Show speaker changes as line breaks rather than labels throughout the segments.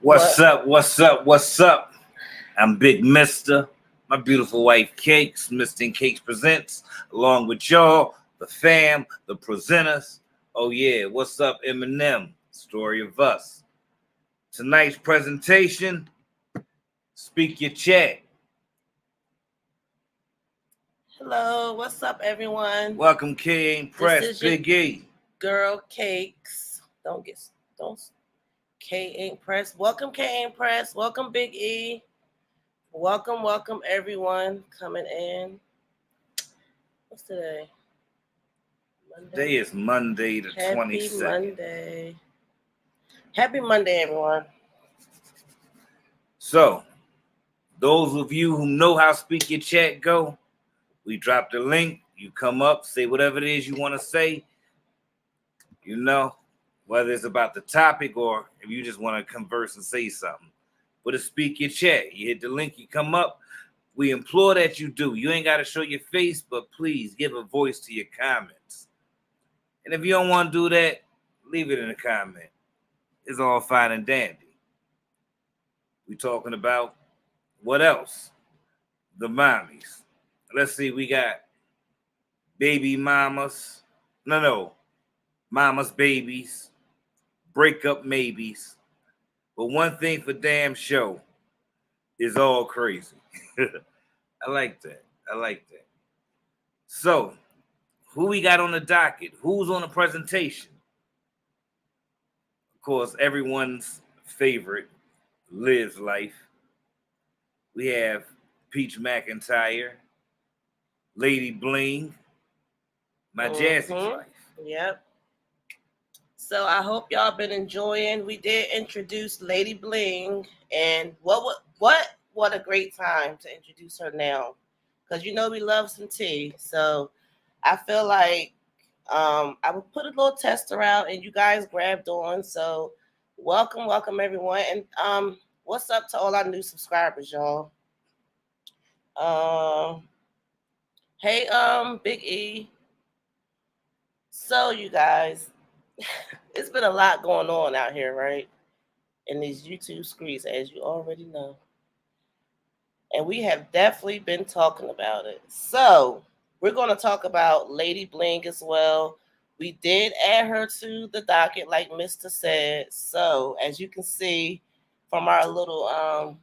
What's up? What's up? What's up? I'm Big Mister. My beautiful wife Cakes, Mister and Cakes presents, along with y'all, the fam, the presenters. Oh yeah, what's up, Eminem? Story of us. Tonight's presentation, Speak Your Chat.
Hello, what's up, everyone?
Welcome, K Ain't Press, Big E.
Girl Cakes. Don't K Ain't Press. Welcome, K Ain't Press. Welcome, Big E. Welcome, everyone coming in. What's today?
Monday? Today is Monday the 22nd.
Monday. Happy Monday, everyone.
So, those of you who know how Speak Your Chat go, we drop the link. You come up, say whatever it is you want to say. You know, whether it's about the topic or if you just want to converse and say something. But it's Speak Your Chat. You hit the link, you come up. We implore that you do. You ain't got to show your face, but please give a voice to your comments. And if you don't want to do that, leave it in a comment. It's all fine and dandy. We talking about what else? The mommies. Let's see, we got baby mamas. No. Mama's babies. Breakup maybes. But one thing for damn sure is all crazy. I like that. So, who we got on the docket? Who's on the presentation? Of course, everyone's favorite, Liz Life. We have Peach McIntyre, Lady Bling, my Jazzy's life.
Yep. So I hope y'all been enjoying. We did introduce Lady Bling, and what a great time to introduce her now, because you know we love some tea. So I feel like I would put a little tester out, and you guys grabbed on. So welcome everyone, and what's up to all our new subscribers, y'all? Hey, Big E. So you guys, it's been a lot going on out here, right? In these YouTube streets, as you already know. And we have definitely been talking about it. So we're going to talk about Lady Bling as well. We did add her to the docket, like Mr. said. So as you can see from our little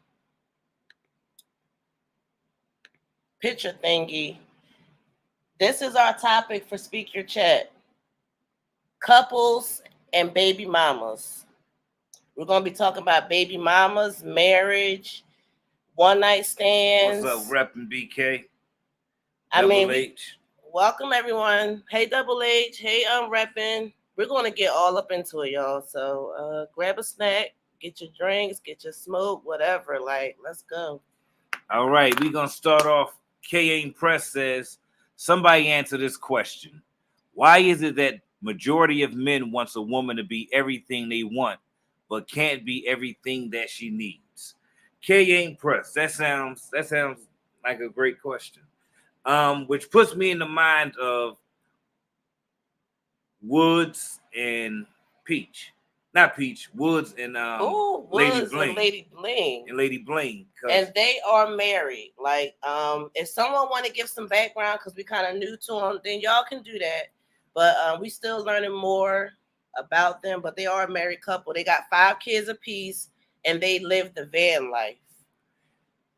picture thingy, this is our topic for Speak Your Chat. Couples and baby mamas. We're going to be talking about baby mamas, marriage, one night stands.
What's up, reppin' BK?
Welcome everyone. Hey, Double H. Hey, reppin'. We're going to get all up into it, y'all. So grab a snack, get your drinks, get your smoke, whatever. Like, let's go.
All right, we're going to start off. K.A. Press says, somebody answer this question. Why is it that majority of men wants a woman to be everything they want, but can't be everything that she needs? K.A. Press, that sounds like a great question. Which puts me in the mind of Woods and Peach. Not Peach, Woods and Lady Bling. And Lady Bling.
And they are married. Like, if someone want to give some background, because we kind of new to them, then y'all can do that. But we still learning more about them. But they are a married couple. They got 5 kids apiece, and they live the van life.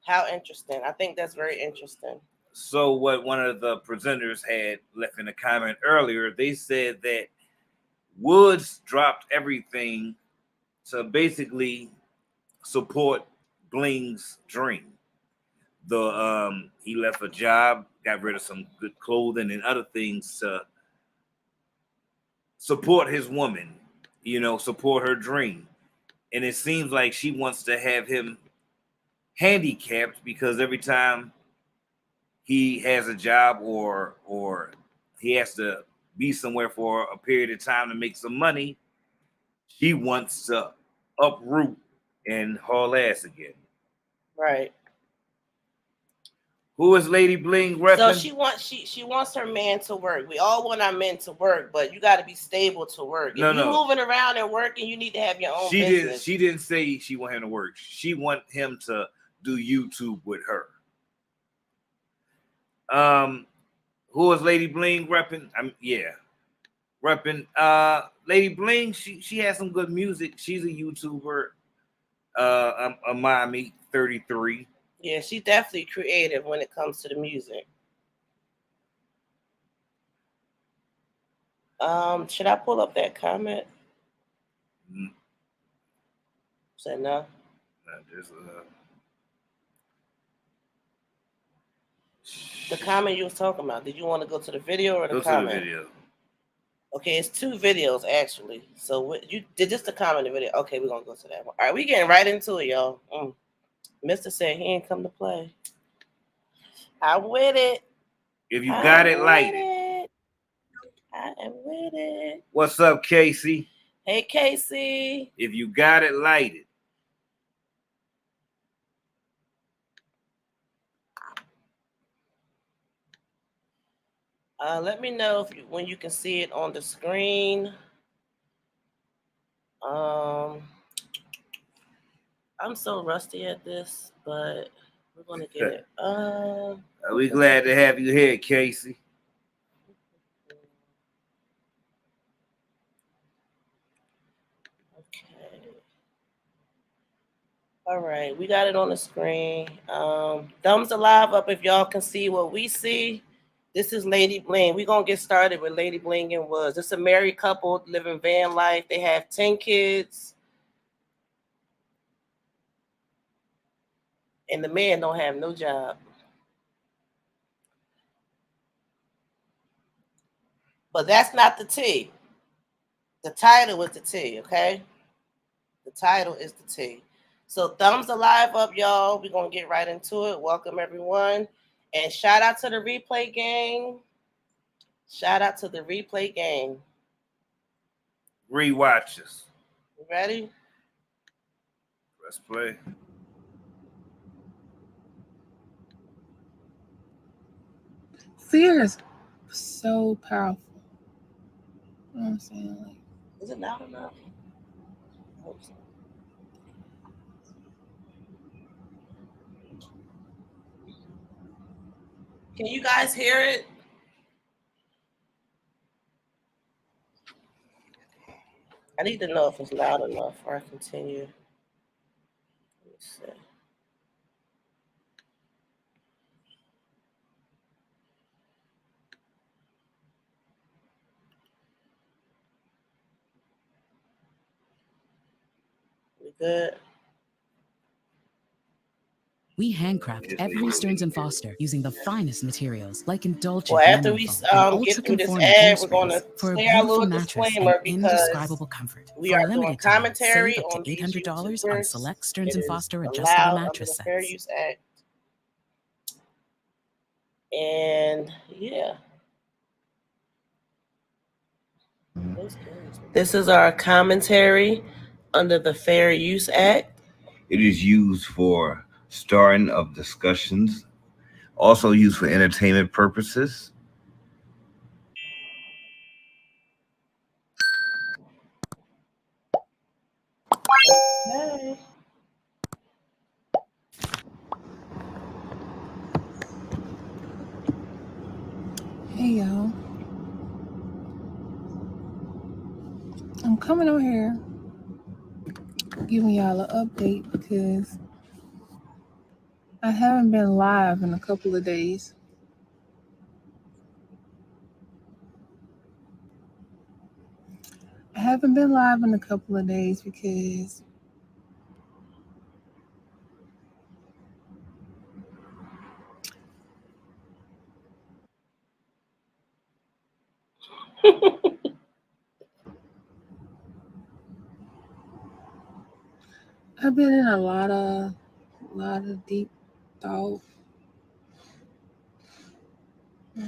How interesting. I think that's very interesting.
So what one of the presenters had left in a comment earlier, they said that Woods dropped everything to basically support Bling's dream. He left a job, got rid of some good clothing and other things to support his woman, support her dream. And it seems like she wants to have him handicapped because every time he has a job or he has to be somewhere for a period of time to make some money, she wants to uproot and haul ass again.
Right.
Who is Lady Bling repping?
So she wants her man to work. We all want our men to work, but you got to be stable to work. If you're moving around and working, you need to have your own business.
She didn't say she want him to work. She want him to do YouTube with her. Who is Lady Bling repping? Repping. Lady Bling, she has some good music. She's a YouTuber. A mommy, 33.
Yeah, she's definitely creative when it comes to the music. Should I pull up that comment? Said no. The comment you was talking about. Did you want to go to the video or the comment?
To the video.
Okay, it's two videos actually. So you did just the comment in the video. Okay, we're gonna go to that one. All right, we getting right into it, y'all. Mr. said he ain't come to play. I'm with it.
If you got it, light it.
I am with it.
What's up, Casey?
Hey, Casey.
If you got it, light it.
Let me know when you can see it on the screen. I'm so rusty at this, but we're gonna get it.
Are we glad to have you here, Casey?
Okay. All right, we got it on the screen. Thumbs alive up if y'all can see what we see. This is Lady Bling. We're going to get started with Lady Bling and Woods. It's a married couple living van life. They have 10 kids. And the man don't have no job. But that's not the T. The title is the T, okay? The title is the T. So thumbs alive up, y'all. We're going to get right into it. Welcome, everyone. And shout out to the replay gang. Shout out to the replay gang.
Rewatches.
You ready?
Let's play.
Fear is so powerful. You know what I'm saying? Like,
is it loud enough? I hope so. Can you guys hear it? I need to know if it's loud enough before I continue. Let me see. We good?
We handcraft every Stearns & Foster using the finest materials like indulgent
Well, after we
and
get through this
ultra-conforming
ad, we're going to
for a
say our
beautiful
little
mattress
disclaimer
and
because
indescribable comfort.
we
For
are
a
doing
limited time,
commentary
save up
on
to
these
$800 on
YouTubers.
select Stearns
It
& Foster
is
adjustable
allowed
mattress
under the Fair
sets.
Use Act. And yeah. This is our commentary under the Fair Use Act.
It is used for starting of discussions, also used for entertainment purposes.
Okay.
hey y'all. I'm coming on here giving y'all an update because I haven't been live in a couple of days. Because I've been in a lot of deep thought.
It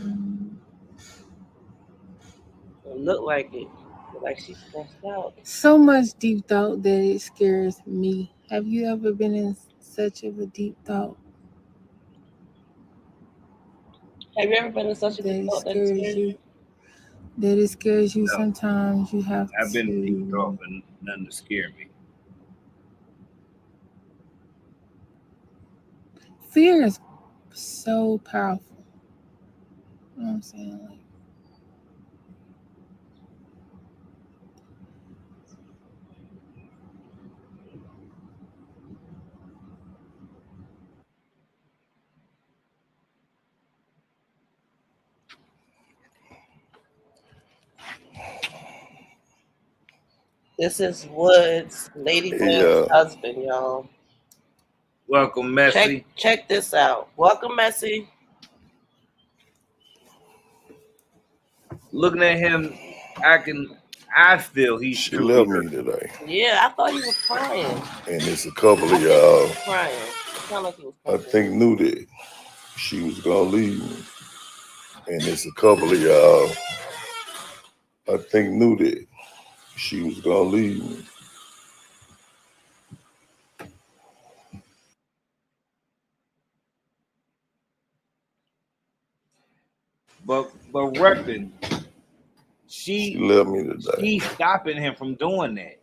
look like it. Look like she's stressed out.
So much deep thought that it scares me. Have you ever been in such of a deep thought?
Have you ever been in such a
that it
difficult
scares you. That it scares you.
No,
Sometimes you have
I've been peaked
to.
off and nothing to scare me.
Fear is so powerful. You know what I'm saying? Like,
This is Woods, Lady Bland's husband, y'all.
Welcome, Messy.
Check this out. Welcome, Messy.
Looking at him, I feel he's
She
truly
left
hurt.
me today.
Yeah, I thought he was crying.
And it's a couple
I
of
think he
y'all
was crying. It sounded like he was
I
crying.
think knew that she was gonna leave me. And it's a couple of y'all I think knew that she was gonna leave me.
But repping,
She left me today.
she's stopping him from doing that.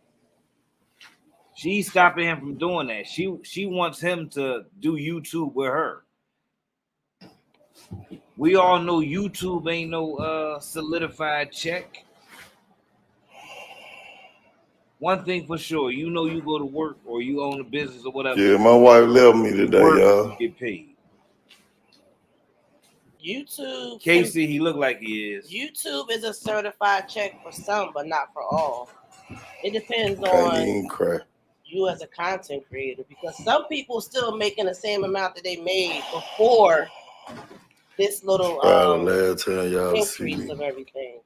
She's stopping him from doing that. She wants him to do YouTube with her. We all know YouTube ain't no solidified check. One thing for sure, you know, you go to work or you own a business or whatever.
Yeah, my wife left me today,
Work,
y'all.
you get paid.
YouTube.
Casey, he look like he is.
YouTube is a certified check for some, but not for all. It depends
Can't
on
even cry.
you as a content creator, because some people still making the same amount that they made before this little
last time y'all see
increase
me.
of everything.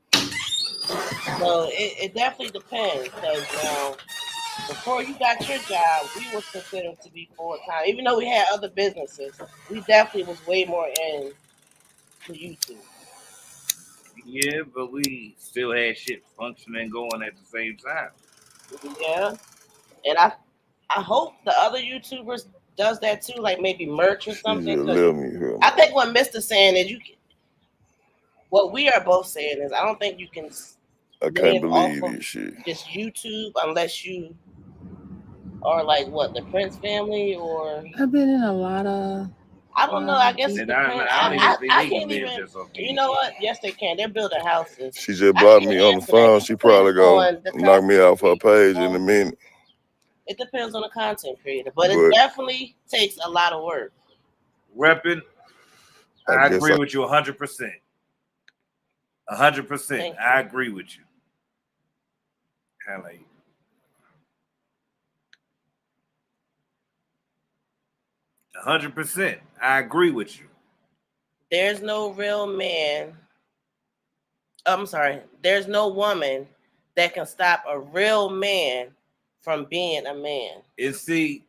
So it definitely depends, because now before you got your job, we was considered to be full time. Even though we had other businesses, we definitely was way more in to YouTube.
Yeah, but we still had shit functioning going at the same time.
Yeah, and I hope the other YouTubers does that too, like maybe merch or
She
something.
just
'Cause
left me here.
I think what Mr. saying is what we are both saying is I don't think you can
I can't
live
believe
off of
this shit.
just YouTube unless you are like what, the Prince family, or
I've been in a lot of.
I don't know. I guess it
And I
depends.
don't even think
I
they can
can't
live
even.
just off
You
YouTube.
know what? Yes, they can. They're building houses.
She just
I
blocked
can't
me on the
answer that.
phone.
It
She probably
depends
gonna
on the
knock me off her
content creator,
page in a minute.
It depends on the content creator, but it definitely takes a lot of work.
Repping, I agree with you 100%. 100%. I agree with you. Kind of like 100%. I agree with you.
There's no real man. I'm sorry. There's no woman that can stop a real man from being a man.
And see,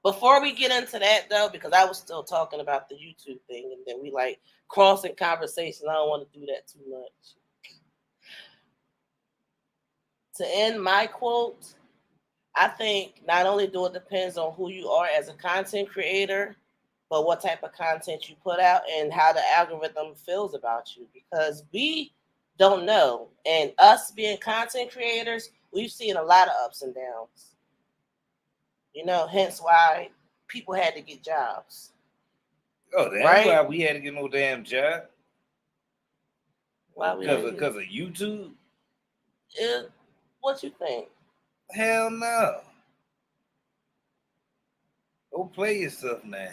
before we get into that though, because I was still talking about the YouTube thing, and then we like crossing conversations. I don't want to do that too much. To end my quote, I think not only do it depends on who you are as a content creator, but what type of content you put out and how the algorithm feels about you, because we don't know. And us being content creators, we've seen a lot of ups and downs. You know, hence why people had to get jobs.
Oh, that's why we had to get no damn job.
Why?
Because of YouTube?
What you think?
Hell no. Go play yourself now.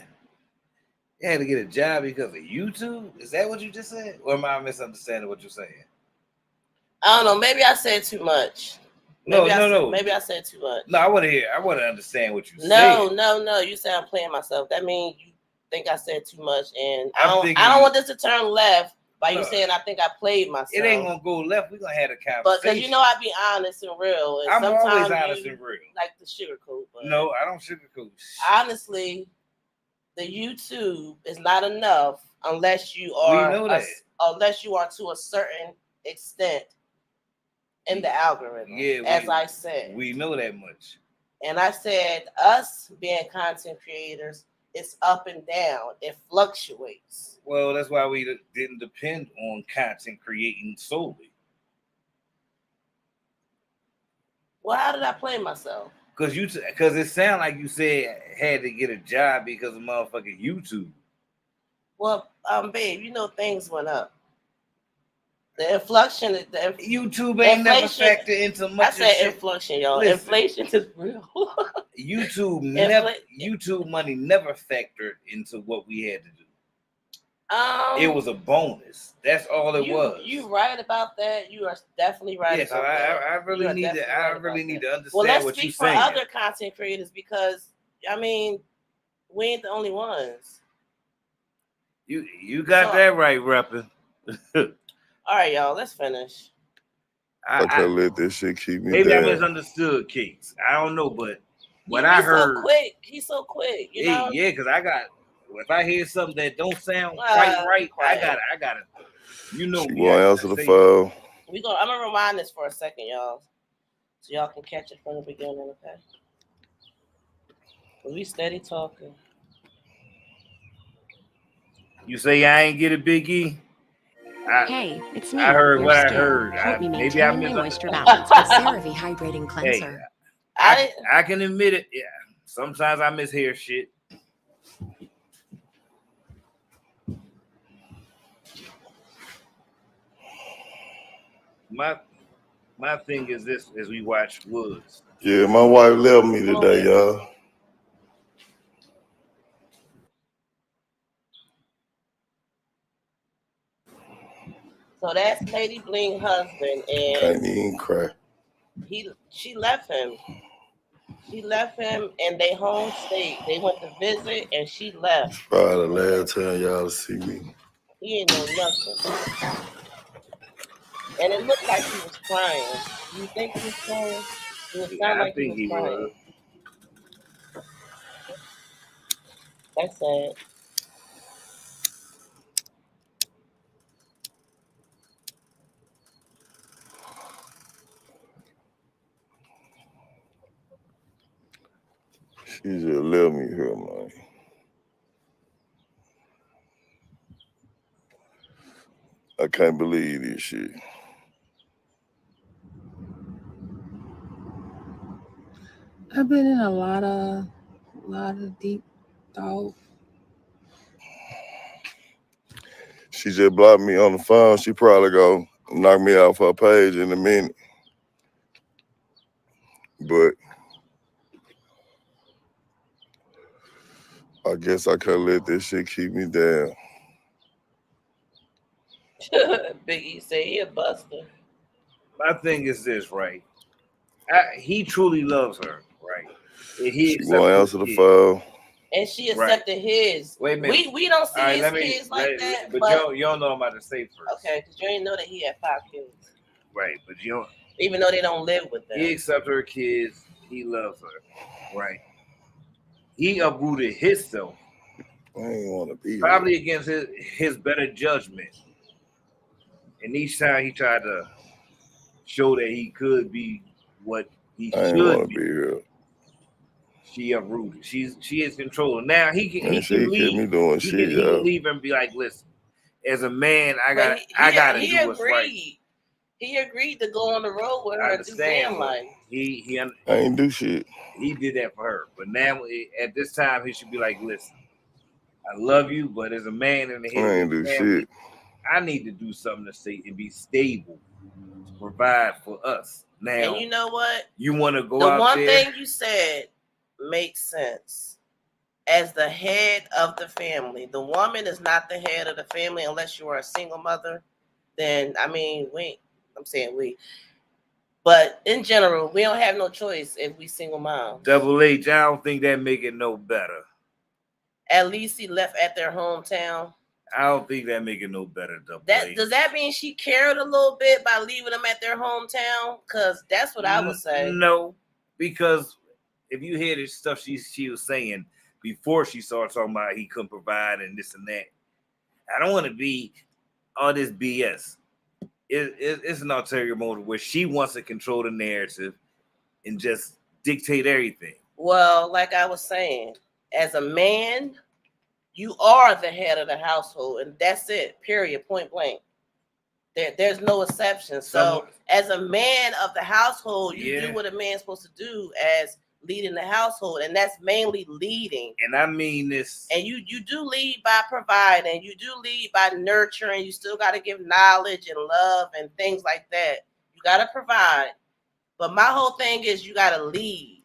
You had to get a job because of YouTube? Is that what you just said? Or am I misunderstanding what you're saying?
I don't know. Maybe I said too much. Maybe I said too much.
No, I want to understand what you said.
No. You said I'm playing myself. That means you think I said too much, and I don't want this to turn left by you saying I think I played myself.
It ain't gonna go left. We're gonna have a conversation.
But because you know I be honest and real. And
I'm always honest and real.
Like the sugarcoat.
No, I don't sugarcoat.
Honestly, the YouTube is not enough unless you are unless you are to a certain extent in the algorithm. Yeah, I said.
We know that much.
And I said us being content creators, it's up and down. It fluctuates.
Well, that's why we didn't depend on content creating solely.
Well, how did I play myself?
Because it sounded like you said had to get a job because of motherfucking YouTube.
Well, babe, you know things went up. The inflation,
YouTube ain't never factored into much.
I said inflation, y'all.
Listen,
inflation is real.
YouTube money never factored into what we had to do. It was a bonus. That's all it was.
You right about that. You are definitely right about that.
I really need to understand
well, let's
what
speak
you're
for
saying.
other content creators because I mean, we ain't the only ones.
You got that right, repping.
All right, y'all. Let's finish.
I can't let this shit keep me
maybe
down.
I misunderstood Keeks. I don't know, but what I heard.
He's so quick. You know?
Yeah, because if I hear something that don't sound quite right, I gotta. You know
she
me.
Won't answer the phone.
I'm gonna rewind this for a second, y'all, so y'all can catch it from the beginning, okay? We steady talking.
You say I ain't get a Big E?
Hey, it's me.
I heard
your
what
skin.
I heard.
Help me
Maybe I
maintain my
misunderstood.
moisture balance with CeraVe Hydrating Cleanser.
Hey, I can admit it. Yeah, sometimes I mishear shit. My thing is this: as we watch Woods.
Yeah, my wife left me today, y'all.
So that's Lady Bling husband, and
can't even cry.
She left him. She left him, and they home state. They went to visit, and she left.
It's probably the last time y'all see me.
He ain't know nothing, and it looked like he was crying. Do you think he was crying? It sounded like he was crying. That's sad.
She just left me here, man. I can't believe this shit.
I've been in a lot of deep thought.
She just blocked me on the phone. She probably go knock me off her page in a minute. But I guess I can't let this shit keep me down.
Biggie say he a buster.
My thing is this, right? He truly loves her, right? And
she won't answer the phone.
And she accepted his.
Wait a minute.
We don't see his kids like that.
But you don't know I'm about to say first.
Okay, because you ain't know that he had 5 kids.
Right, but you don't.
Even though they don't live with them.
He accepts her kids. He loves her. Right. He uprooted himself.
I ain't want to be
probably here. Against his better judgment. And each time he tried to show that he could be what he should be.
Here.
She uprooted. She is controlling. Now he can
leave. Me doing
he
shit,
can leave and be like, listen, as a man, I gotta do what's right.
He agreed to go on the road with her to damn life.
I ain't do shit.
He did that for her. But now at this time he should be like, listen, I love you, but as a man in the head,
I ain't do
family,
shit.
I need to do something to stay and be stable to provide for us. Now,
and you know what?
You want to go
out there.
The
one thing you said makes sense. As the head of the family, the woman is not the head of the family unless you are a single mother. Then, I mean, I'm saying we. But in general, we don't have no choice if we single moms.
Double H, I don't think that make it no better.
At least he left at their hometown.
I don't think that make it no better, Double H.
Does that mean she cared a little bit by leaving them at their hometown? Because that's what I would say.
No, because if you hear the stuff she was saying before she started talking about he couldn't provide and this and that, I don't want to be all this BS. It's an ulterior motive where she wants to control the narrative and just dictate everything.
Well, like I was saying, As a man, you are the head of the household, and that's it. Period. Point blank. There's no exception. So, as a man of the household, you do what a man's supposed to do as leading the household, and that's mainly leading.
And I mean this.
And you do lead by providing. You do lead by nurturing. You still got to give knowledge and love and things like that. You got to provide. But my whole thing is you got to lead.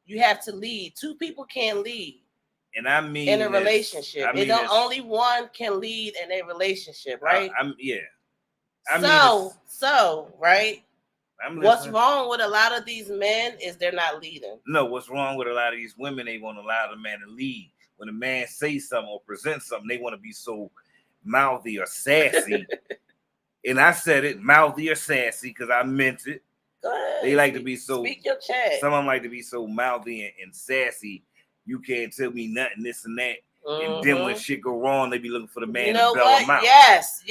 You have to lead. Two people can't lead.
And I mean
in a relationship.
I mean
only one can lead in a relationship, right? Right? What's wrong with a lot of these men is they're not leading.
No, what's wrong with a lot of these women? They won't allow the man to lead. When a man says something or presents something, they want to be so mouthy or sassy. And I said it, mouthy or sassy, because I meant it.
Go ahead.
They like to be so.
Speak your chat.
Some of them like to be so mouthy and sassy. You can't tell me nothing, this and that. Mm-hmm. And then when shit go wrong, they be looking for the man to bail them out.
Yes.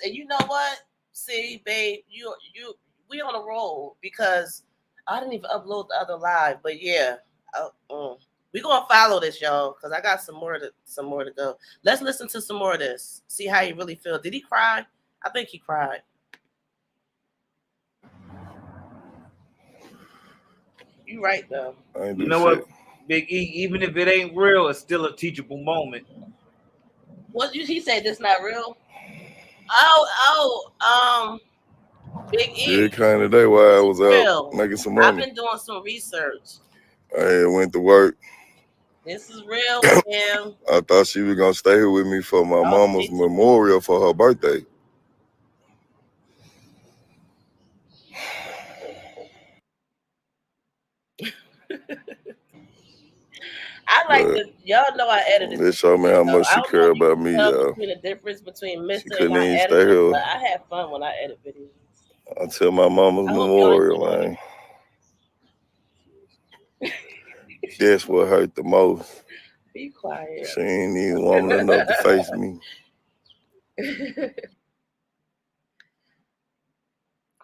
And you know what? See, babe, we on a roll because I didn't even upload the other live, but yeah, we gonna follow this, y'all, because I got some more to go. Let's listen to some more of this. See how he really feels. Did he cry? I think he cried. You right though.
You know what, Big E? Even if it ain't real, it's still a teachable moment.
What he said? This not real. Big E.
Yeah, kind of day while I was out making some money.
I've been doing some research.
I went to work.
This is real with him.
I thought she was gonna stay here with me for my mama's memorial for her birthday.
I like to, y'all know I edited.
They show me how much she care about me, y'all.
Between the difference between Mr. and my editor, but I have fun when I edit videos.
I tell my mama's memorial, man. That's what hurt the most.
Be quiet.
She ain't even woman enough to face me.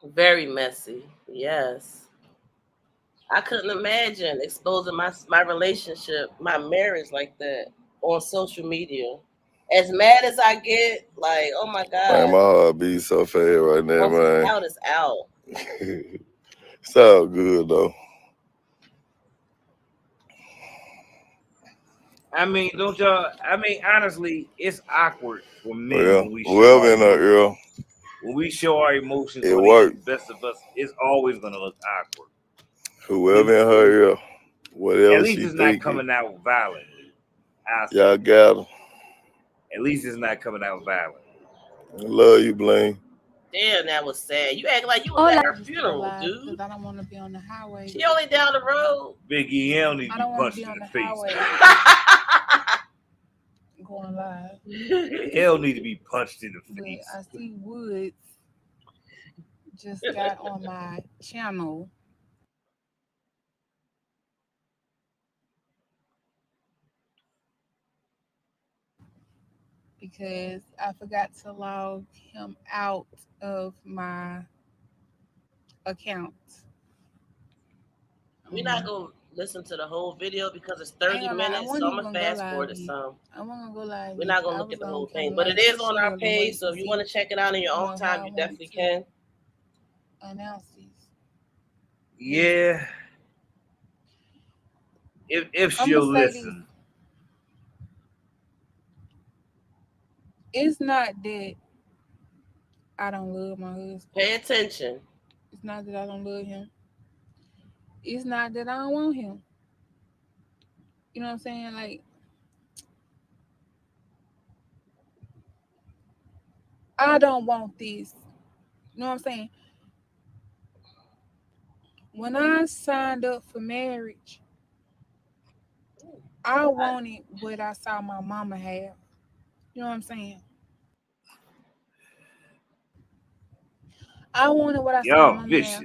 Very messy, yes. I couldn't imagine exposing my relationship, my marriage like that on social media. As mad as I get, like, oh my God.
Man, my heart beats so fast right now, man.
Out is out.
It's all good, though.
I mean, don't y'all? I mean, honestly, it's awkward for men when we
whoever in her ear.
When we show our emotions,
it works.
Best of us, it's always gonna look awkward.
Whoever in her ear, whatever
at least
she
it's
thinking,
not coming out violent.
Y'all got her.
At least it's not coming out violent.
I love you, Blaine.
Damn, that was sad. You act like you was at her funeral, dude.
Because I don't want to be on the highway.
She only down the road.
Big E don't need to be punched in the face.
Going live.
Hell need to be punched in the face.
But I see Woods just got on my channel. Because I forgot to log him out of my account.
We're not going to listen to the whole video because it's 30 minutes, so I'm going to fast forward it some.
I want to go live.
We're not going to look at the whole thing, but it is on our page, so if you want to check it out in your own time, you definitely can.
Announce these.
Yeah. If she'll listen.
It's not that I don't love my husband.
Pay attention.
It's not that I don't love him. It's not that I don't want him. You know what I'm saying? Like, I don't want this. You know what I'm saying? When I signed up for marriage, I wanted what I saw my mama have. You know what I'm saying? I wanted what I saw my mama have.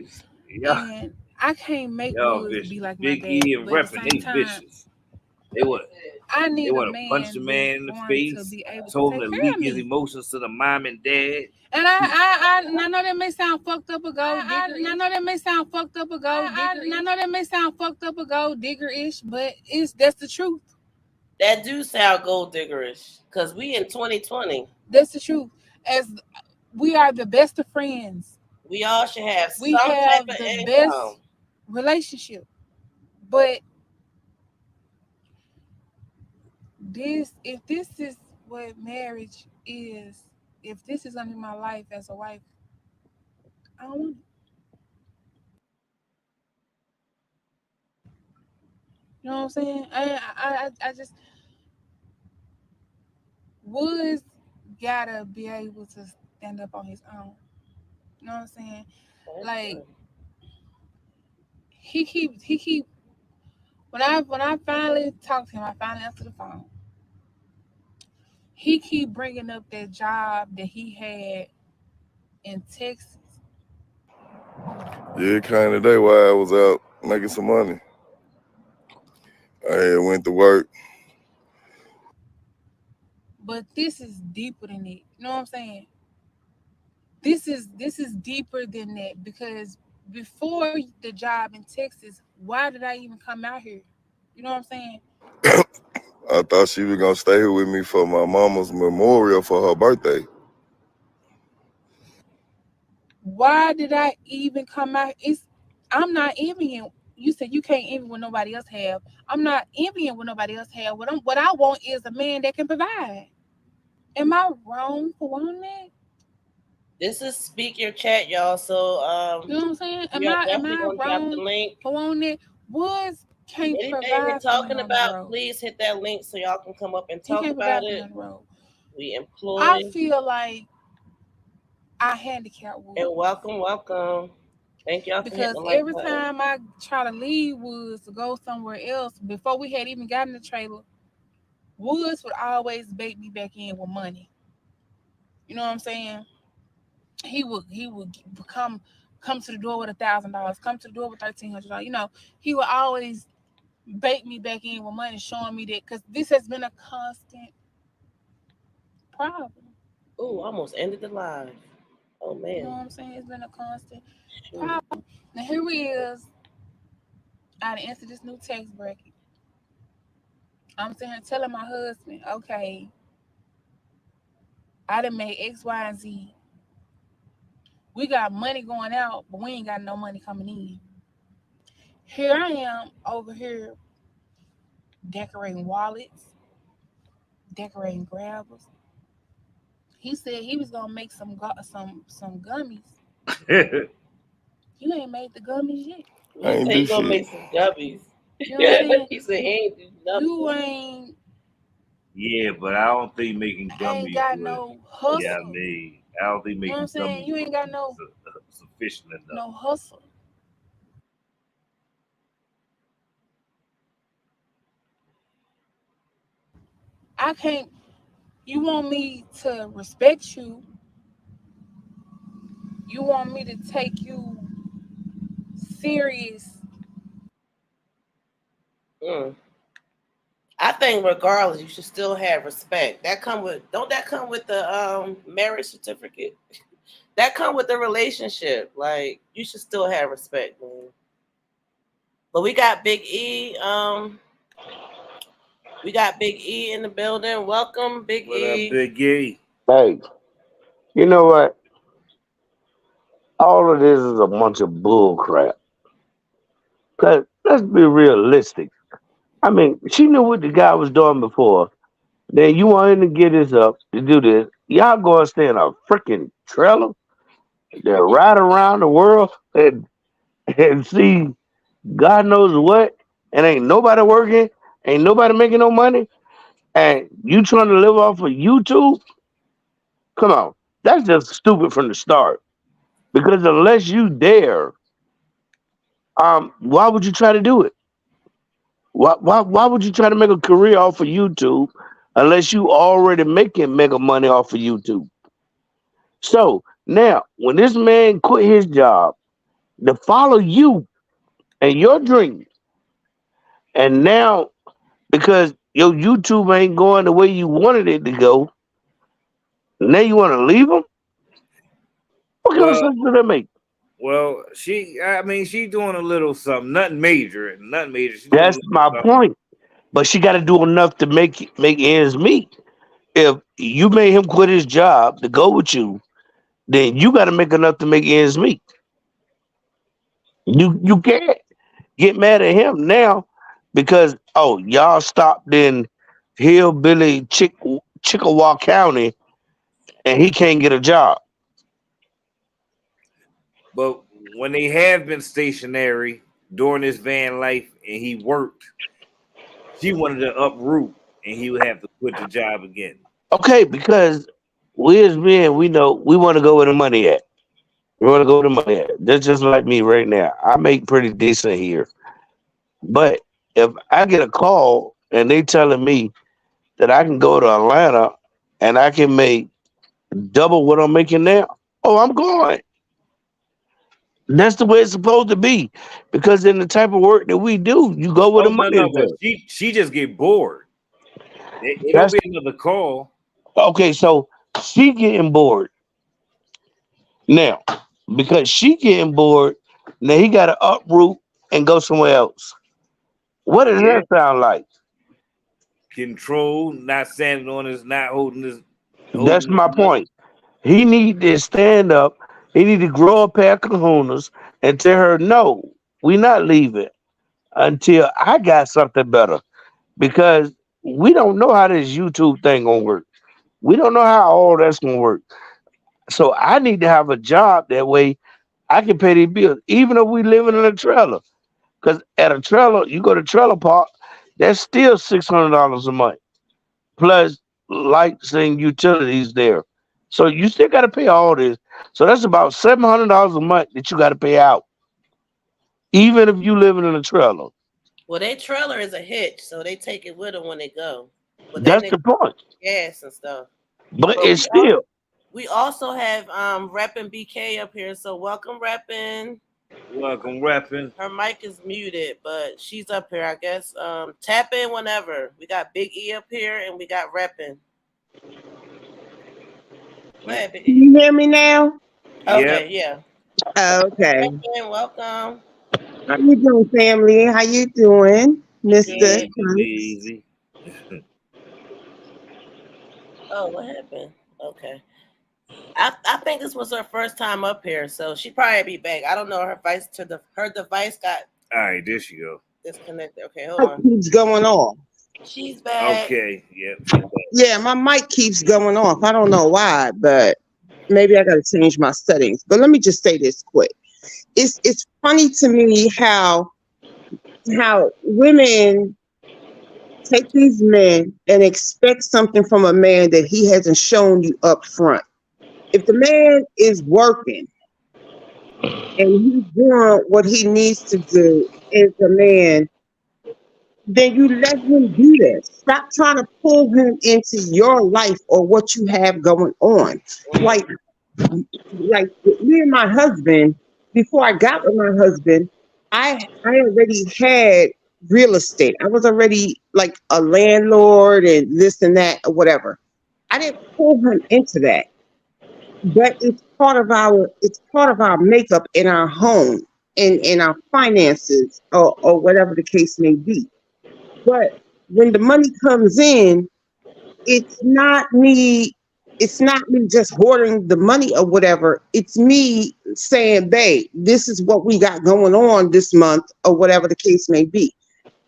And I can't make Woods be like
Big
my
E
dad.
and repping, they vicious. They would.
I need
a man punch the man in the face, told him to leak his emotions to the mom and dad.
And I know that may sound fucked up or gold digger. I know that may sound fucked up or gold digger. I know that may sound fucked up or gold digger-ish, but that's the truth.
That do sound gold diggerish. Cause we in 2020.
That's the truth. As we are the best of friends,
We all should have
we
some type
have
of
the
income.
best relationship. But if this is what marriage is, if this is gonna be my life as a wife, I don't want it. You know what I'm saying? I just Woods gotta be able to stand up on his own. You know what I'm saying? Like he keep when I finally talked to him, I finally answered the phone. He keep bringing up that job that he had in Texas.
Yeah, kind of day while I was out making some money. I had went to work.
But this is deeper than it. You know what I'm saying? This is deeper than that because before the job in Texas, why did I even come out here? You know what I'm saying?
I thought she was gonna stay here with me for my mama's memorial for her birthday.
Why did I even come out? I'm not envying. You said you can't envy what nobody else have. I'm not envying what nobody else have. What I want is a man that can provide. Am I wrong for wanting that?
This is Speak Your Chat, y'all. So
You know what I'm saying?
we
Am
are
I am
definitely
I
gonna drop the
wrong
link.
for wanting that? Woods can't
Anything we're
provide for me
talking
on the
about,
road.
please hit that link so y'all can come up and
He
talk
can't
about
provide for me
it.
on the road.
We
I
employ
feel like I handicap Woods.
and welcome. Thank y'all for hitting
Because
the like
every
button.
time I try to leave Woods to go somewhere else, before we had even gotten the trailer, Woods would always bait me back in with money. You know what I'm saying? He would come to the door with $1,000, come to the door with $1,300. You know, he would always bait me back in with money, showing me that because this has been a constant problem.
Ooh, almost ended the live. Oh
You know
man.
what I'm saying? It's been a constant
Shoot.
problem. Now here he is. I done answered this new text bracket. I'm sitting here telling my husband, okay, I done made X, Y, and Z. We got money going out, but we ain't got no money coming in. Here I am over here decorating wallets, decorating grabbers. He said he was gonna make some gummies. You ain't made the gummies yet.
I
He
ain't
said
do
he gonna
shit.
make some guppies.
You know what I'm saying?
He said he ain't do
You
nothing.
Yeah, but I don't think making
ain't
gummies
got
would
no
got
hustle.
me. I don't think
You know what I'm
making
saying?
gummies
You
would
ain't got
be sufficient enough.
no hustle. I can't. You want me to respect you? You want me to take you serious?
Mm. I think regardless, you should still have respect. Don't that come with the marriage certificate? That come with the relationship. Like you should still have respect, man. But we got Big E. We got Big E in the building. Welcome, Big
What up,
E.
Big E?
Hey, you know what? All of this is a bunch of bull crap. Cause let's be realistic. I mean, she knew what the guy was doing before. Then you want him to get this up to do this. Y'all go and stay in a freaking trailer that ride around the world and see God knows what, and ain't nobody working, ain't nobody making no money, and you trying to live off of YouTube? Come on, that's just stupid from the start. Because unless you dare, why would you try to do it? Why would you try to make a career off of YouTube unless you already making mega money off of YouTube? So now, when this man quit his job to follow you and your dreams, and now because your YouTube ain't going the way you wanted it to go, now you want to leave him? What kind of
Well,
sense does that make?
I mean, she doing a little something, nothing major, nothing major. She doing a
That's
little
my
something.
point. but she got to do enough to make ends meet. If you made him quit his job to go with you, then you got to make enough to make ends meet. You can't get mad at him now because y'all stopped in hillbilly Chickasaw County and he can't get a job.
But when they have been stationary during his van life and he worked, she wanted to uproot and he would have to quit the job again.
Okay, because we as men, we know we want to go where the money at. We want to go where the money at. That's just like me right now. I make pretty decent here. But if I get a call and they telling me that I can go to Atlanta and I can make double what I'm making now, I'm going. That's the way it's supposed to be. Because in the type of work that we do, you go where the money is
But
at.
she just get bored. It'll
That's
be another call.
okay, so she getting bored. Now, because she getting bored, now he gotta uproot and go somewhere else. What does
Yeah.
that sound like?
Control, not standing on his, not holding his.
That's my point. He need to stand up. He need to grow a pair of kahunas and tell her, no, we not leaving until I got something better. Because we don't know how this YouTube thing gonna work. We don't know how all that's gonna work. So I need to have a job that way I can pay these bills, even if we living in a trailer. Because at a trailer, you go to trailer park, that's still $600 a month, plus lights and utilities there. So you still got to pay all this. So that's about $700 a month that you got to pay out, even if you living in a trailer.
Well, their trailer is a hitch, so they take it with them when they go. But then
That's
they
the point.
gas and stuff.
But
But
it's still.
we also have Reppin' BK up here, so welcome Reppin'.
Welcome, Reppin'.
Her mic is muted, but she's up here, I guess. Tap in whenever. We got Big E up here and we got Reppin'.
Can you hear me now?
Okay, yeah.
Okay.
Reppin', welcome.
How you doing, family? How you doing, Mr.
Easy.
Oh, what happened? Okay. I think this was her first time up here, so she probably be back. I don't know. Her device got
All right, there she go.
disconnected. Okay, hold
What
on.
keeps going off?
She's back.
Okay, yep.
Yeah, my mic keeps going off. I don't know why, but maybe I got to change my settings. But let me just say this quick. It's funny to me how women take these men and expect something from a man that he hasn't shown you up front. If the man is working and he's doing what he needs to do as a man, then you let him do that. Stop trying to pull him into your life or what you have going on. Like with me and my husband, before I got with my husband, I already had real estate. I was already like a landlord and this and that or whatever. I didn't pull him into that. But it's part of our makeup in our home and in our finances or whatever the case may be. But when the money comes in, it's not me just hoarding the money or whatever. It's me saying, babe, this is what we got going on this month or whatever the case may be.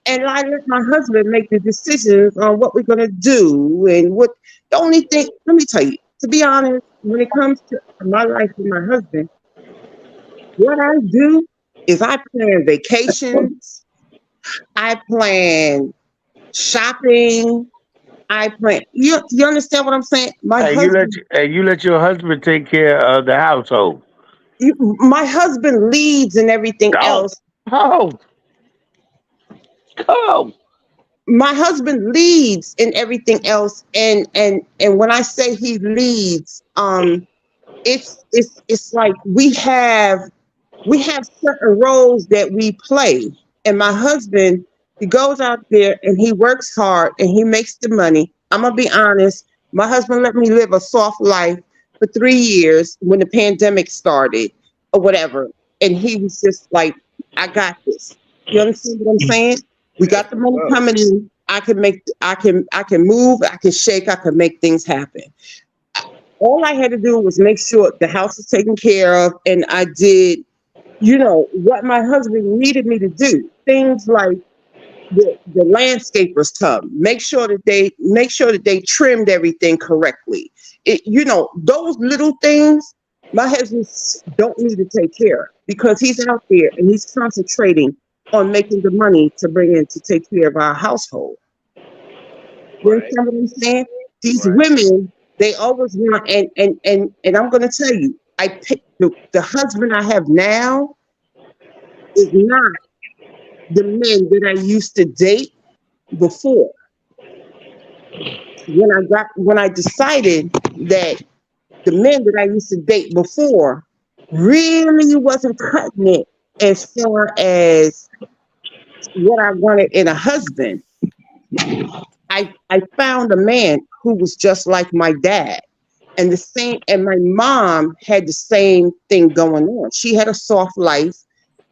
And I let my husband make the decisions on what we're gonna do and what the only thing, let me tell you, to be honest, when it comes to my life with my husband, what I do is I plan vacations, I plan shopping, I plan. You understand what I'm saying?
You let your husband take care of the household.
My husband leads and everything else. My husband leads in everything else, and when I say he leads, it's like we have certain roles that we play, and my husband, he goes out there and he works hard and he makes the money. I'm gonna be honest, my husband let me live a soft life for 3 years when the pandemic started or whatever, and he was just like, I got this. You understand what I'm saying? We got the money coming in. I can move, I can shake, I can make things happen. All I had to do was make sure the house was taken care of, and I did, what my husband needed me to do. Things like the landscapers come, make sure that they trimmed everything correctly. Those little things my husband don't need to take care of because he's out there and he's concentrating on making the money to bring in to take care of our household. You
Right.
understand what I'm saying? These
Right.
women, they always want, and I'm gonna tell you, I picked the husband I have now is not the men that I used to date before. When I decided that the men that I used to date before really wasn't cutting it as far as what I wanted in a husband, I found a man who was just like my dad. And my mom had the same thing going on. She had a soft life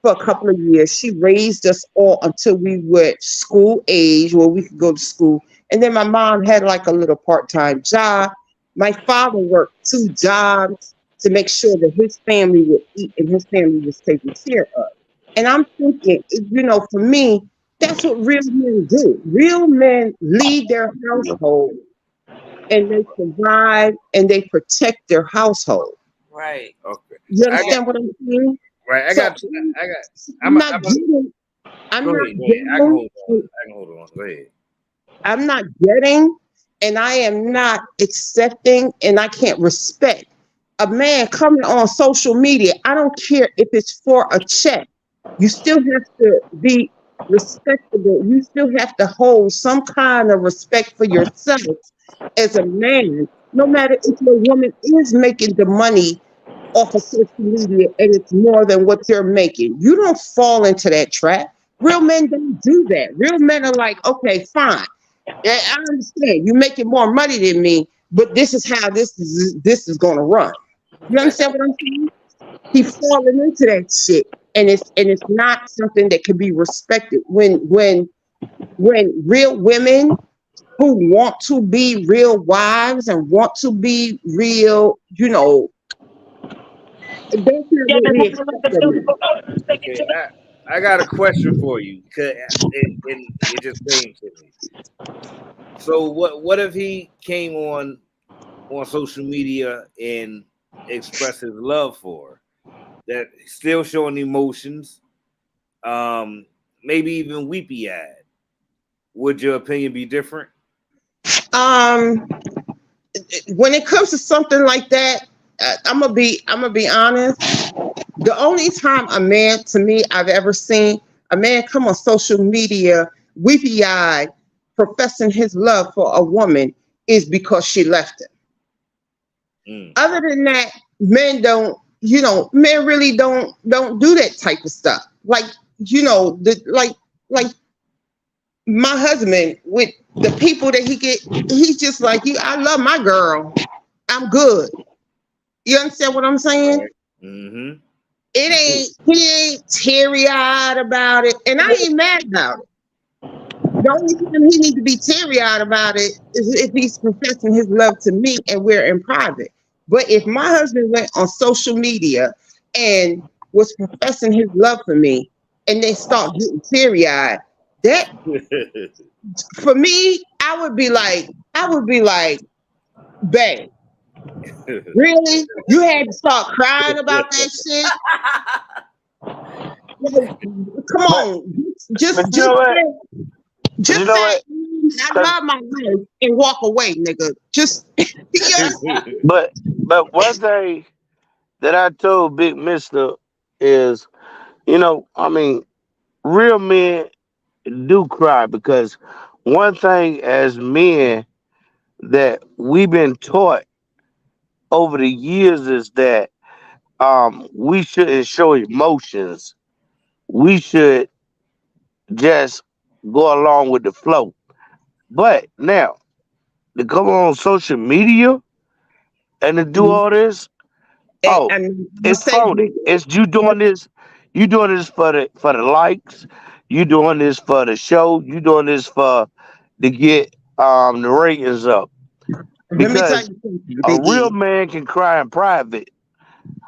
for a couple of years. She raised us all until we were school age where we could go to school. And then my mom had like a little part-time job. My father worked 2 jobs to make sure that his family would eat and his family was taken care of. And I'm thinking, for me, that's what real men do. Real men lead their household and they survive and they protect their household.
Right.
Okay.
You understand what I'm saying?
Right.
So I'm not getting. I'm
Go
not
ahead. Go ahead. I can hold on.
getting.
I can hold on. Go ahead.
I'm not getting, and I am not accepting, and I can't respect a man coming on social media. I don't care if it's for a check. You still have to be respectable. You still have to hold some kind of respect for yourself as a man, no matter if your woman is making the money off of social media and it's more than what you're making. You don't fall into that trap. Real men don't do that. Real men are like, okay, fine. I understand you're making more money than me, but this is how this is going to run. You understand what I'm saying? He's falling into that shit, and it's not something that can be respected. When real women who want to be real wives and want to be real, that's not what we expect of them.
Okay. I got a question for you because it just came to me. So what if he came on social media and expressed his love for her? That still showing emotions, maybe even weepy eyed. Would your opinion be different?
Um, when it comes to something like that, I'm gonna be honest. The only time a man, to me, I've ever seen a man come on social media weepy eyed, professing his love for a woman is because she left him. Other than that, men don't. Men really don't do that type of stuff. Like like my husband with the people that he get, he's just like you. I love my girl. I'm good. You understand what I'm saying?
Right. Mm-hmm.
He ain't teary-eyed about it. And I ain't mad about it. The only time he needs to be teary-eyed about it is if he's professing his love to me and we're in private. But if my husband went on social media and was professing his love for me and they start getting teary-eyed, that for me, I would be like, babe, really? You had to start crying about that shit? Come on, just say, I love my wife and walk away, nigga. Just
But one thing that I told Big Mister is, real men do cry because one thing as men that we've been taught over the years is that we shouldn't show emotions. We should just go along with the flow. But now to come on social media and to do all this,
and
it's phony. It's you doing this. You doing this for the likes. You doing this for the show. You doing this for to get the ratings up.
Let me tell
Because
you something,
a
Big
real
E.
man can cry in private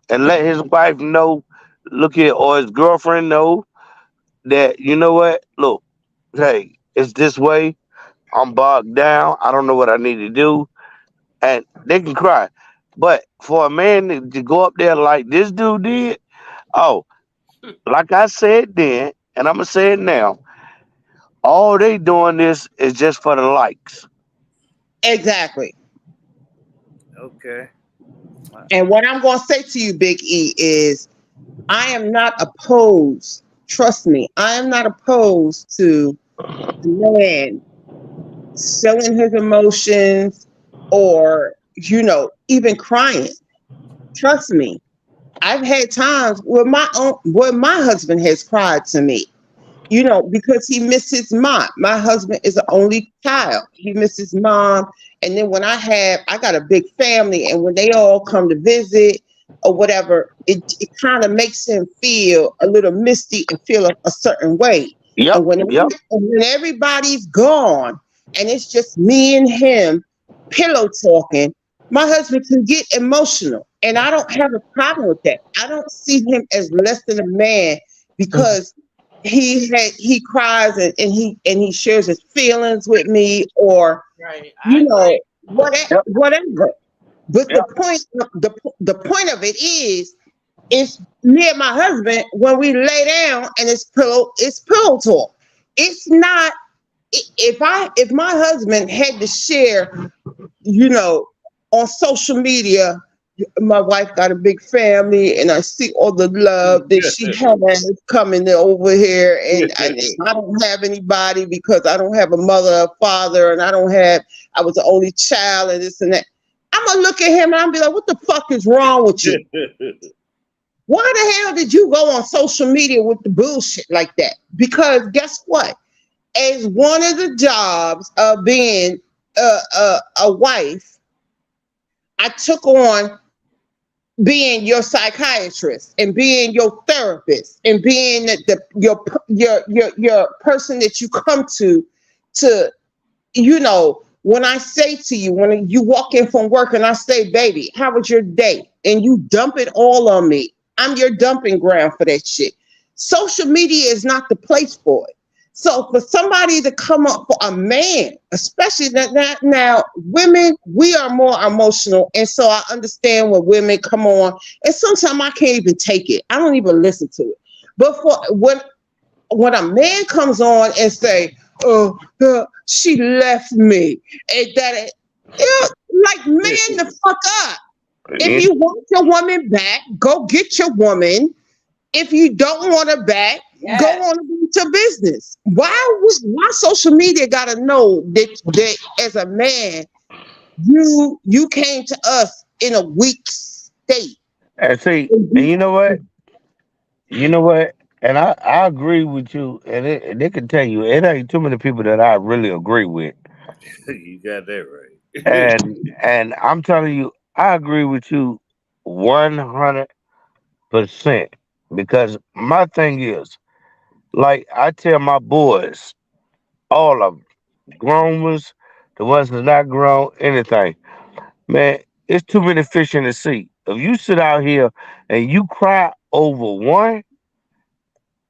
and let his wife know, look at, or his girlfriend know that, you know what, look, hey, it's this way. I'm bogged down. I don't know what I need to do. And they can cry. But for a man to go up there like this dude did, oh, like I said then, and I'm going to say it now, all they doing this is just for the likes.
Exactly.
Okay. Wow.
And what I'm going to say to you, Big E, is I am not opposed. Trust me, I am not opposed to a man showing his emotions or, even crying. Trust me. I've had times where my husband has cried to me, because he misses mom. My husband is the only child. He misses mom. And then when I got a big family, and when they all come to visit or whatever, it kind of makes him feel a little misty and feel a certain way.
Yep,
And
yep.
when everybody's gone and it's just me and him pillow talking, my husband can get emotional. And I don't have a problem with that. I don't see him as less than a man because he cries and he shares his feelings with me, or
Right. I agree.
Yep,
whatever. But
yep.
the point of it is, it's me and my husband when we lay down and it's pillow talk. It's not, if my husband had to share, you know, on social media, my wife got a big family, and I see all the love that she has coming over here, and I don't have anybody because I don't have a mother or father, and I was the only child, and this and that. I'm gonna look at him and I'm be like, what the fuck is wrong with you? Why the hell did you go on social media with the bullshit like that? Because guess what? As one of the jobs of being a wife, I took on being your psychiatrist and being your therapist and being your person that you come to, when I say to you, when you walk in from work and I say, baby, how was your day? And you dump it all on me. I'm your dumping ground for that shit. Social media is not the place for it. So for somebody to come up for a man, especially that now, women, we are more emotional. And so I understand when women come on, and sometimes I can't even take it. I don't even listen to it. But for when a man comes on and say, "Oh, she left me," and like, man, the fuck up. If
You-
you want your woman back, go get your woman. If you don't want her back, go
Yes.
on about your business. Why social media gotta know that as a man, you came to us in a weak state.
And see, and you know what? You know what? And I agree with you, and they can tell you it ain't too many people that I really agree with.
You got that right.
And I'm telling you, I agree with you 100%. Because my thing is, like I tell my boys, all of them, grown ones, the ones that not grown, anything, man, it's too many fish in the sea. If you sit out here and you cry over one,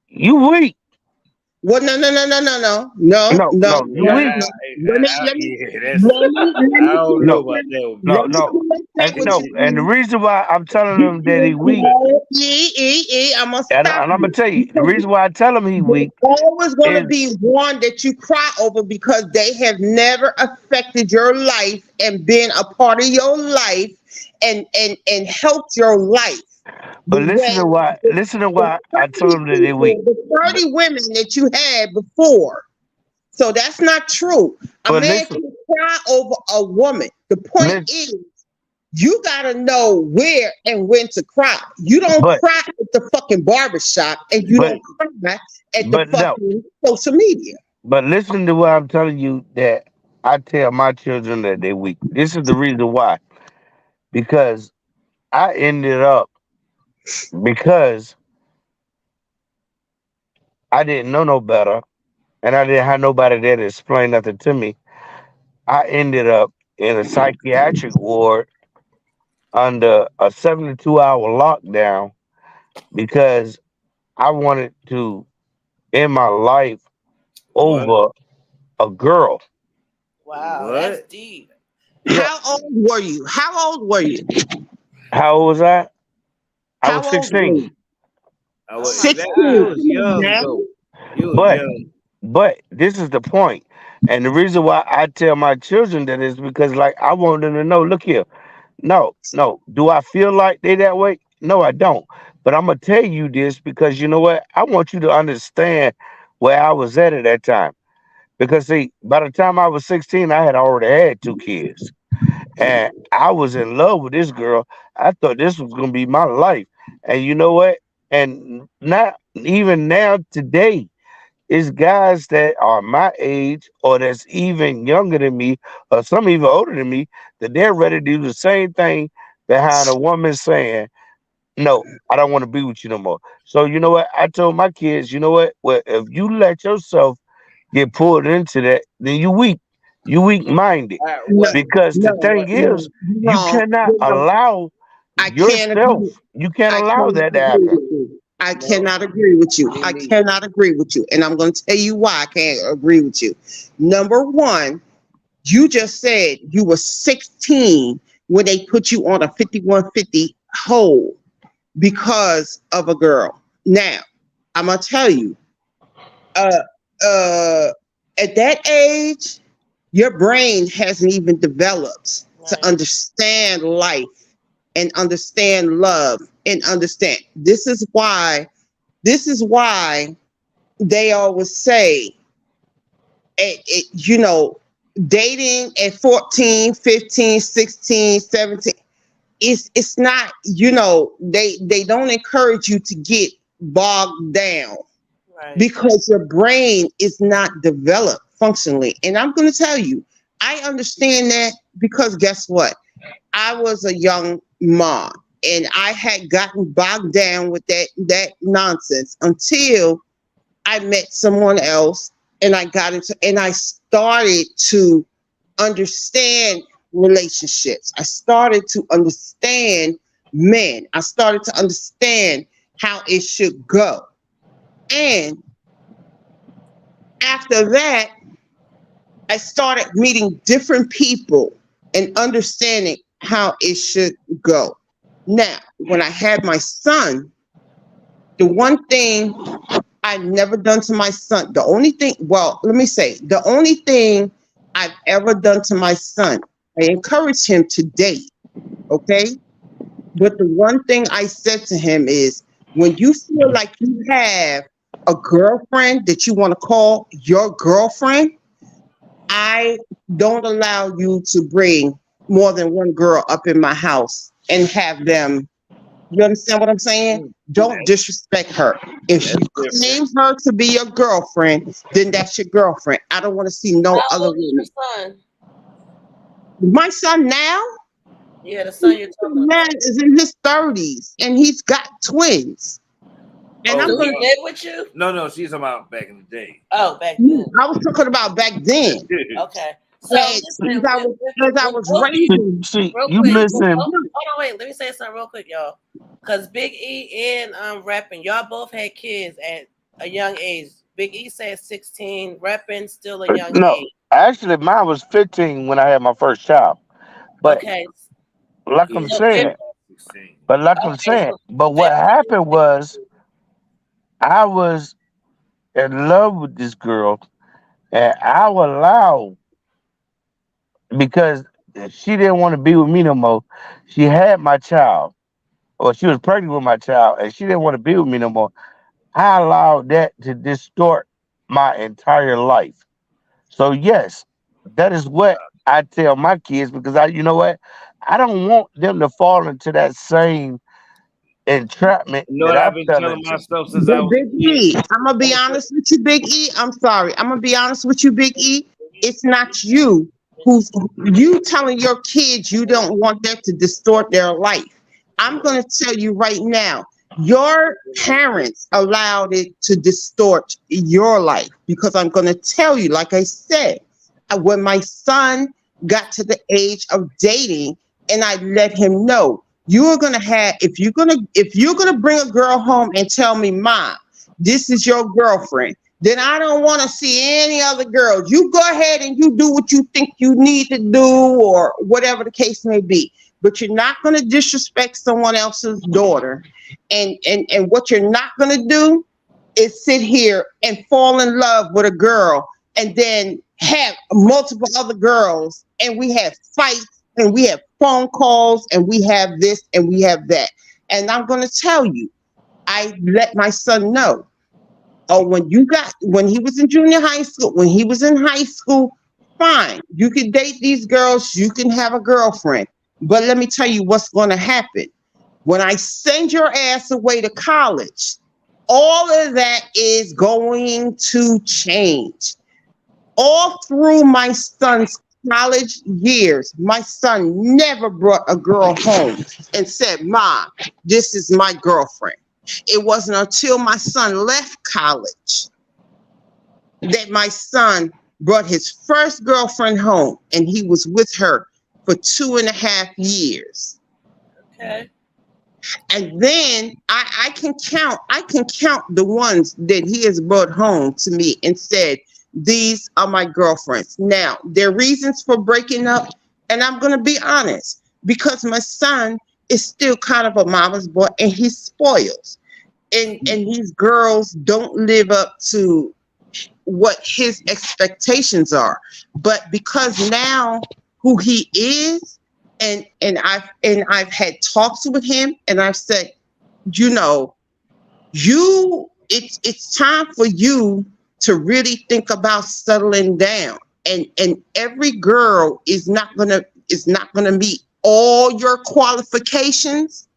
you weak.
Well, no, no, no, no, no, no, no,
No,
no,
no, you
no,
weak.
no. Let me let me
Yeah, that's.
let me let
I
me
don't know
No,
about
correct
that one,
no,
let
Big
me
E.
no.
correct that
And
with
no, and the
you.
reason why I'm telling him that he weak,
No, I'm gonna stop
and I'm gonna
you
tell you, the
because
reason why I tell him he
there's
weak
always going to
is,
be one that you cry over because they have never affected your life and been a part of your life and helped your life
but
the way
listen to
the
why I tell
30
him that they weak.
people, the
But
30 women that you had before. So that's not true. A
but
man
listen,
can cry over a woman. The point
listen,
is, you gotta know where and when to cry. You don't
but
cry at the fucking barbershop, and you
but
don't cry at the
but no,
fucking social media.
but listen to what I'm telling you that I tell my children that they weak. This is the reason why. Because I ended up because I didn't know no better. and I didn't have nobody there to explain nothing to me. I ended up in a psychiatric ward under a 72-hour lockdown because I wanted to end my life
What?
over a girl.
Wow, that's
What?
deep.
Yeah.
How old were you? How old were you?
How old was I? I was
How old were
16.
you?
I
Oh
was
my
16.
exactly. You
God.
was
Come on
young
now.
though. You was
But
young.
but this is the point. And the reason why I tell my children that is because like I want them to know, look here. No, no. Do I feel like they that way? No, I don't. But I'm gonna tell you this because you know what? I want you to understand where I was at that time. Because see, by the time I was 16, I had already had 2 kids. And I was in love with this girl. I thought this was gonna be my life. And you know what? And not even now today, it's guys that are my age or that's even younger than me, or some even older than me, that they're ready to do the same thing behind a woman saying, no, I don't want to be with you no more. So you know what? I told my kids, you know what? Well, if you let yourself get pulled into that, then you weak. You weak minded.
No,
What?
Because the
no,
thing
What?
is,
no, you're
you
wrong.
cannot
You're wrong.
allow
I can't
yourself,
agree.
you can't
I
allow
cannot
that to
agree
happen.
with you. I
No,
cannot agree with you.
me
I
neither.
cannot agree with you. And I'm going to tell you why I can't agree with you. Number one, you just said you were 16 when they put you on a 5150 hold because of a girl. Now, I'm going to tell you, uh, uh, at that age, your brain hasn't even developed to
Right.
understand life and understand love and understand. This is why they always say, you know, dating at 14, 15, 16, 17. It's not, you know, they don't encourage you to get bogged down
Right.
because your brain is not developed functionally. And I'm going to tell you, I understand that because guess what? I was a young mom and I had gotten bogged down with that nonsense until I met someone else and I started to understand relationships. I started to understand men. I started to understand how it should go. And after that, I started meeting different people and understanding how it should go. Now, when I had my son, the one thing I've never done to my son, the only thing, well, let me say, the only thing I've ever done to my son, I encouraged him to date, okay? But the one thing I said to him is when you feel like you have a girlfriend that you want to call your girlfriend, I don't allow you to bring more than one girl up in my house and have them. You understand what I'm saying? Don't
That's,
disrespect her. If you
that's different.
claim her to be your girlfriend, then that's your girlfriend. I don't want to see no
How
other
old is your
women.
son?
My son now,
Yeah, the son you're talking
man,
about.
is in his 30s and he's got twins. And
Oh,
I'm
Do he
gonna.
live with you?
no, she's talking about back in the day.
Oh, back
Yeah,
then.
I was talking about back then.
Okay. So
As
listen,
I was, as I
when
was
both
See,
raising.
see,
real
you
quick, when
missing.
both, hold on, wait, let me say something real quick, y'all. Cause Big E and Rapping, y'all both had kids at a young age. Big E said 16, Rapping still a young
No,
age.
actually, mine was 15 when I had my first child. But
Okay.
like I'm
Yeah,
So if
saying,
16.
okay, so
but what
15,
happened was I was in love with this girl, and I would allow because she didn't want to be with me no more. She had my child, or she was pregnant with my child, and she didn't want to be with me no more. I allowed that to distort my entire life. So yes, that is what I tell my kids because you know what, I don't want them to fall into that same entrapment
You know
that
what
I
I've been
fell
telling
into.
myself since I
But
was
Big
a kid?
E, I'm gonna be
Don't say,
honest with you, Big E. I'm sorry. I'm gonna be honest with you, Big E. It's not you who's you telling your kids you don't want that to distort their life. I'm gonna tell you right now. Your parents allowed it to distort your life because I'm going to tell you, like I said, when my son got to the age of dating, and I let him know you are going to have if you're going to bring a girl home and tell me, Mom, this is your girlfriend, then I don't want to see any other girls. You go ahead and you do what you think you need to do, or whatever the case may be. But you're not going to disrespect someone else's daughter, and what you're not going to do is sit here and fall in love with a girl and then have multiple other girls, and we have fights and we have phone calls and we have this and we have that. And I'm going to tell you, I let my son know, oh, when he was in junior high school, when he was in high school, fine, you can date these girls, you can have a girlfriend, but let me tell you what's going to happen. When I send your ass away to college, all of that is going to change. All through my son's college years, my son never brought a girl home and said, Mom, this is my girlfriend. It wasn't until my son left college that my son brought his first girlfriend home, and he was with her for 2.5 years.
Okay.
And then I can count the ones that he has brought home to me and said, these are my girlfriends. Now, there are reasons for breaking up, and I'm going to be honest, because my son is still kind of a mama's boy, and he spoils. And these girls don't live up to what his expectations are. But because now who he is, and I've had talks with him, and I've said, you know, it's time for you to really think about settling down. And every girl is not gonna meet all your qualifications.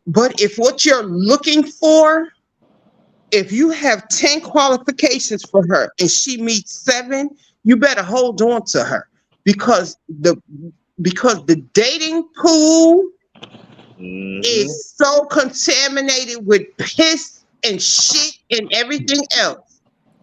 But if what you're looking for, if you have 10 qualifications for her and she meets 7, you better hold on to her, because the dating pool is so contaminated with piss and shit and everything else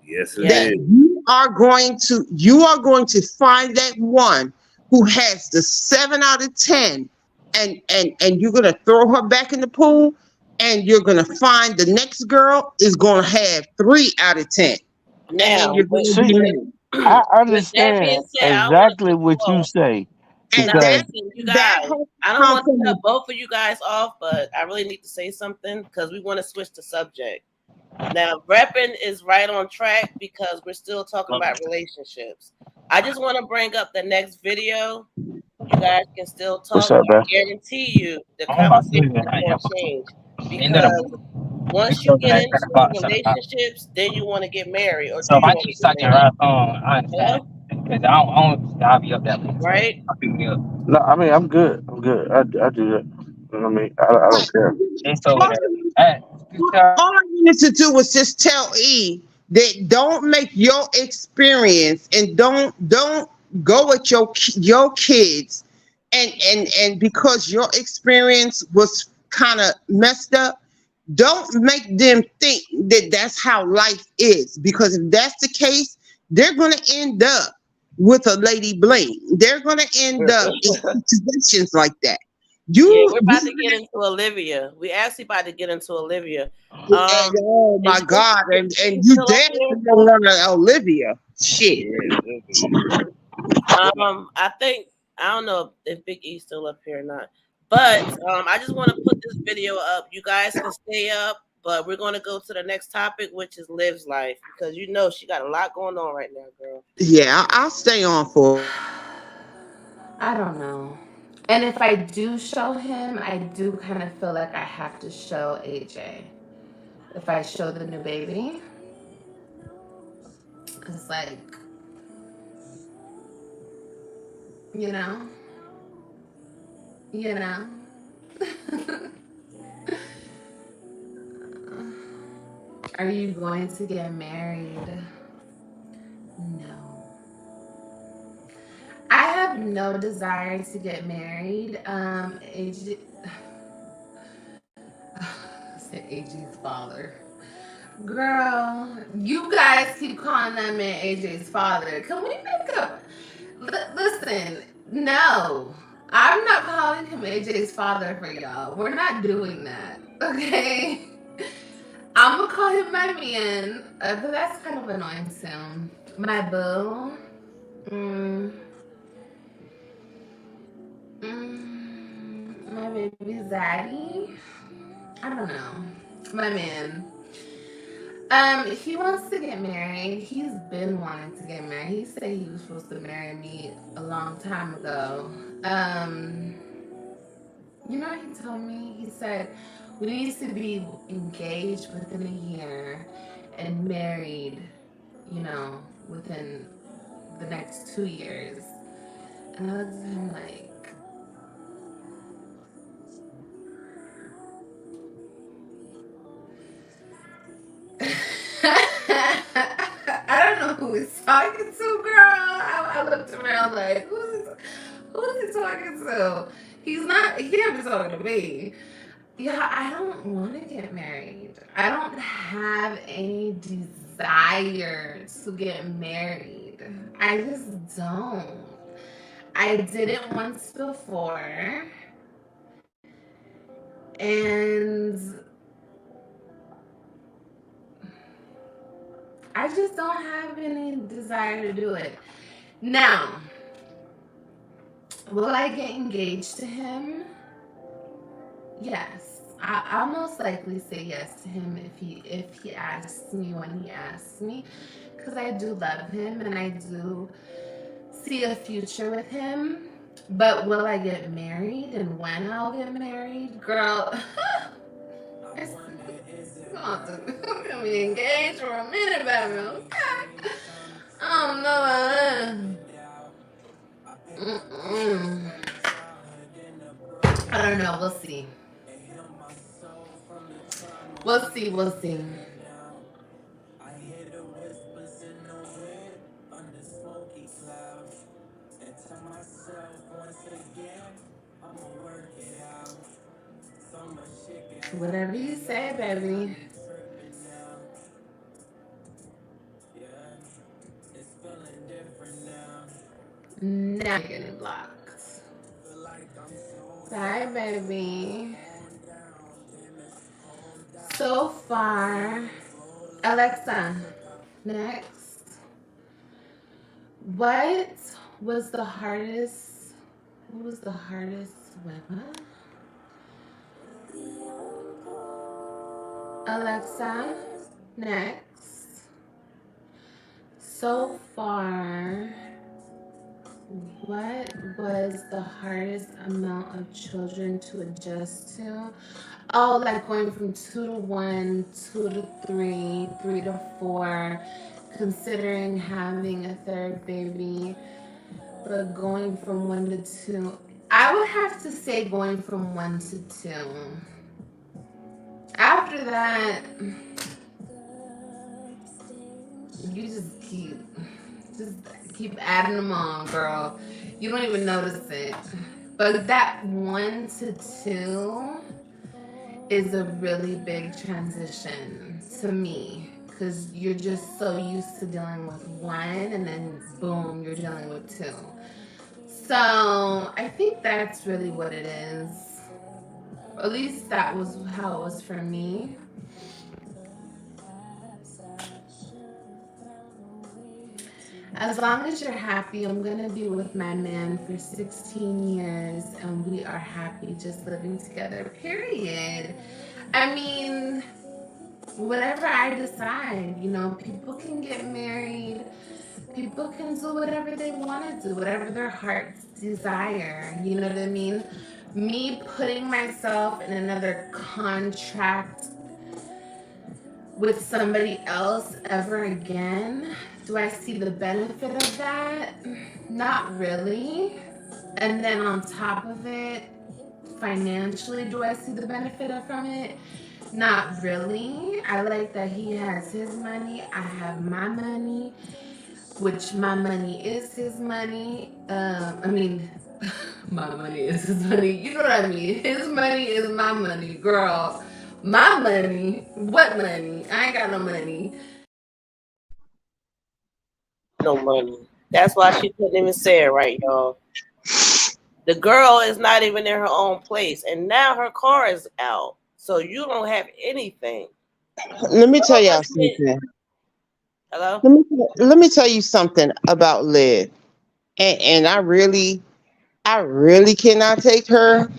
Yes, it
that
is.
you are going to find that one who has the 7 out of 10, and you're gonna throw her back in the pool, and you're gonna find the next girl is gonna have 3 out of 10, and then
Now,
you're
with,
gonna
See,
be
with,
mad.
I
with that being
understand
said, I want to
exactly
cut you
what you
off.
say
And
Now,
because
listen, you
that
guys,
has to
I don't
come
want to
from
cut both of you guys off, but I really need to say something because we want to switch the subject. Now, repping is right on track because we're still talking about relationships. I just want to bring up the next video. You guys can still
what's
talk,
up,
but
man?
I guarantee you the conversation is going to change because once you get into relationships, then you want to get married, or do you want to get married? Hello? Right?
No, I mean I'm good. I'm good. I do that. You know what I mean, I don't care.
all I needed to do was just tell E that don't make your experience, and don't go with your kids, and because your experience was kind of messed up, don't make them think that that's how life is, because if that's the case, they're going to end up with a Lady Bling. They're going to end up in situations like that.
Yeah,
You,
we're about to
you
get into Olivia. We actually about to get into Olivia.
and oh
Is
my God, and
Big E
you
still up here?
definitely don't want to Olivia. Shit.
I think I don't know if Big E's still up here or not, but I just want to put this video up. You guys can stay up, but we're going to go to the next topic, which is Liv's life, because you know she got a lot going on right now, girl.
Yeah, I'll stay on for.
I don't know. And if I do show him, I do kind of feel like I have to show AJ. If I show the new baby, it's like, you know, you know. Are you going to get married? No. I have no desire to get married. AJ, said AJ's father. Girl, you guys keep calling that man AJ's father. Can we make up? Listen, no. I'm not calling him AJ's father for y'all. We're not doing that, okay? I'm gonna call him my man, but that's kind of annoying sound. My boo. My baby Zaddy. I don't know. My man. He wants to get married. He's been wanting to get married. He said he was supposed to marry me a long time ago. You know what he told me? He said we need to be engaged within a year and married, you know, within the next 2 years. And I looked at him like, I don't know who he's talking to, girl. I looked around like, who's he talking to? He can't be talking to me. Yeah, I don't want to get married. I don't have any desire to get married. I just don't. I did it once before. And I just don't have any desire to do it. Now, will I get engaged to him? Yes. I'll most likely say yes to him if he asks me when he asks me, because I do love him and I do see a future with him. But will I get married and when I'll get married? Girl, I'm gonna be engaged for a minute, baby, okay? I don't know. I don't know, we'll see. We'll see. Whatever you say, baby. Now you're getting blocked. Bye, baby. So far, Alexa, next. What was the hardest? Wait, what? Alexa, next. So far, what was the hardest amount of children to adjust to? Oh, like going from 2 to 1, 2 to 3, 3 to 4, considering having a third baby, but going from 1 to 2. I would have to say going from 1 to 2. After that, you just keep adding them on, girl. You don't even notice it. But that 1 to 2 is a really big transition to me, because you're just so used to dealing with 1 and then boom, you're dealing with 2. So I think that's really what it is. At least that was how it was for me. As long as you're happy, I'm gonna be with my man for 16 years and we are happy just living together, period. I mean, whatever I decide, you know, people can get married, people can do whatever they want to do, whatever their hearts desire, you know what I mean? Me putting myself in another contract with somebody else ever again, do I see the benefit of that? Not really. And then on top of it, financially, do I see the benefit from it? Not really. I like that he has his money, I have my money, which my money is his money. My money is his money. You know what I mean? His money is my money, girl. My money? What money? I ain't got no money.
No money. That's why she couldn't even say it right, y'all. The girl is not even in her own place, and now her car is out, so you don't have anything.
Let me tell
Girl
y'all
must be-
something.
Hello.
Let me tell you something about Liv. And I really cannot take her.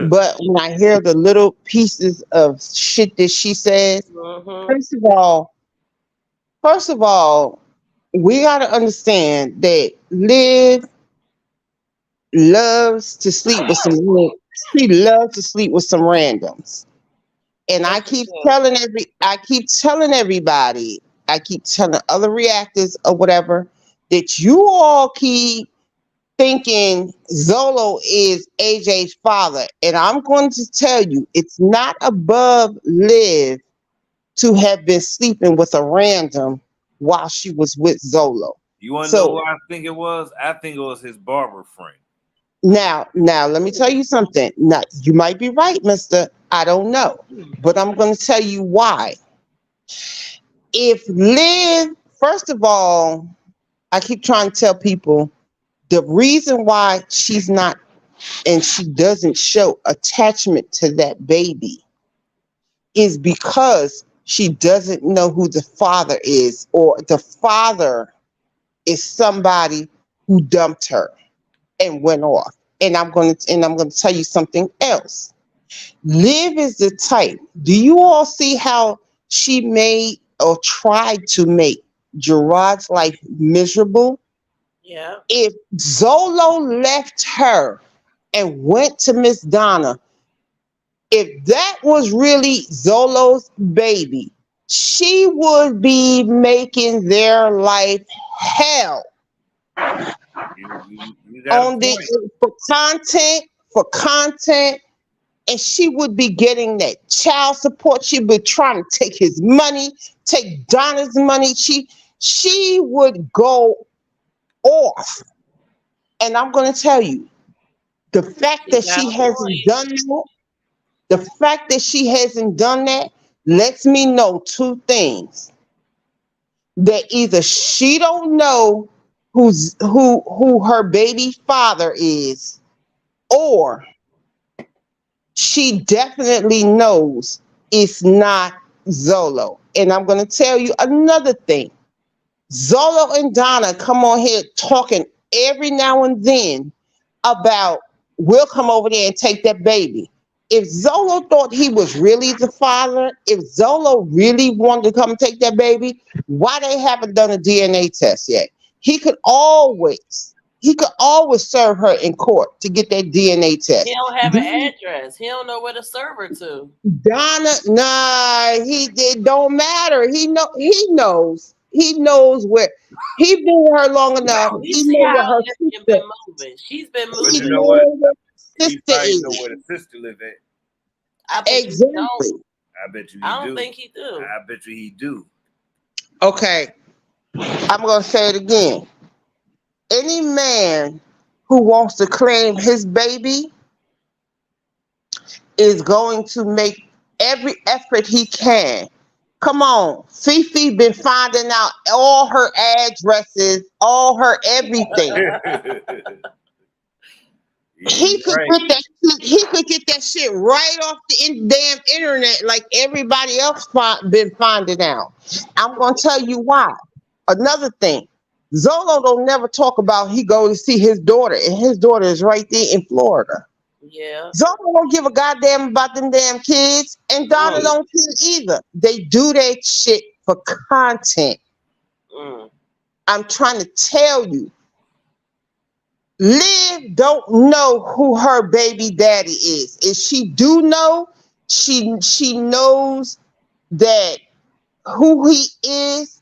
But when I hear the little pieces of shit that she says,
Mm-hmm.
first of all, first of all, we gotta understand that Liv loves to sleep with some she loves to sleep with some randoms. And
Yes,
I
she
keep
do.
telling everybody, I keep telling other reactors or whatever that you all keep thinking Zolo is AJ's father. And I'm going to tell you, it's not above Liv to have been sleeping with a random while she was with Zolo.
You want to know
So
who I think it was? I think it was his barber friend.
now, let me tell you something. Now, you might be right, mister. I don't know. But I'm going to tell you why. If Liv, first of all, I keep trying to tell people the reason why she's not and she doesn't show attachment to that baby is because she doesn't know who the father is, or the father is somebody who dumped her and went off. And I'm going to tell you something else. Liv is the type. Do you all see how she made or tried to make Gerard's life miserable?
Yeah.
If Zolo left her and went to Miss Donna, if that was really Zolo's baby, she would be making their life hell
You got a
on
point.
for content, and she would be getting that child support. She'd be trying to take his money, take Donna's money. She would go off. And I'm going to tell you, the fact
She
that
got
she
a
hasn't
point.
done that, the fact that she hasn't done that lets me know two things. That either she don't know who her baby father is, or she definitely knows it's not Zolo. And I'm going to tell you another thing. Zolo and Donna come on here talking every now and then about we'll come over there and take that baby. If Zolo thought he was really the father, if Zolo really wanted to come and take that baby, why they haven't done a DNA test yet? He could always serve her in court to get that DNA
He
test.
don't have an address. He don't know where to serve her to.
Donna, nah, it don't matter. He knows where he been with her long enough.
You
He
see
know where
how
her
Olivia
sister.
been moving. She's been
But
He
you
moving.
know what?
knows where her
He
sister
probably know
is.
where the sister live at.
I bet you he don't.
Exactly.
I bet you he
I don't
do.
think he do.
I bet you he do.
Okay, I'm gonna say it again. Any man who wants to claim his baby is going to make every effort he can. Come on, Fifi been finding out all her addresses, all her everything.
You right.
He could get that shit right off the damn internet like everybody else been finding out. I'm gonna tell you why. Another thing, Zolo don't never talk about he go to see his daughter, and his daughter is right there in Florida.
Yeah.
Zolo don't give a goddamn about them damn kids, and Donna
Mm,
don't care either. They do that shit for content.
mm.
I'm trying to tell you. Liv don't know who her baby daddy is. If she do know, she knows that who he is,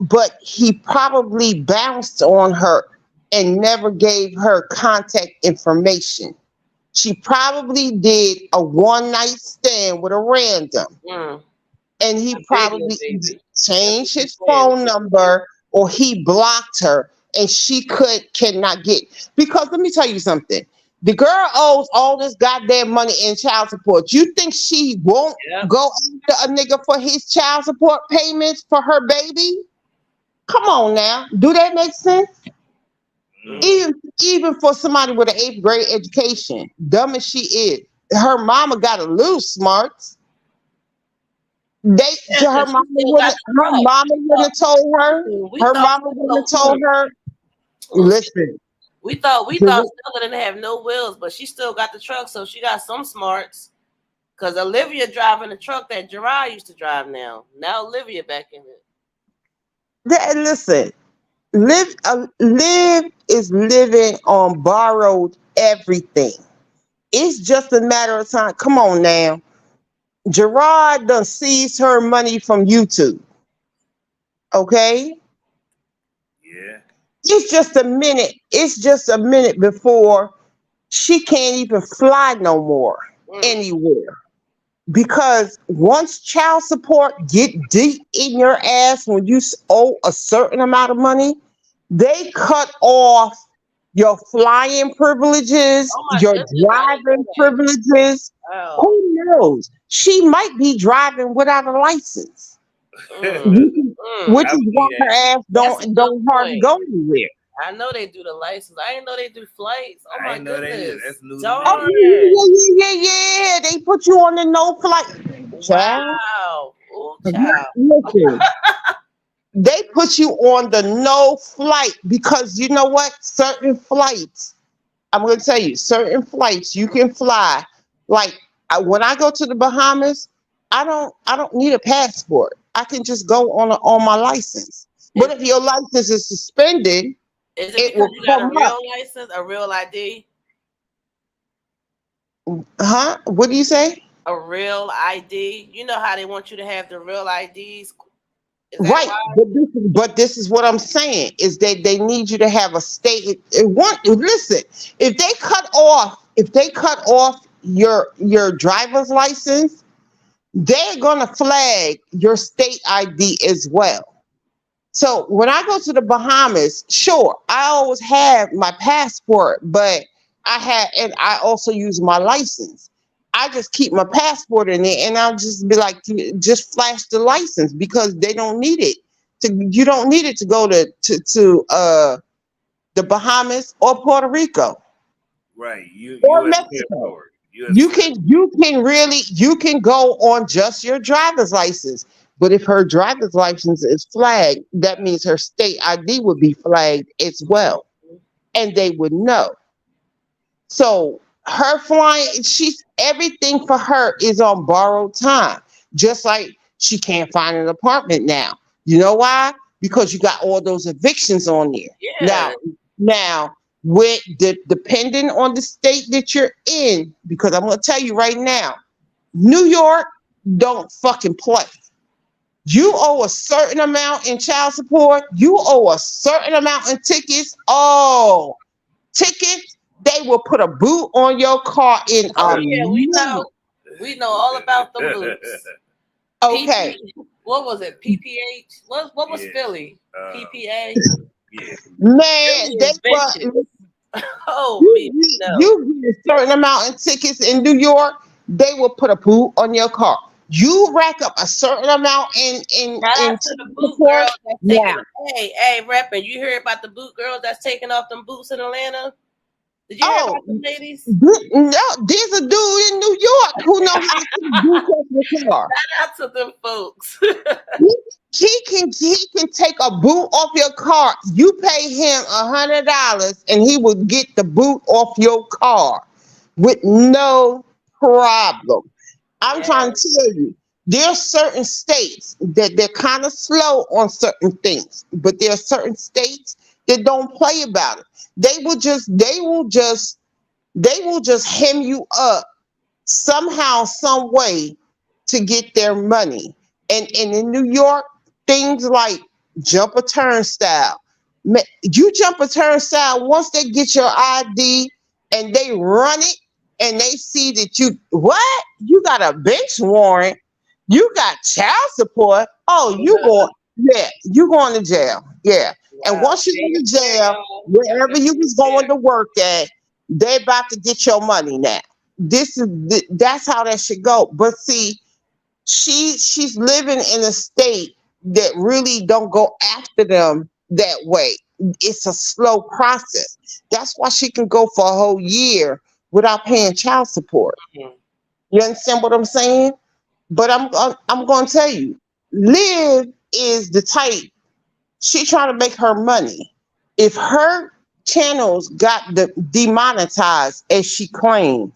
but he probably bounced on her and never gave her contact information. She probably did a one night stand with a random,
Mm.
and he
A big little
probably
baby. That's what
changed
she's
his
saying.
phone number, or he blocked her, and she cannot get. Because let me tell you something. The girl owes all this goddamn money in child support. You think she won't
Yep.
go after a nigga for his child support payments for her baby? Come on now. Do that make sense? Even for somebody with an 8th grade education, dumb as she is, her mama got a little smarts.
Yeah, 'cause she still got the
Her
truck.
mama wouldn't have told her.
We
Her
thought
mama wouldn't have told her.
Listen,
Listen,
we thought Stella didn't have no wheels, but she still got the truck, so she got some smarts. Cause Olivia driving the truck that Gerard used to drive now. Now Olivia back in it.
listen. Live is living on borrowed everything. It's just a matter of time. Come on now. Gerard done seized her money from YouTube. Okay?
Yeah.
It's just a minute. It's just a minute before she can't even fly no more anywhere. Because once child support get deep in your ass when you owe a certain amount of money, they cut off your flying privileges, your driving privileges.
Wow.
Who knows? She might be driving without a license, which is why her ass don't hardly go anywhere.
I know they do the license. I didn't know they do flights. Oh my goodness.
That's new.
Darn.
Yeah. They put you on the no flight. Child.
Wow. Oh, child.
Listen, they put you on the no flight because you know what? Certain flights, I'm going to tell you, certain flights you can fly. Like when I go to the Bahamas, I don't need a passport. I can just go on my license. But if your license is suspended,
is it because you got a real license, a real ID?
Huh? What do you say?
A real ID. You know how they want you to have the real IDs.
Right, but this is what I'm saying is that they need you to have a state. Listen, if they cut off your driver's license, they're gonna flag your state ID as well. So when I go to the Bahamas, sure, I always have my passport, but I also use my license. I just keep my passport in there and I'll just be like, just flash the license because they don't need it. You don't need it to go to the Bahamas or Puerto Rico.
Right.
Or Mexico. You can go on just your driver's license. But if her driver's license is flagged, that means her state ID would be flagged as well. And they would know. So her flying, everything for her is on borrowed time. Just like she can't find an apartment now. You know why? Because you got all those evictions on there.
Yeah.
Now, with depending on the state that you're in, because I'm gonna tell you right now, New York don't fucking play. You owe a certain amount in child support. You owe a certain amount in tickets. Oh, tickets. They will put a boot on your car in
we know all about the boots.
Okay.
What was it? PPH? What was Philly? PPA?
Yeah.
Man, they you get a certain amount in tickets in New York, they will put a boot on your car. You rack up a certain amount in
the boot girls that's taking, hey, repping. You hear about the boot girls that's taking off them boots in Atlanta? Did you hear about them ladies?
No, there's a dude in New York who knows how to put a boot on your car.
Shout out to them folks.
He can take a boot off your car. You pay him $100 and he will get the boot off your car with no problem. I'm trying to tell you, there are certain states that they're kind of slow on certain things, but there are certain states that don't play about it. They will just hem you up somehow, some way to get their money. And in New York, things like jump a turnstile. You jump a turnstile, once they get your ID and they run it and they see that you got a bench warrant, you got child support. Oh, you going to jail. Yeah. Wow. And once you go to jail, wherever you was going to work at, They about to get your money now. That's how that should go. But see, she's living in a state that really don't go after them that way. It's a slow process. That's why she can go for a whole year without paying child support.
Mhm.
You understand what I'm saying? But I'm going to tell you, Liv is the type. She trying to make her money. If her channels got demonetized as she claimed,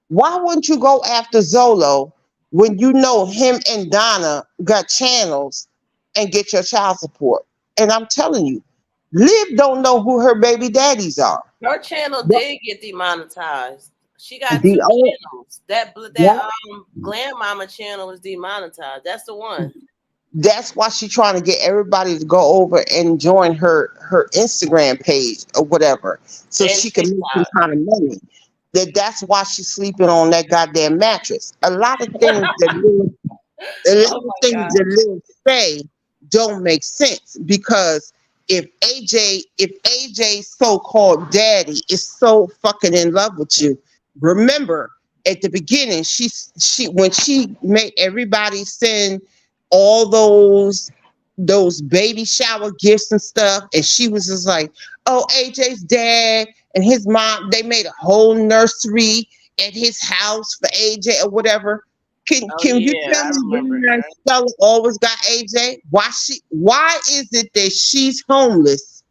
why wouldn't you go after Zolo when you know him and Donna got channels and get your child support? And I'm telling you, Liv don't know who her baby daddies are.
Her channel
But
did get demonetized. She got two
the old,
channels. That
yeah,
Glam Mama channel was demonetized. That's the one.
that's why she's trying to get everybody to go over and join her Instagram page or whatever, so
And
she can make some
TikTok.
kind of money. That's why she's sleeping on that goddamn mattress. A lot of things that a lot
Oh
of
my
things
God.
that Lil say don't make sense because if AJ's so-called daddy is so fucking in love with you, remember at the beginning she when she made everybody send all those baby shower gifts and stuff, and she was just like, oh, AJ's dad and his mom, they made a whole nursery at his house for AJ or whatever.
Oh
Can you
yeah,
tell
I
me
remember
why
that.
Stella always got AJ? Why is it that she's homeless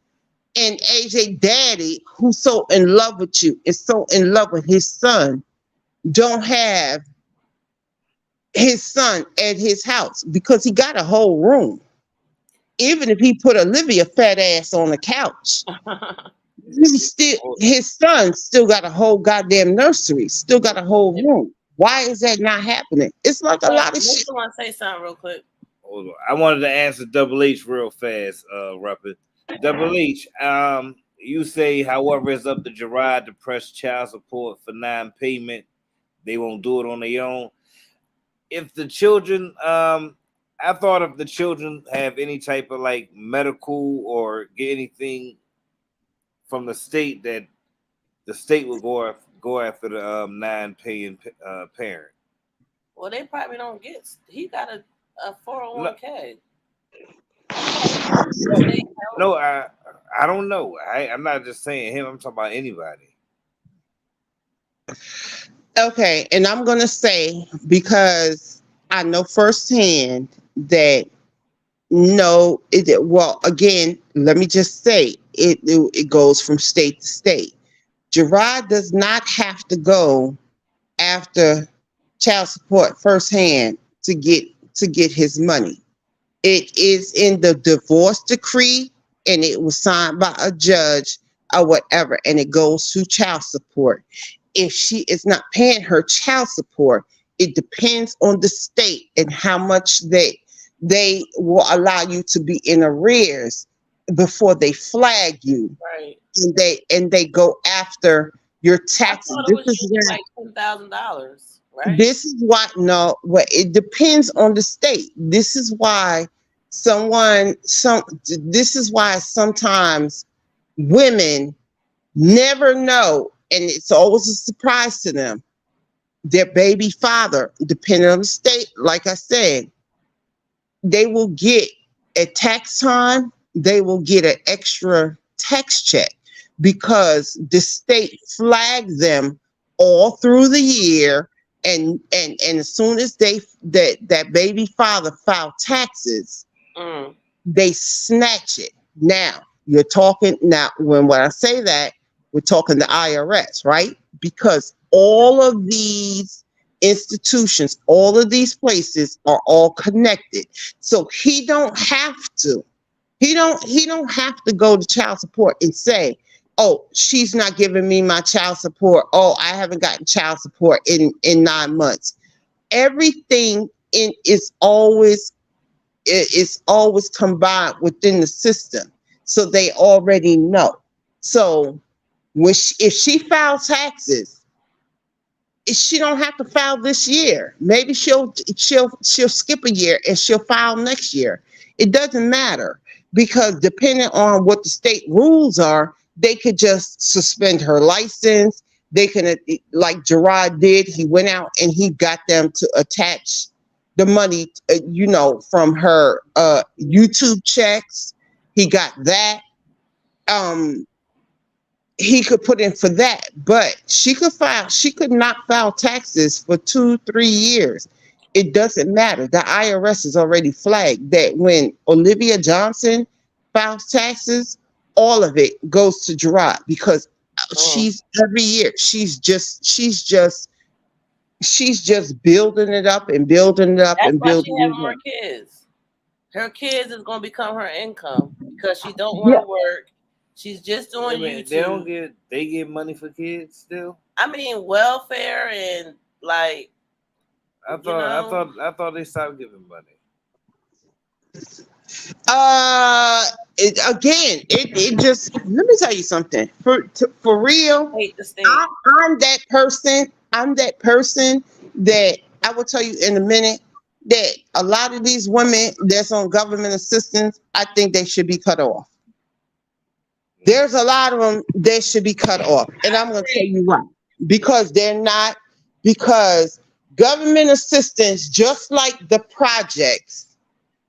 and AJ daddy, who's so in love with you, is so in love with his son, don't have his son at his house? Because he got a whole room. Even if he put Olivia fat ass on the couch, his son still got a whole goddamn nursery, still got a whole room. Why is that not happening? It's like a lot of shit.
Mister want to say something real quick.
Hold on. I wanted to answer Double H real fast, Rapid. Double H, you say, however, it's up to Gerard to press child support for non-payment. They won't do it on their own. If the children, I thought if the children have any type of like medical or get anything from the state, that the state will go after the non-paying parent.
Well, they probably don't get. He got a
No,
401k. State help.
no, I don't know. I'm not just saying him. I'm talking about anybody.
Okay, and I'm gonna say, because I know firsthand that no, well, again, let me just say it goes from state to state. Gerard does not have to go after child support firsthand to get his money. It is in the divorce decree, and it was signed by a judge or whatever, and it goes to child support. If she is not paying her child support, it depends on the state and how much they will allow you to be in arrears before they flag you,
Right.
and they go after your
I
taxes.
thought it
This
was
is
usually
why
like $10,000, right?
this is why no, well, it depends on the state. This is why sometimes women never know, and it's always a surprise to them, their baby father, depending on the state, like I said, they will get at tax time, they will get an extra tax check because the state flags them all through the year, and as soon as that baby father filed taxes,
Mm.
they snatch it. Now you're talking now when I say that, we're talking the IRS, right? Because all of these institutions, all of these places are all connected. So he don't have to go to child support and say, oh, she's not giving me my child support. Oh, I haven't gotten child support in 9 months. Everything is always combined within the system, so they already know. So if she files taxes, she don't have to file this year. Maybe she'll skip a year and she'll file next year. It doesn't matter, because depending on what the state rules are, they could just suspend her license. They can, like Gerard did, he went out and he got them to attach the money, from her YouTube checks. He got that. He could put in for that, but she could not file taxes for 2-3 years. It doesn't matter. The IRS has already flagged that when Olivia Johnson files taxes, all of it goes to Gerard because she's every year she's just building it up and building it up.
That's
and
why
building
she
it
having
up.
more kids. Her kids is gonna become her income because she don't want
Yeah.
to work. She's just doing YouTube.
They get money for kids still.
I mean, welfare and like.
I thought they stopped giving money.
It just, let me tell you something. For real,
Hate the state.
I'm that person. I'm that person that I will tell you in a minute that a lot of these women that's on government assistance, I think they should be cut off. There's a lot of them that should be cut off. And I'm going to tell you why. Because they're not, because government assistance, just like the projects,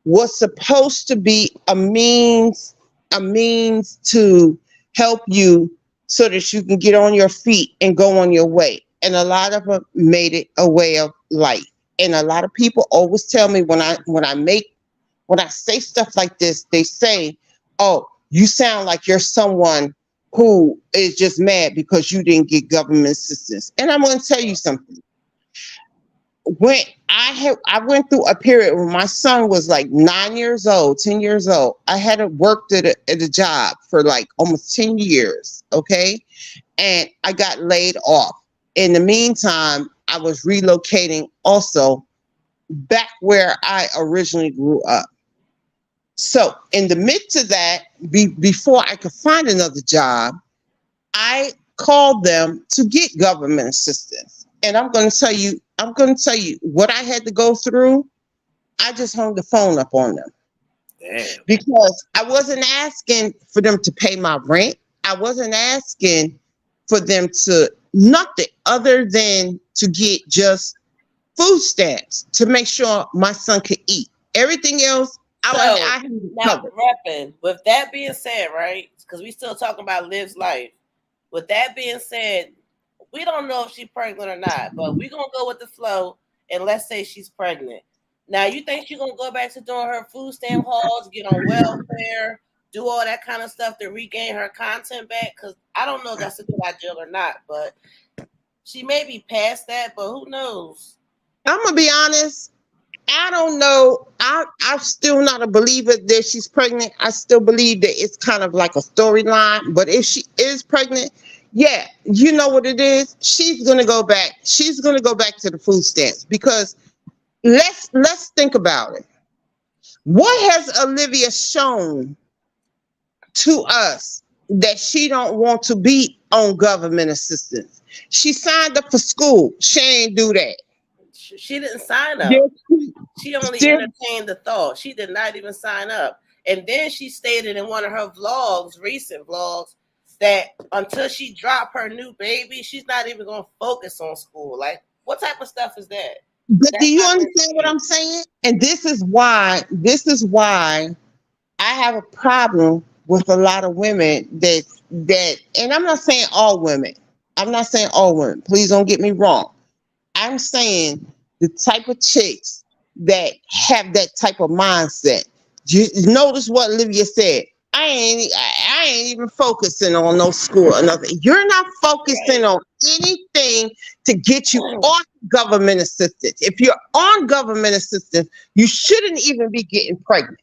was supposed to be a means to help you so that you can get on your feet and go on your way. And a lot of them made it a way of life. And a lot of people always tell me when I say stuff like this, they say, "Oh, you sound like you're someone who is just mad because you didn't get government assistance." And I'm going to tell you something. When I went through a period when my son was like 9 years old, 10 years old. I had worked at a job for like almost 10 years. Okay. And I got laid off. In the meantime, I was relocating also back where I originally grew up. So in the midst of that, before I could find another job, I called them to get government assistance. And I'm going to tell you what I had to go through. I just hung the phone up on them.
Damn.
Because I wasn't asking for them to pay my rent. I wasn't asking for them to nothing other than to get just food stamps to make sure my son could eat. Everything else, I
now repping. With that being said, right? Because we still talking about Liv's life. With that being said, we don't know if she's pregnant or not, but we're gonna go with the flow and let's say she's pregnant. Now, you think she's gonna go back to doing her food stamp hauls, get on welfare, do all that kind of stuff to regain her content back? Because I don't know if that's a good idea or not, but she may be past that, but who knows?
I'm gonna be honest. I don't know. I'm still not a believer that she's pregnant. I still believe that it's kind of like a storyline. But if she is pregnant, yeah, you know what it is. She's gonna go back. She's gonna go back to the food stamps because let's think about it. What has Olivia shown to us that she don't want to be on government assistance? She signed up for school. She ain't do that.
She didn't sign up. She only entertained the thought. She did not even sign up. And then she stated in one of her vlogs, recent vlogs, that until she drop her new baby, she's not even going to focus on school. Like, what type of stuff is that?
But do you understand what I'm saying? And this is why I have a problem with a lot of women that, and I'm not saying all women. Please don't get me wrong. I'm saying the type of chicks that have that type of mindset. You notice what Olivia said. I ain't even focusing on no school or nothing. You're not focusing on anything to get you off government assistance. If you're on government assistance, you shouldn't even be getting pregnant.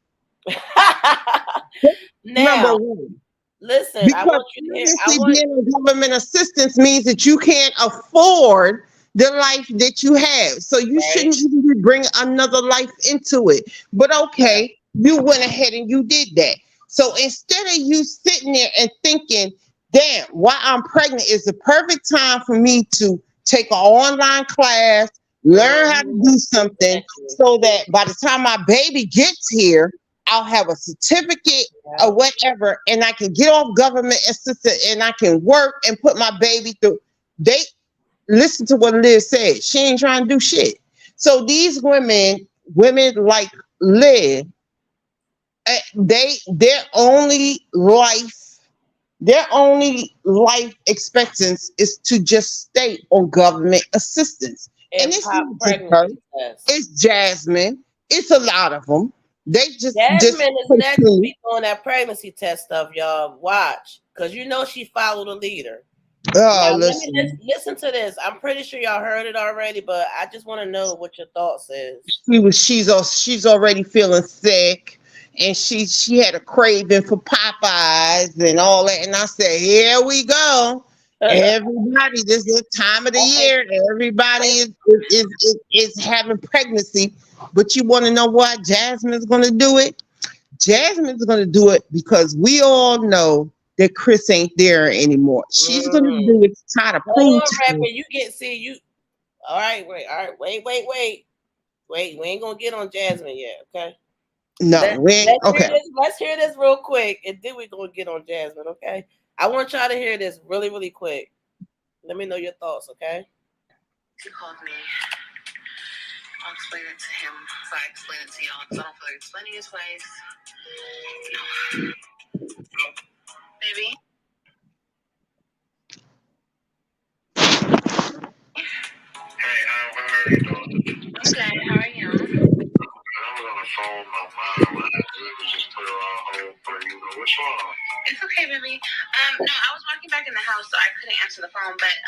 Now,
number one.
Listen,
because
I want you to hear.
Being on government assistance means that you can't afford the life that you have. So you shouldn't even bring another life into it. But okay, you went ahead and you did that. So instead of you sitting there and thinking, damn, while I'm pregnant is the perfect time for me to take an online class, learn how to do something so that by the time my baby gets here, I'll have a certificate or whatever, and I can get off government assistance and I can work and put my baby through. They listen to what Liz said. She ain't trying to do shit. So these women like Liz, their only life expectancy is to just stay on government assistance. And it's not just her. It's Jasmine. It's a lot of them. They
Jasmine is next to be doing that pregnancy test stuff, y'all. Watch, because you know she followed a leader.
Oh,
now,
listen
to this. I'm pretty sure y'all heard it already, but I just want to know what your thoughts is.
She's already feeling sick, and she had a craving for Popeyes and all that. And I said, here we go. Everybody, this is the time of the year. Everybody is having pregnancy. But you want to know why Jasmine's going to do it? Jasmine's going to do it because we all know that Chris ain't there anymore. She's going to do it to try to prove to
him. All right, wait. We ain't going to get on Jasmine yet, okay?
No,
let's hear this real quick, and then we're going to get on Jasmine, okay? I want y'all to hear this really, really quick. Let me know your thoughts, okay?
He called me. I'll explain it to him if I explain it to y'all, because I don't feel like explaining it twice. No. Baby? Hey, how are you doing? I'm good. How are you? I was on the phone with my mom. I was just put her on hold for you. What's wrong? It's okay, baby. No, I was walking back in the house, so I couldn't answer the phone. But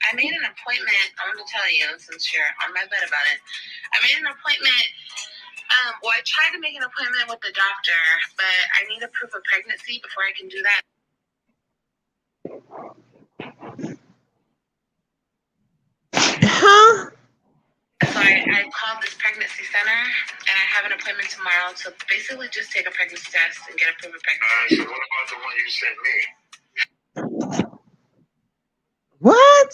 I made an appointment. I wanted to tell you, since you're on my bed about it. I made an appointment. I tried to make an appointment with the doctor, but I need a proof of pregnancy before I can do that.
Huh?
So I called this pregnancy center, and I have an appointment tomorrow to basically just take a pregnancy test and get a proof of pregnancy. So what about the one you sent me?
What?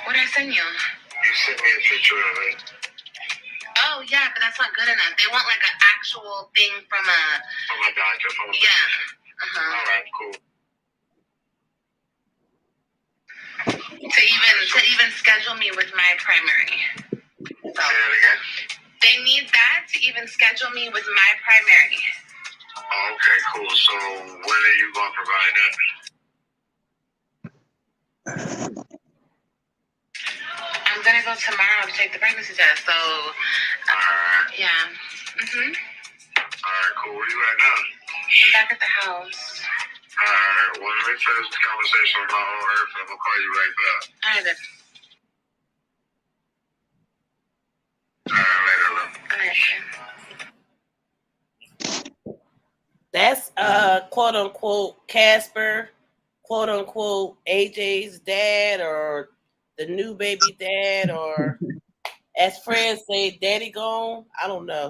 What did I send you? You sent me a picture of it. Oh, yeah, but that's not good enough. They want, like, an actual thing from a... From a doctor? All right, cool. To even schedule me with my primary. So, say that again? They need that to even schedule me with my primary. Oh, okay, cool. So when are you going to provide that? I'm going to go tomorrow to take the pregnancy test. So, yeah. Mm-hmm. All right, cool. Where you at now? I'm back at the house. All right, well, let me finish the conversation with my whole earth, and I'm going to call you right back. All right, then. All right, later, love. All right.
That's quote unquote Casper, quote unquote AJ's dad, or the new baby dad, or as friends say, daddy gone. I don't know.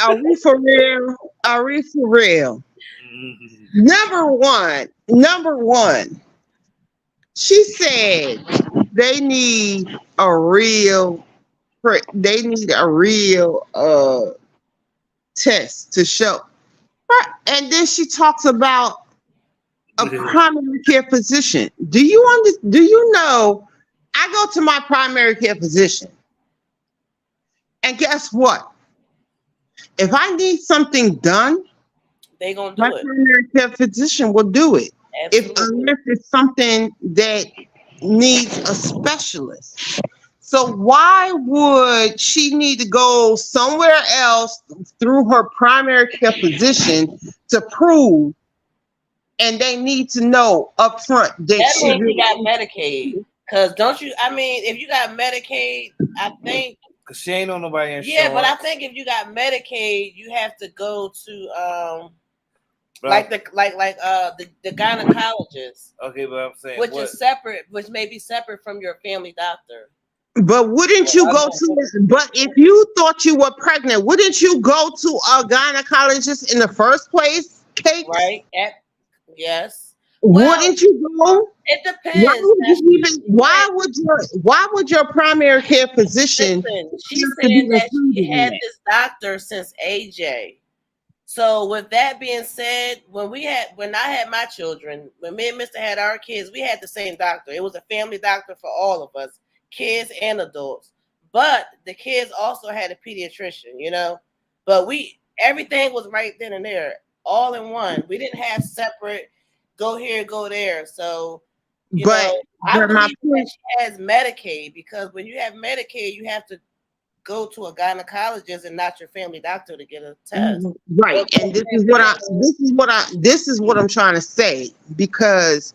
Are we for real? Are we for real? Number one, she said they need a real test to show. And then she talks about a primary care physician. Do you know, I go to my primary care physician, and guess what? If I need something done,
they gonna do
my
it.
primary care physician will do it. Unless it's something that needs a specialist. So why would she need to go somewhere else through her primary care physician to prove? And they need to know up front that
she really got Medicaid. Because don't you? I mean, if you got Medicaid, I think.
Because she ain't on nobody insurance.
Yeah, but I think if you got Medicaid, you have to go to the gynecologist.
Okay, but I'm saying
which is separate, which may be separate from your family doctor.
But wouldn't you go to? But if you thought you were pregnant, wouldn't you go to a gynecologist in the first place, Kate?
Right. Yes. Well,
Wouldn't you go?
it
Why
depends.
would
Now,
you even? Why would your primary care physician
listen, she's
have to be
saying that
included
she
in
had
that?
this doctor since AJ. So with that being said, when I had my children, when me and Mr. had our kids, we had the same doctor. It was a family doctor for all of us, kids and adults. But the kids also had a pediatrician, you know. But everything was right then and there, all in one. We didn't have separate go here, go there. So, you
But
know, I
but my
believe that
point,
she has Medicaid because when you have Medicaid, you have to go to a gynecologist and not your family doctor to get a test.
right,
But
and this is what I'm trying to say, because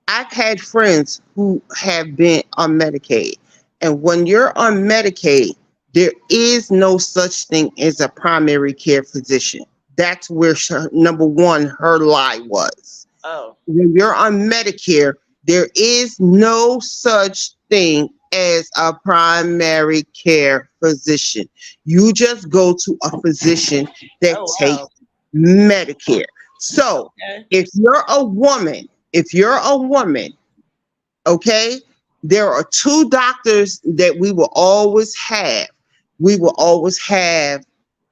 I've had friends who have been on Medicaid, and when you're on Medicaid, there is no such thing as a primary care physician. That's where number one, her lie was.
oh,
When you're on Medicare, there is no such thing as a primary care physician. You just go to a physician that
oh
takes
wow.
Medicare. So
Okay.
if you're a woman, okay, there are two doctors that we will always have. We will always have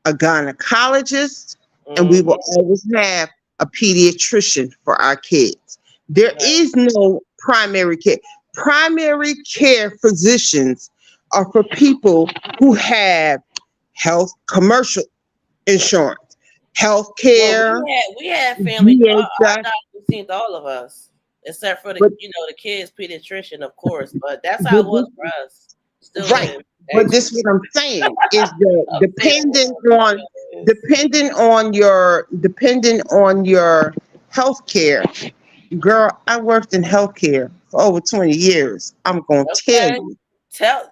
a gynecologist, and we will
Mm-hmm.
always have a pediatrician for our kids. There
Right.
is no primary care. Primary care physicians are for people who have health commercial insurance, health
Well,
care,
we had family. Our
VHS,
doctor seen all of us, except for
but
the kids pediatrician, of course. But that's how
but
it was for us. Still
right.
is
But
actually.
this what I'm saying is that
I'm saying
depending on your health care. Girl, I worked in healthcare for over 20 years. I'm gonna tell
okay.
you.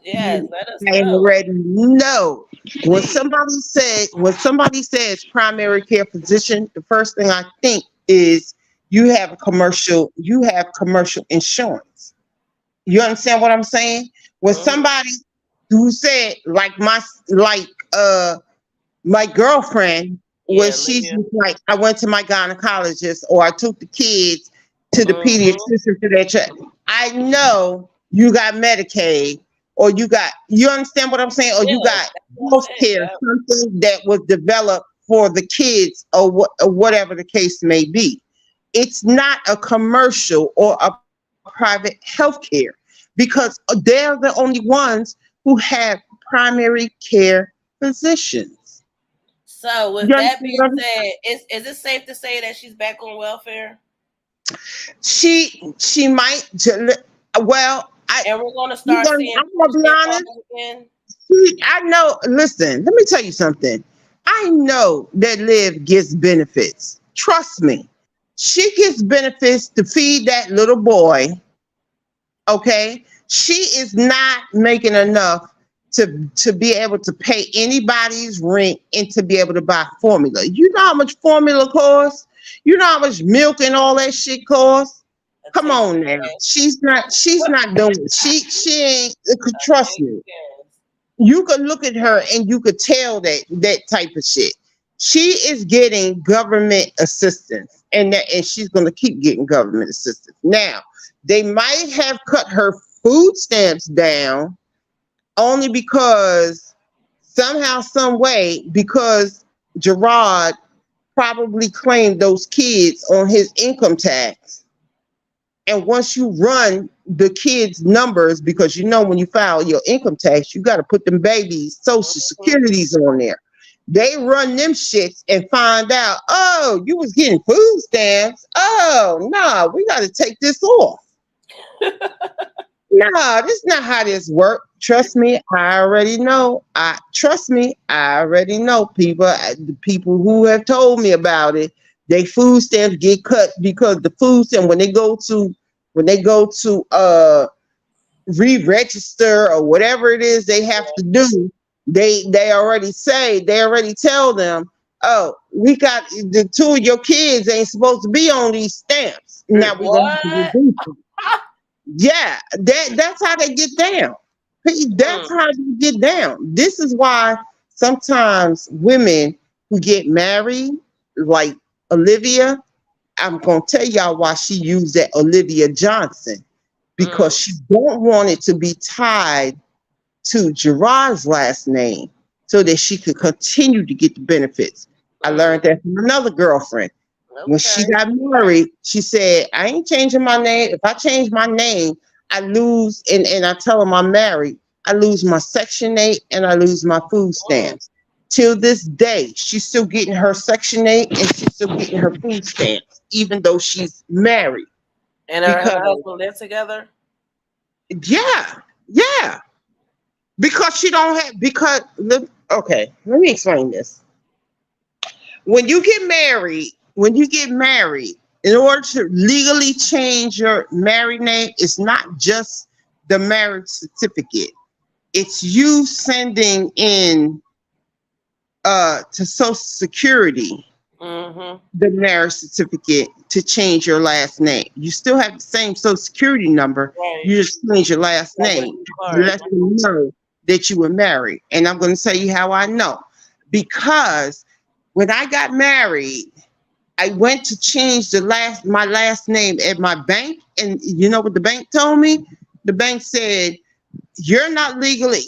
Yes, let us
I
know,
already know. When
please.
somebody says primary care physician, the first thing I think is you have commercial insurance. You understand what I'm saying? When
Mm-hmm.
somebody who said like my girlfriend,
Yeah,
was she's
Leah.
just like, I went to my gynecologist, or I took the kids to the
Mm-hmm.
pediatrician for their check. I know you got Medicaid, or you understand what I'm saying, or you
Yeah,
got
that's what I'm
health
saying.
care,
Yeah.
something that was developed for the kids, or whatever the case may be. It's not a commercial or a private health care, because they're the only ones who have primary care physicians.
So
You
with that
understand
being
what I'm
said, is it safe to say that she's back on welfare?
she might well I
And we're gonna start seeing
I'm
food
gonna be
stamp
honest.
calls again?
I know, listen, let me tell you something. I know that Liv gets benefits. Trust me. She gets benefits to feed that little boy. Okay, she is not making enough to be able to pay anybody's rent and to be able to buy formula. You know how much formula costs? You know how much milk and all that shit costs? Come
Take
on
it
now.
back.
She's not doing it. She ain't, trust
Take
me.
it
You could look at her and you could tell that type of shit. She is getting government assistance, and she's going to keep getting government assistance. Now, they might have cut her food stamps down only because somehow, some way, because Gerard probably claimed those kids on his income tax. And once you run the kids' numbers, because when you file your income tax, you got to put them babies' social
again.
securities on there. They run them shits and find out, oh, you was getting food stamps. Oh, no, we got to take this off. No, this is not how this works. Trust me, I already know. I already know people. The people who have told me about it, they food stamps get cut because the food stamp when they go to re-register or whatever it is they have to do, they already tell them, oh, we got the two of your kids ain't supposed to be on these stamps. Now we're gonna have to
What?
reduce them. Yeah, that's how they get down. That's how they get down. This is why sometimes women who get married, like Olivia, I'm gonna tell y'all why she used that Olivia Johnson, because she don't want it to be tied to Gerard's last name so that she could continue to get the benefits. I learned that from another girlfriend. When she got married, she said, I ain't changing my name. If I change my name, I lose, and I tell them I'm married, I lose my Section 8 and I lose my food stamps. Till this day, she's still getting her Section 8 and she's still getting her food stamps, even though she's married.
And her husband live together?
Yeah. Because she don't have, okay, let me explain this. When you get married, in order to legally change your married name, it's not just the marriage certificate. It's you sending in to Social Security the marriage certificate to change your last name. You still have the same Social Security number. Right. You just change your last name to let them know that you were married. And I'm going to tell you how I know. Because when I got married, I went to change my last name at my bank, and you know what the bank told me? The bank said, "You're not legally.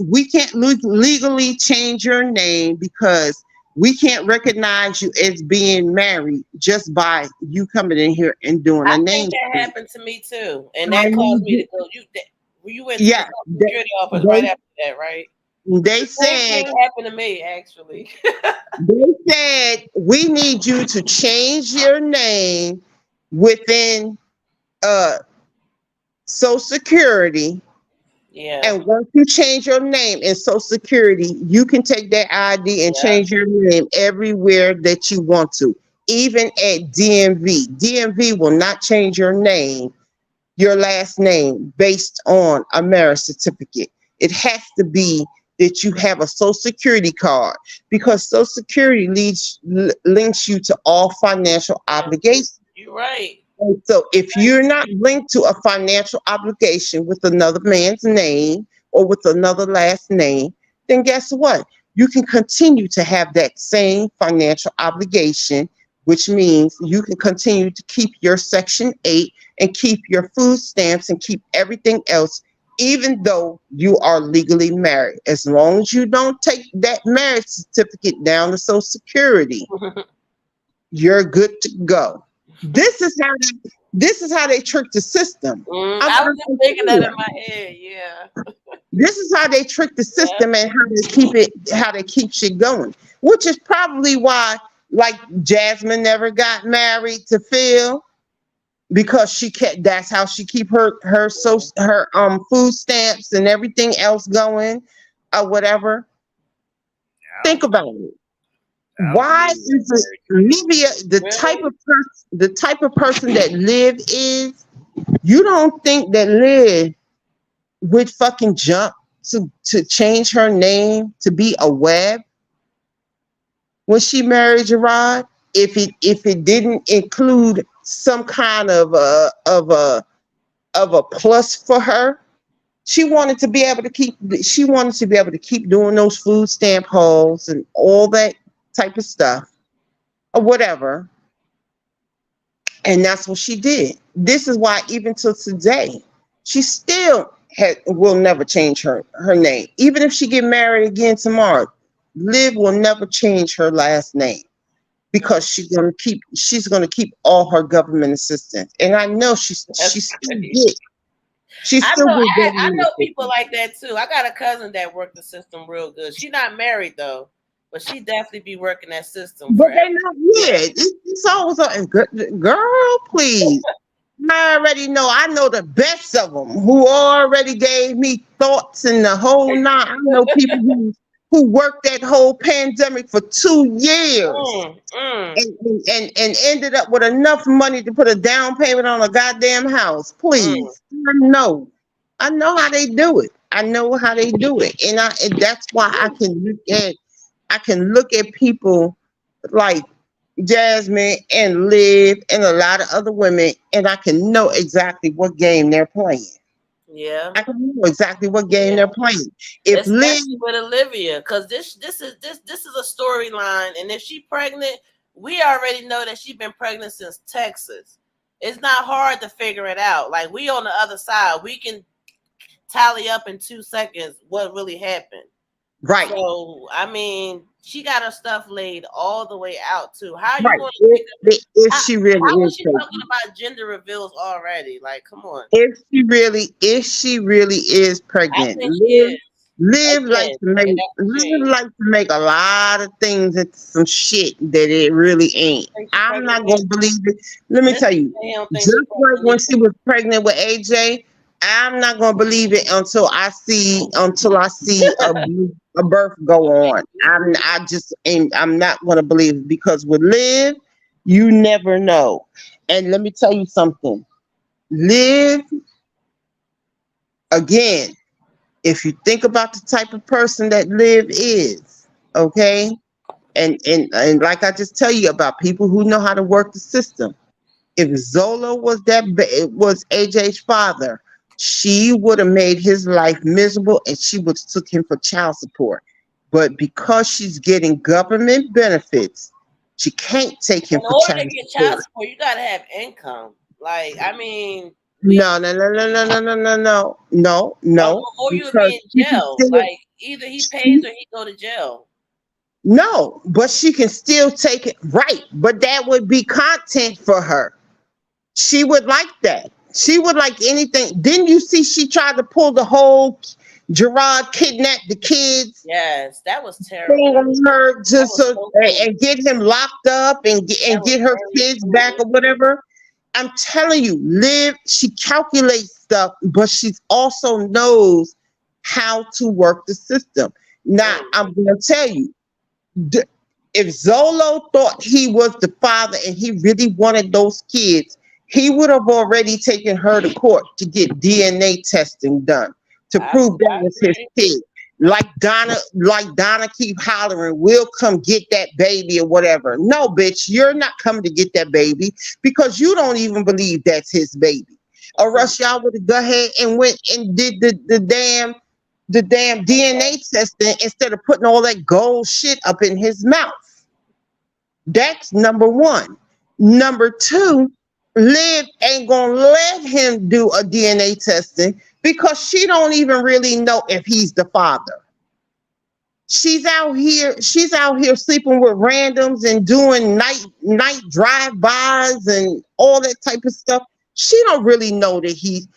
We can't legally change your name because we can't recognize you as being married just by you coming in here and doing a name."
I think that happened to me too, and that caused me to go. You went to the security office right after that, right?
They said,
same thing happened to me, actually.
They said, we need you to change your name within Social Security.
Yeah.
And once you change your name in Social Security, you can take that ID and change your name everywhere that you want to, even at DMV. DMV will not change your name, your last name, based on a marriage certificate. It has to be that you have a Social Security card, because Social Security links you to all financial obligations.
You're right.
And so if you're not linked to a financial obligation with another man's name or with another last name, then guess what? You can continue to have that same financial obligation, which means you can continue to keep your Section 8 and keep your food stamps and keep everything else, even though you are legally married. As long as you don't take that marriage certificate down to Social Security, you're good to go. This is how they trick the system.
I was just thinking that in my head. Yeah.
This is how they trick the system and how they keep shit going. Which is probably why, like, Jasmine never got married to Phil, because that's how she keep her food stamps and everything else going, or whatever. Think about it. Why is Olivia the type of person that Liv is? You don't think that Liv would fucking jump to change her name to be a Webb when she married Gerard? If it didn't include some kind of a plus for her, she wanted to be able to keep doing those food stamp hauls and all that type of stuff or whatever. And that's what she did. This is why even till today, she still will never change her name. Even if she get married again tomorrow, Liv will never change her last name, because she's gonna keep all her government assistance. And I know she still good.
I know people like that too. I got a cousin that worked the system real good. She's not married though, but she definitely be working that system.
But they're not good. It's always girl, please. I already know. I know the best of them who already gave me thoughts and the whole nine. I know people who worked that whole pandemic for 2 years and ended up with enough money to put a down payment on a goddamn house. Please, I know how they do it. And that's why I can look at people like Jasmine and Liv and a lot of other women, and I can know exactly what game they're playing.
Yeah,
I can know exactly what game they're playing.
Especially with Olivia, because this is a storyline, and if she's pregnant we already know that she's been pregnant since Texas. It's not hard to figure it out. Like, we on the other side, we can tally up in 2 seconds what really happened.
Right.
So, I mean, she got her stuff laid all the way out too. How are you
Right.
going to pick up?
If
How,
she really
how was
is
she
pregnant.
talking about gender reveals already? Like, come on.
If she really is
I
pregnant,
think she is.
Liv
Again, and that's shade.
like to make a lot of things into some shit that it really ain't.
Think she
I'm
pregnant
not
again?
gonna believe it. Let me
Listen,
tell you,
they don't think
just
she
like
pregnant
when
either.
she was pregnant with AJ, I'm not gonna believe it until I see a birth go on. I'm not gonna believe it because with Liv, you never know. And let me tell you something. Liv, again, if you think about the type of person that Liv is, okay, and like I just tell you about people who know how to work the system. If Zola was it was AJ's father, she would have made his life miserable and she would have took him for child support. But because she's getting government benefits, she can't take him
In
for
order to
child
get child
support.
support, you gotta have income. Like, I mean,
No, no, no, no, no, no, no, no, no, no, no,
or you would
because
be in
she can
jail.
still,
Like, either he pays or he go to jail.
no, but she can still take it, right. But that would be content for her. She would like that. She would like anything. Didn't you see she tried to pull the whole Gerard kidnapped the kids
Yes, that was
thing
terrible.
on her
That
just
was
so
so
and
foolish.
get him locked up
That
and
was
get her
very
kids back
foolish.
or whatever? I'm telling you, Liv, she calculates stuff, but she also knows how to work the system. Now, I'm gonna tell you, d- if Zolo thought he was the father and he really wanted those kids, he would have already taken her to court to get DNA testing done to prove that
I
was his
agree.
kid. Like Donna keep hollering, we'll come get that baby or whatever. No, bitch, you're not coming to get that baby because you don't even believe that's his baby. Or else y'all would have go ahead and went and did the damn DNA testing instead of putting all that gold shit up in his mouth. That's number one. Number two, Liv ain't gonna let him do a DNA testing because she don't even really know if he's the father. She's out here sleeping with randoms and doing night drive-bys and all that type of stuff. She don't really know that she's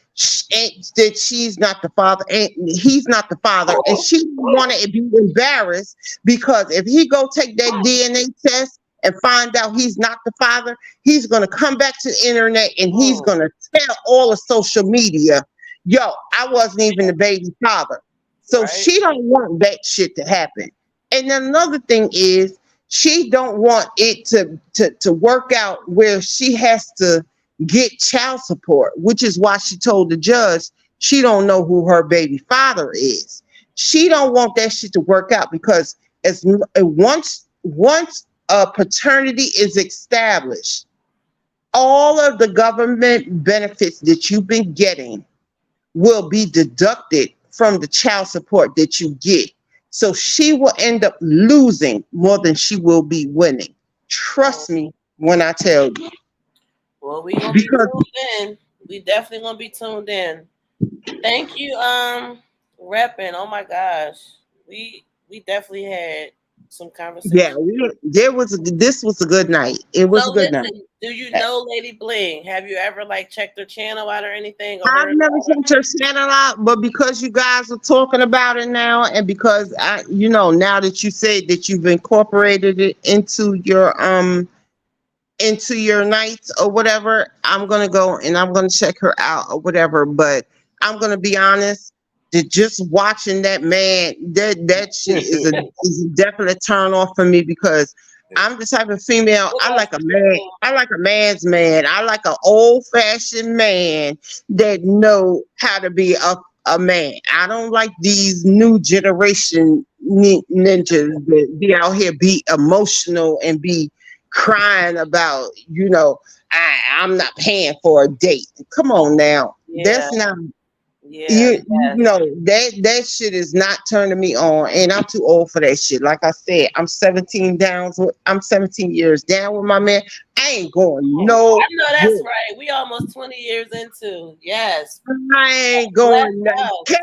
not the father and he's not the father, and she want to be embarrassed because if he go take that DNA test and find out he's not the father, he's gonna come back to the internet and he's gonna tell all of social media, yo, I wasn't even the baby father. So
Right.
she don't want that shit to happen. And then another thing is she don't want it to work out where she has to get child support, which is why she told the judge she don't know who her baby father is. She don't want that shit to work out because once a paternity is established, all of the government benefits that you've been getting will be deducted from the child support that you get. So she will end up losing more than she will be winning. Trust me when I tell you.
Well, we gonna be
Because
tuned in. We definitely gonna be tuned in. Thank you, repping. Oh my gosh, we definitely had some
yeah,
conversation.
this was a good night. It was a
So
good night.
listen, do you know Lady Bling? Have you ever like checked her channel out or anything or
I've
heard
never
about her?
sent her channel out, but because you guys are talking about it now, and because now that you said that you've incorporated it into your nights or whatever, I'm gonna go and I'm gonna check her out or whatever. But I'm gonna be honest, that just watching that man, that shit is a definite turn off for me because I'm the type of female
What
I
else
like a
did you
man.
think?
I like a man's man. I like an old fashioned man that know how to be a man. I don't like these new generation ninjas that be out here be emotional and be crying about, I'm not paying for a date. Come on now.
Yeah, Yeah.
You
Yes.
know that shit is not turning me on, and I'm too old for that shit. Like I said, I'm 17 down. I'm 17 years down with my man. I ain't going
I
no.
know that's right. We almost 20 years into. Yes.
I ain't
Bless
going.
us.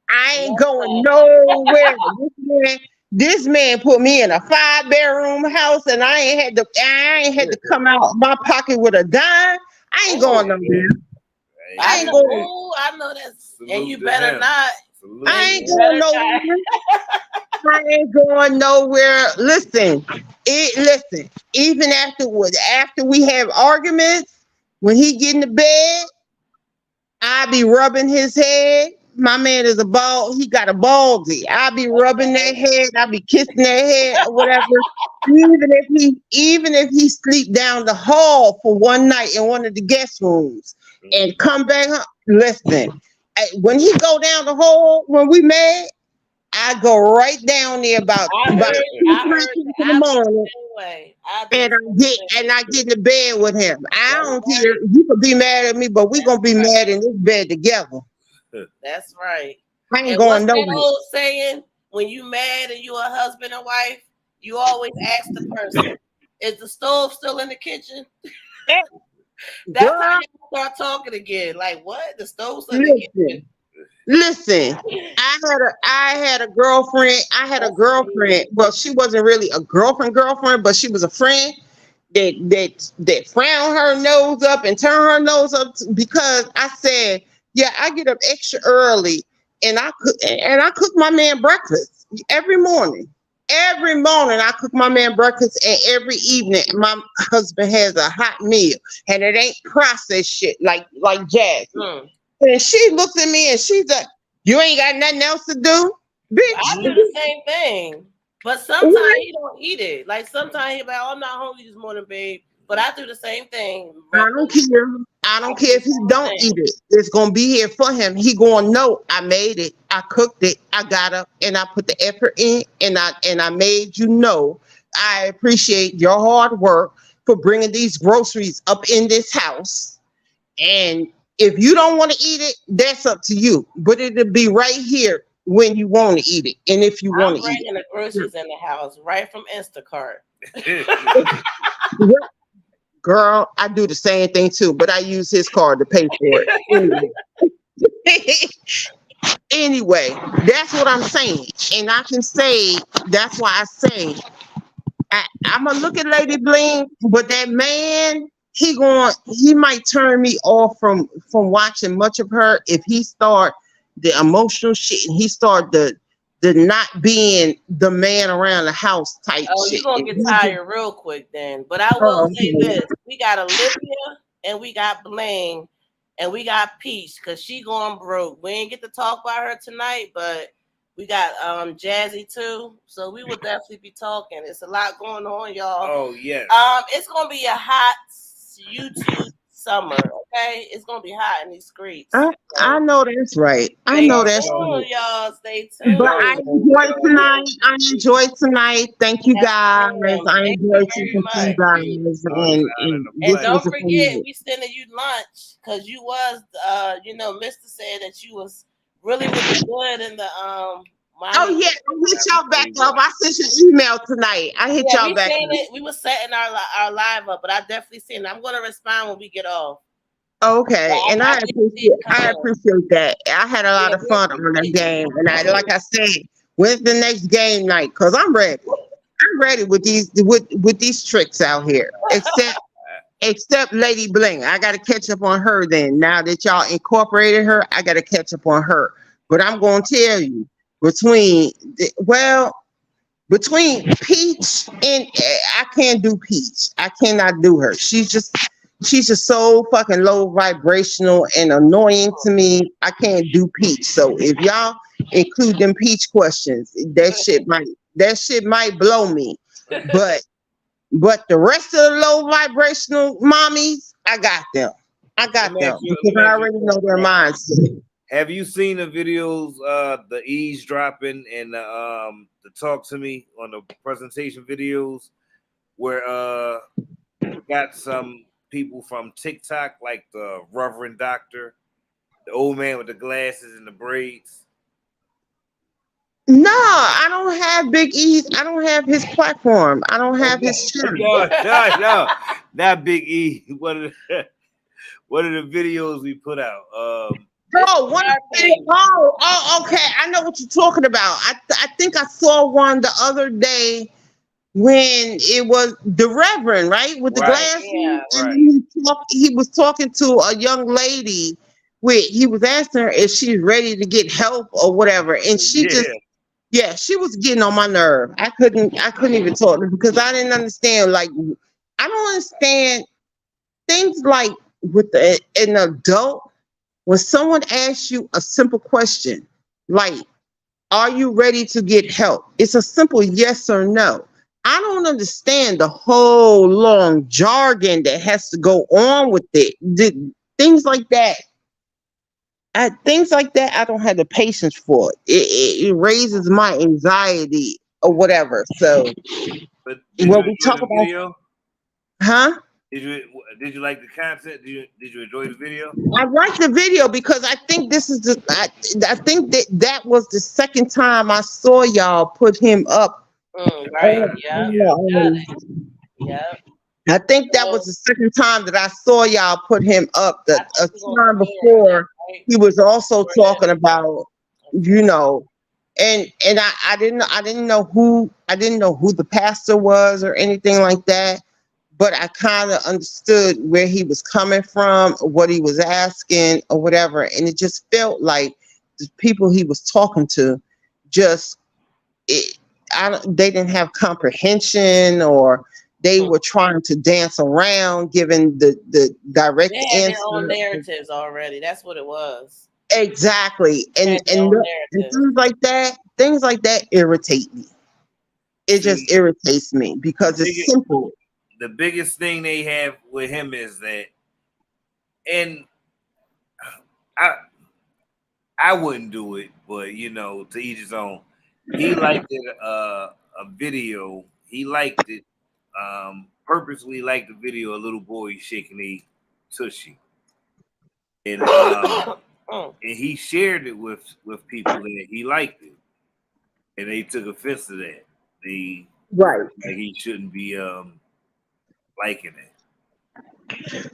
I ain't
Bless
going
us.
nowhere. This man put me in a 5-bedroom house, and I ain't had to come out my pocket with a dime. I ain't going nowhere. I ain't going.
I know that's, and
Salute
you
to
better
him.
not.
Salute
And
I
to
ain't
you
him.
going
better not.
nowhere. I ain't going nowhere. Listen, listen. Even after we have arguments, when he get in the bed, I be rubbing his head. My man is a bald. He got a baldy. I be rubbing that head. I be kissing that head or whatever. Even if he sleep down the hall for one night in one of the guest rooms and come back home. Listen, when he go down the hall when we mad, I go right down there about
I heard
2-3
that.
in the
I be the
morning,
same way. I be the
and
same way.
I get in the bed with him. I
That's
don't
right.
care. You could be mad at me, but we gonna be
Right.
mad in this bed together.
That's right.
I ain't
And what's
going
that
nowhere.
old saying? When you mad and you a husband and wife, you always ask the person, "Is the stove still in the kitchen?" That's how
Girl,
you start talking again. Like, what? The stove's in the kitchen.
listen. I had a girlfriend. I had a
That's
girlfriend. Well, she wasn't really a girlfriend, but she was a friend that frown her nose up and turn her nose up because I said, yeah, I get up extra early and I cook my man breakfast every morning. Every morning I cook my man breakfast, and every evening my husband has a hot meal, and it ain't processed shit like Jazz.
Mm.
And she looks at me and she's like, "You ain't got nothing else to do,
I
bitch."
do the same thing. But sometimes he don't eat it. Like sometimes he like, "Oh, I'm not hungry this morning, babe." But I do the same thing.
I don't care. I don't care if he don't eat it. It's gonna be here for him. He gonna know I made it. I cooked it. I got up and I put the effort in, and I made you know I appreciate your hard work for bringing these groceries up in this house. And if you don't want to eat it, that's up to you. But it'll be right here when you want to eat it, and if you want
I'm
to eat
bringing the groceries in the house right from Instacart.
it. Girl, I do the same thing too, but I use his card to pay for it. Anyway, that's what I'm saying. And I can say, that's why I say, I'm going to look at Lady Bling, but that man, he might turn me off from watching much of her if he start the emotional shit and he start the not being the man around the house type
Oh,
shit.
you're gonna get tired real quick then. But I will say this: we got Olivia and we got Bling and we got Peach because she going broke. We ain't get to talk about her tonight, but we got Jazzy too. So we will definitely be talking. It's a lot going on, y'all.
Oh yes.
It's gonna be a hot YouTube summer. Okay, it's gonna be hot in these streets.
I know that's right. I
Stay
know that's
tuned,
right.
y'all. Stay tuned.
But I enjoyed tonight. I enjoyed tonight. Thank you
Yes,
guys.
ma'am.
I
Thank you
enjoyed
very
talking to you
much.
guys. And
And
this
don't
was a
forget,
fun
we sending you lunch because you was, Mister said that you was really, really good in the
Oh
mommy.
yeah, I hit y'all back up. I sent you an email tonight. I hit
Yeah,
y'all
we
back
seen
up.
it. We was setting our live up, but I definitely seen it. I'm gonna respond when we get off.
Okay,
But
and
I did see it come
I
in.
appreciate that. I had a lot
Yeah,
of
we
fun on that
appreciate
game,
you.
and like I said, when's the next game night? Cause I'm ready. I'm ready with these tricks out here. Except Lady Bling. I got to catch up on her then. Now that y'all incorporated her, I got to catch up on her. But I'm going to tell you, between Peach and I can't do Peach. I cannot do her. She's just so fucking low vibrational and annoying to me. I can't do Peach. So if y'all include them Peach questions, that shit might blow me. But the rest of the low vibrational mommies, I got them. I got them because I already know their mindset.
Have you seen the videos, the eavesdropping and the talk to me on the presentation videos, where got some people from TikTok like the Reverend Doctor The old man with the glasses and the braids.
No, I don't have Big E's. I don't have his platform. I don't have his channel.
No, not Big E. What are the videos we put out?
Oh, okay. I know what you're talking about. I think I saw one the other day when it was the Reverend, right, with the
Right.
glasses,
Yeah,
and
right.
he was talking to a young lady. He was asking her if she's ready to get help or whatever, and she just she was getting on my nerve. I couldn't even talk to her because I didn't understand. Like, I don't understand things like with an adult when someone asks you a simple question like, "Are you ready to get help?" It's a simple yes or no. I don't understand the whole long jargon that has to go on with it. Things like that. Things like that, I don't have the patience for it. It raises my anxiety or whatever. So
But did
when
you
we
enjoy
talk
the
about,
video?
huh?
Did you like the content? Did you enjoy the video?
I like the video because I think this is I think that was the second time I saw y'all put him up.
Right. Yeah. Yep.
I think that was
So
the second time that I saw y'all put him up.
I
A
think we're gonna
time
premiere that,
before,
right?
he was also
For that.
talking about, you know, and I didn't know who the pastor was or anything like that, but I kind of understood where he was coming from, what he was asking or whatever, and it just felt like the people he was talking to just they didn't have comprehension, or they were trying to dance around giving the direct
They had their own
answer.
narratives already. That's what it was.
Exactly.
They
And
had their own narrative.
things like that irritate me. It just
See,
irritates me because it's simple.
the biggest thing they have with him is that, and I wouldn't do it, but to each his own. He liked it, a video. He liked it, purposely liked the video. A little boy shaking a tushy, and and he shared it with people that he liked it, and they took offense to that. They
Right.
like he shouldn't be liking it.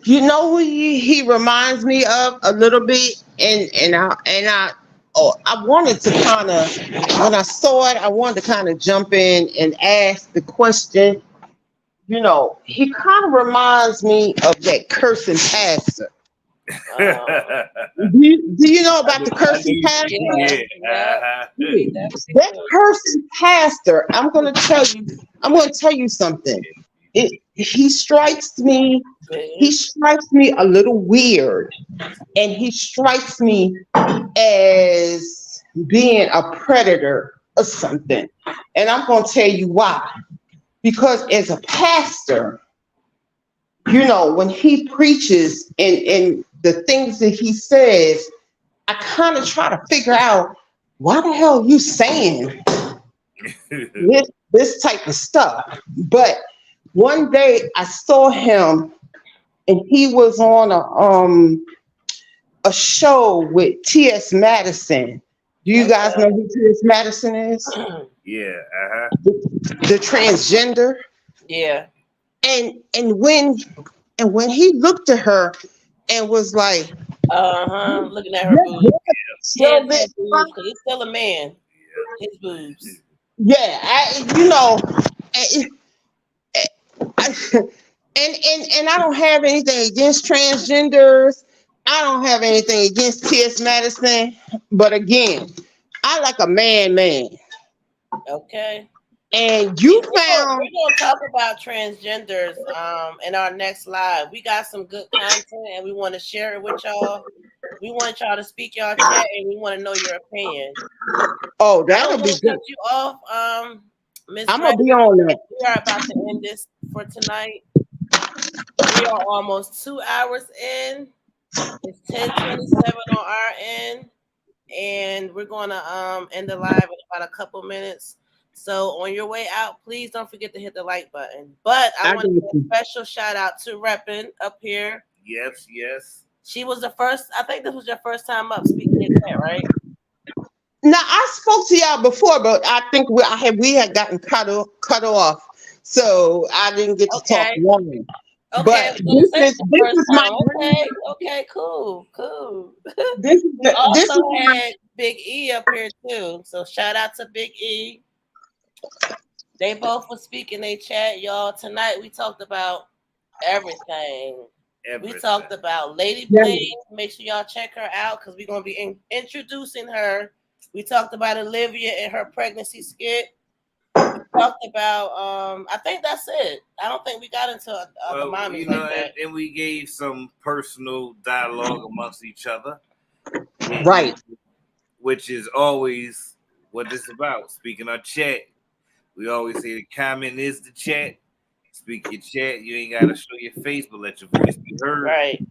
You know who he reminds me of a little bit, and I wanted to kind of, when I saw it, I wanted to kind of jump in and ask the question. He kind of reminds me of that cursing pastor. Do you know about the cursing pastor?
Yeah.
That cursing pastor, I'm going to tell you something. He strikes me a little weird, and he strikes me as being a predator or something. And I'm going to tell you why. Because as a pastor, when he preaches and the things that he says, I kind of try to figure out, why the hell are you saying this type of stuff? But one day I saw him, and he was on a show with T.S. Madison. Do you guys know who T.S. Madison is?
Yeah.
The transgender.
Yeah.
And when he looked at her and was like,
looking at her boobs. Yeah, his boobs, 'cause he's still a man. His boobs.
Yeah, and I don't have anything against transgenders. I don't have anything against T.S. Madison, but again, I like a man.
Okay.
And you found
we're gonna talk about transgenders in our next live. We got some good content and we want to share it with y'all. We want y'all to speak y'all chat and we want to know your opinion.
Oh, that'll be good.
Cut you off, Miss.
I'm gonna be on that.
We are about to end this for tonight. We are almost 2 hours in. It's 10:27 on our end, and we're gonna end the live in about a couple minutes. So on your way out, please don't forget to hit the like button. But I want to give a special shout out to Reppin up here.
Yes.
She was the first. I think this was your first time up speaking in chat, right?
Now I spoke to y'all before, but I think we had gotten cut off, so I didn't get to talk
Okay.
long.
Okay,
But
this
this
the
is
first
my
time. Okay, cool.
this is
We
this is
also
my
had Big E up here too. So shout out to Big E. They both were speaking in chat, y'all. Tonight we talked about everything. We talked about Lady Bling. Make sure y'all check her out because we're gonna be introducing her. We talked about Olivia and her pregnancy skit. We talked about I think that's it. I don't think we got into other mommies like that.
And we gave some personal dialogue amongst each other.
right.
Which is always what this is about. Speaking of chat, we always say the comment is the chat. Speak your chat. You ain't gotta show your face, but let your voice be heard.
Right.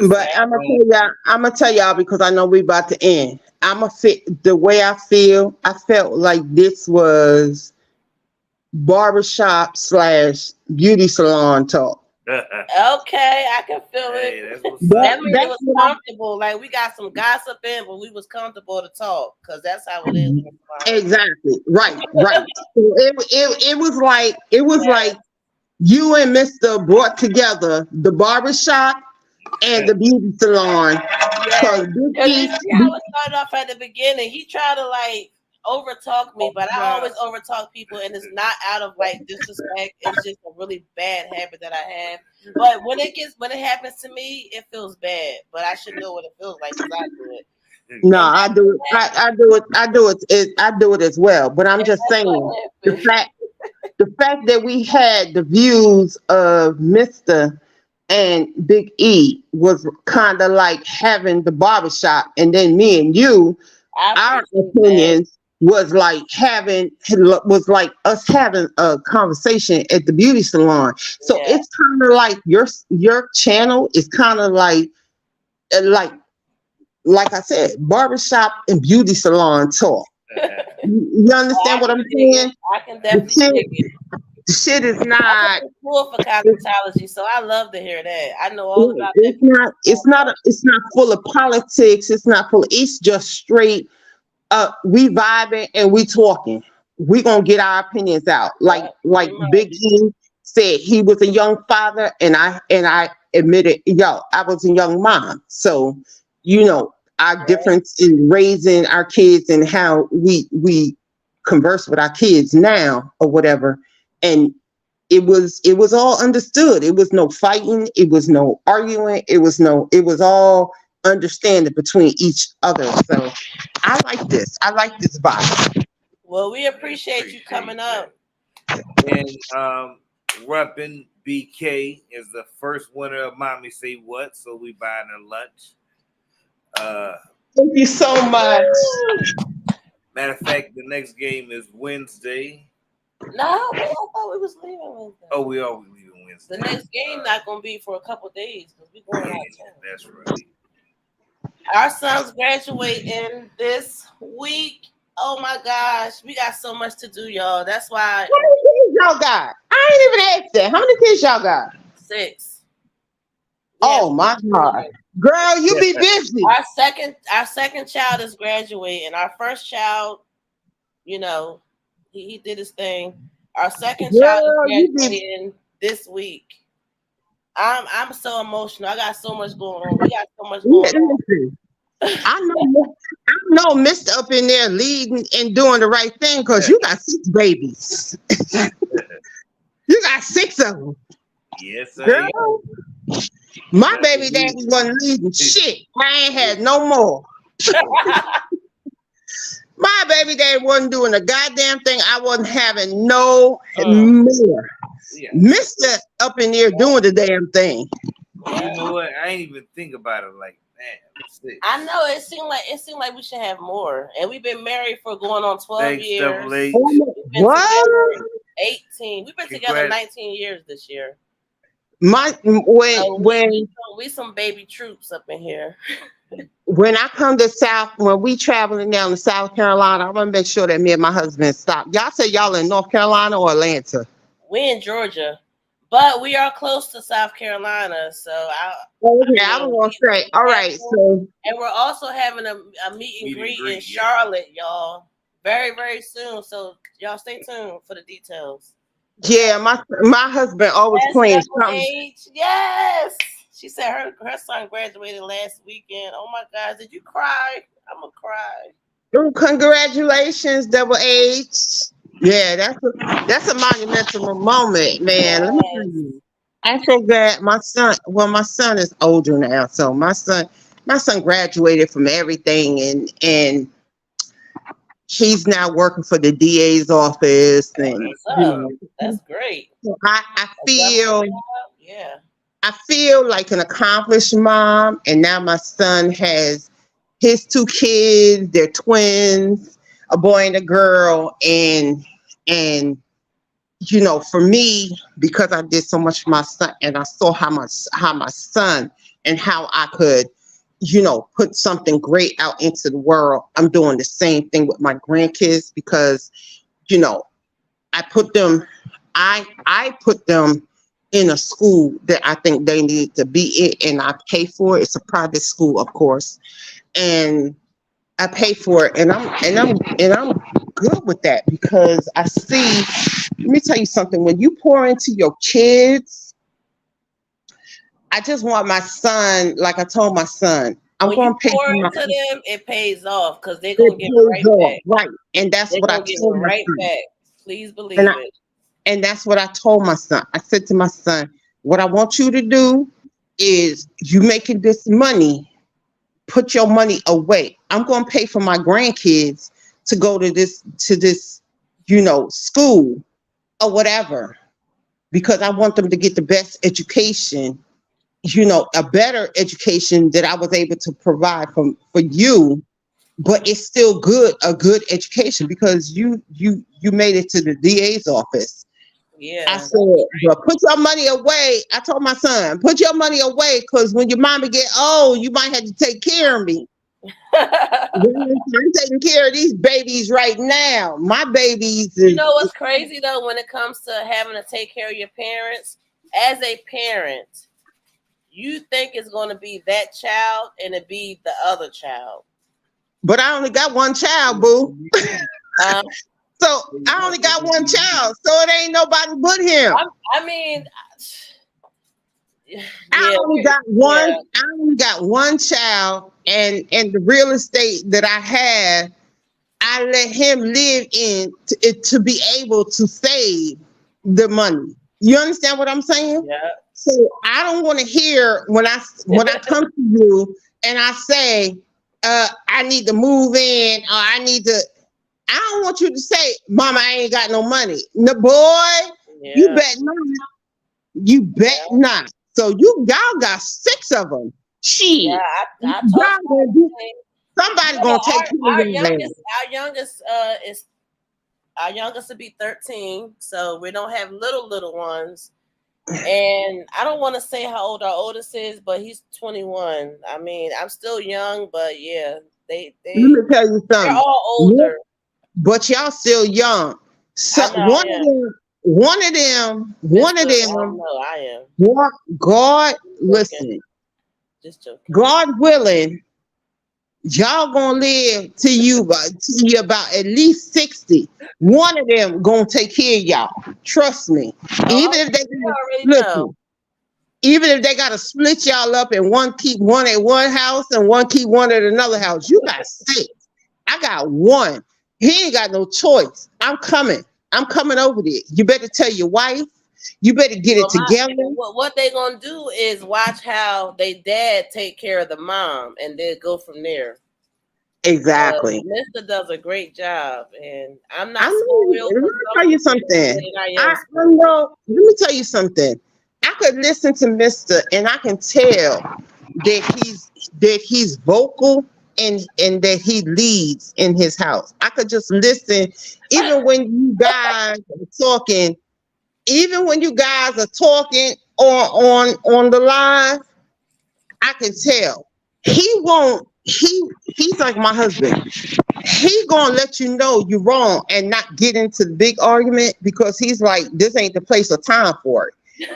But I'm gonna tell y'all because I know we about to end. The way I feel. I felt like this was barbershop / beauty salon talk.
Okay, I can feel it. That means it was comfortable. Like we got some gossip in, but we was comfortable to talk because that's how it is.
Exactly. Right. So it was like you and Mr. brought together the barbershop and the beauty salon.
Because you see how it started off at the beginning. He tried to like overtalk me, but I always overtalk people, and it's not out of like disrespect. It's just a really bad habit that I have. But when it happens to me, it feels bad. But I should know what it feels like because I do it.
No, I do it. I do it as well. But I'm just saying the fact that we had the views of Mr. and Big E was kind of like having the barbershop, and then me and you, our opinions was like us having a conversation at the beauty salon. So it's kind of like your channel is kind of like I said, barbershop and beauty salon talk. You understand what I'm saying?
I can definitely dig it.
The shit is not
full for cosmetology, so I love to hear that. I know all about
that. It's not full of politics. It's not full. It's just straight. We vibing and we talking. We gonna get our opinions out. Like Big E said, he was a young father, and I admitted, I was a young mom. So our difference in raising our kids and how we converse with our kids now or whatever. And it was all understood. It was no fighting. It was no arguing. It was all understanding between each other. So I like this. I like this vibe.
Well, we appreciate you coming up.
And repping BK is the first winner of Mommy Say What, so we buying her lunch.
Thank you so much.
Matter of fact, the next game is Wednesday.
No, I thought we was leaving Wednesday.
Oh, we are leaving Wednesday.
The next game not gonna be for a couple days because we going out of town.
That's right.
Our son's graduating this week. Oh my gosh, we got so much to do, y'all. That's why.
How many kids y'all got? I ain't even asked that. How many kids y'all got?
6.
Oh my God, girl, you be busy.
Our second child is graduating. Our first child, he did his thing. Our second child is graduating this week. I'm so emotional. I got so much going on. We got so much going on.
I know Mr. up in there leading and doing the right thing because you got 6 babies. You got 6 of them.
Yes, sir.
Girl, my baby daddy wasn't leading shit. I ain't had no more. My baby daddy wasn't doing a goddamn thing. I wasn't having no more.
Yeah.
Mr. up in there doing the damn thing.
You know what? I ain't even think about it like that.
I know it seemed like we should have more, and we've been married for going on 12 years.
What?
18. We've been together 19 years this year. We some baby troops up in here.
When I come to when we traveling down to South Carolina, I want to make sure that me and my husband stop. Y'all say y'all in North Carolina or Atlanta?
We in Georgia, But we are close to South Carolina, so
Okay, I was gonna say, all right, so
and we're also having a meet and greet in Charlotte, y'all. Very, very soon. So y'all stay tuned for the details.
yeah, my husband always playing something.
Yes. She said her son graduated last weekend. Oh my gosh, did you cry? I'm gonna cry.
Oh, congratulations, Double H. Yeah, that's a monumental moment, man. Let me tell you. I'm so glad my son. Well, my son is older now, so my son graduated from everything, and he's now working for the DA's office, and
That's great.
So I feel
yeah.
I feel like an accomplished mom, and now my son has his 2 kids. They're twins, a boy and a girl, and for me, because I did so much for my son, and I saw how my son and how I could, put something great out into the world. I'm doing the same thing with my grandkids because, I put them in a school that I think they need to be in, and I pay for it. It's a private school, of course, and I pay for it, and I'm good with that because I see. Let me tell you something. When you pour into your kids, I just want my son. Like I told my son, I'm going to pay for my
into them. It pays off because they're going to get right back.
Right, and that's what I told my son. Back.
Please believe it.
And that's what I told my son. I said to my son, what I want you to do is you making this money, put your money away. I'm going to pay for my grandkids to go to this, school or whatever, because I want them to get the best education, a better education that I was able to provide for you, but it's still a good education because you made it to the DA's office.
Yeah.
I said, well, put your money away. I told my son, put your money away because when your mama get old, you might have to take care of me. I'm taking care of these babies right now. My babies.
You know what's crazy though, when it comes to having to take care of your parents, as a parent, you think it's going to be that child and it be the other child.
But I only got one child, boo. So I only got one child, so it ain't nobody but him. I only got one. I only got one child, and the real estate that I have, I let him live in to be able to save the money. You understand what I'm saying?
Yeah.
So I don't want to hear when I come to you and I say I need to move in or I need to. I don't want you to say, Mama, I ain't got no money. No, boy, you bet not. You bet not. So y'all got 6 of them. Shit.
Yeah, I told
somebody gonna take care of them.
Our youngest will be 13, so we don't have little ones. And I don't want to say how old our oldest is, but he's 21. I mean, I'm still young, but yeah, they
let me tell you something.
They're all older.
But y'all still young. So one of them.
I am.
God, listen.
Just joking.
God willing, y'all gonna live till you about at least 60. One of them gonna take care of y'all. Trust me. Even if they gotta split y'all up and one keep one at one house and one keep one at another house, you got 6. I got 1. He ain't got no choice. I'm coming over there. You better tell your wife. You better get it together.
What they gonna do is watch how they dad take care of the mom, and then go from there.
Exactly.
Mr. does a great job, and I'm not.
Let me tell you something. Let me tell you something. I could listen to Mr. and I can tell that he's vocal and that he leads in his house. I could just listen, even when you guys are talking. Even when you guys are talking on the line, I can tell he won't. He's like my husband. He gonna let you know you're wrong and not get into the big argument because he's like, this ain't the place or time for it.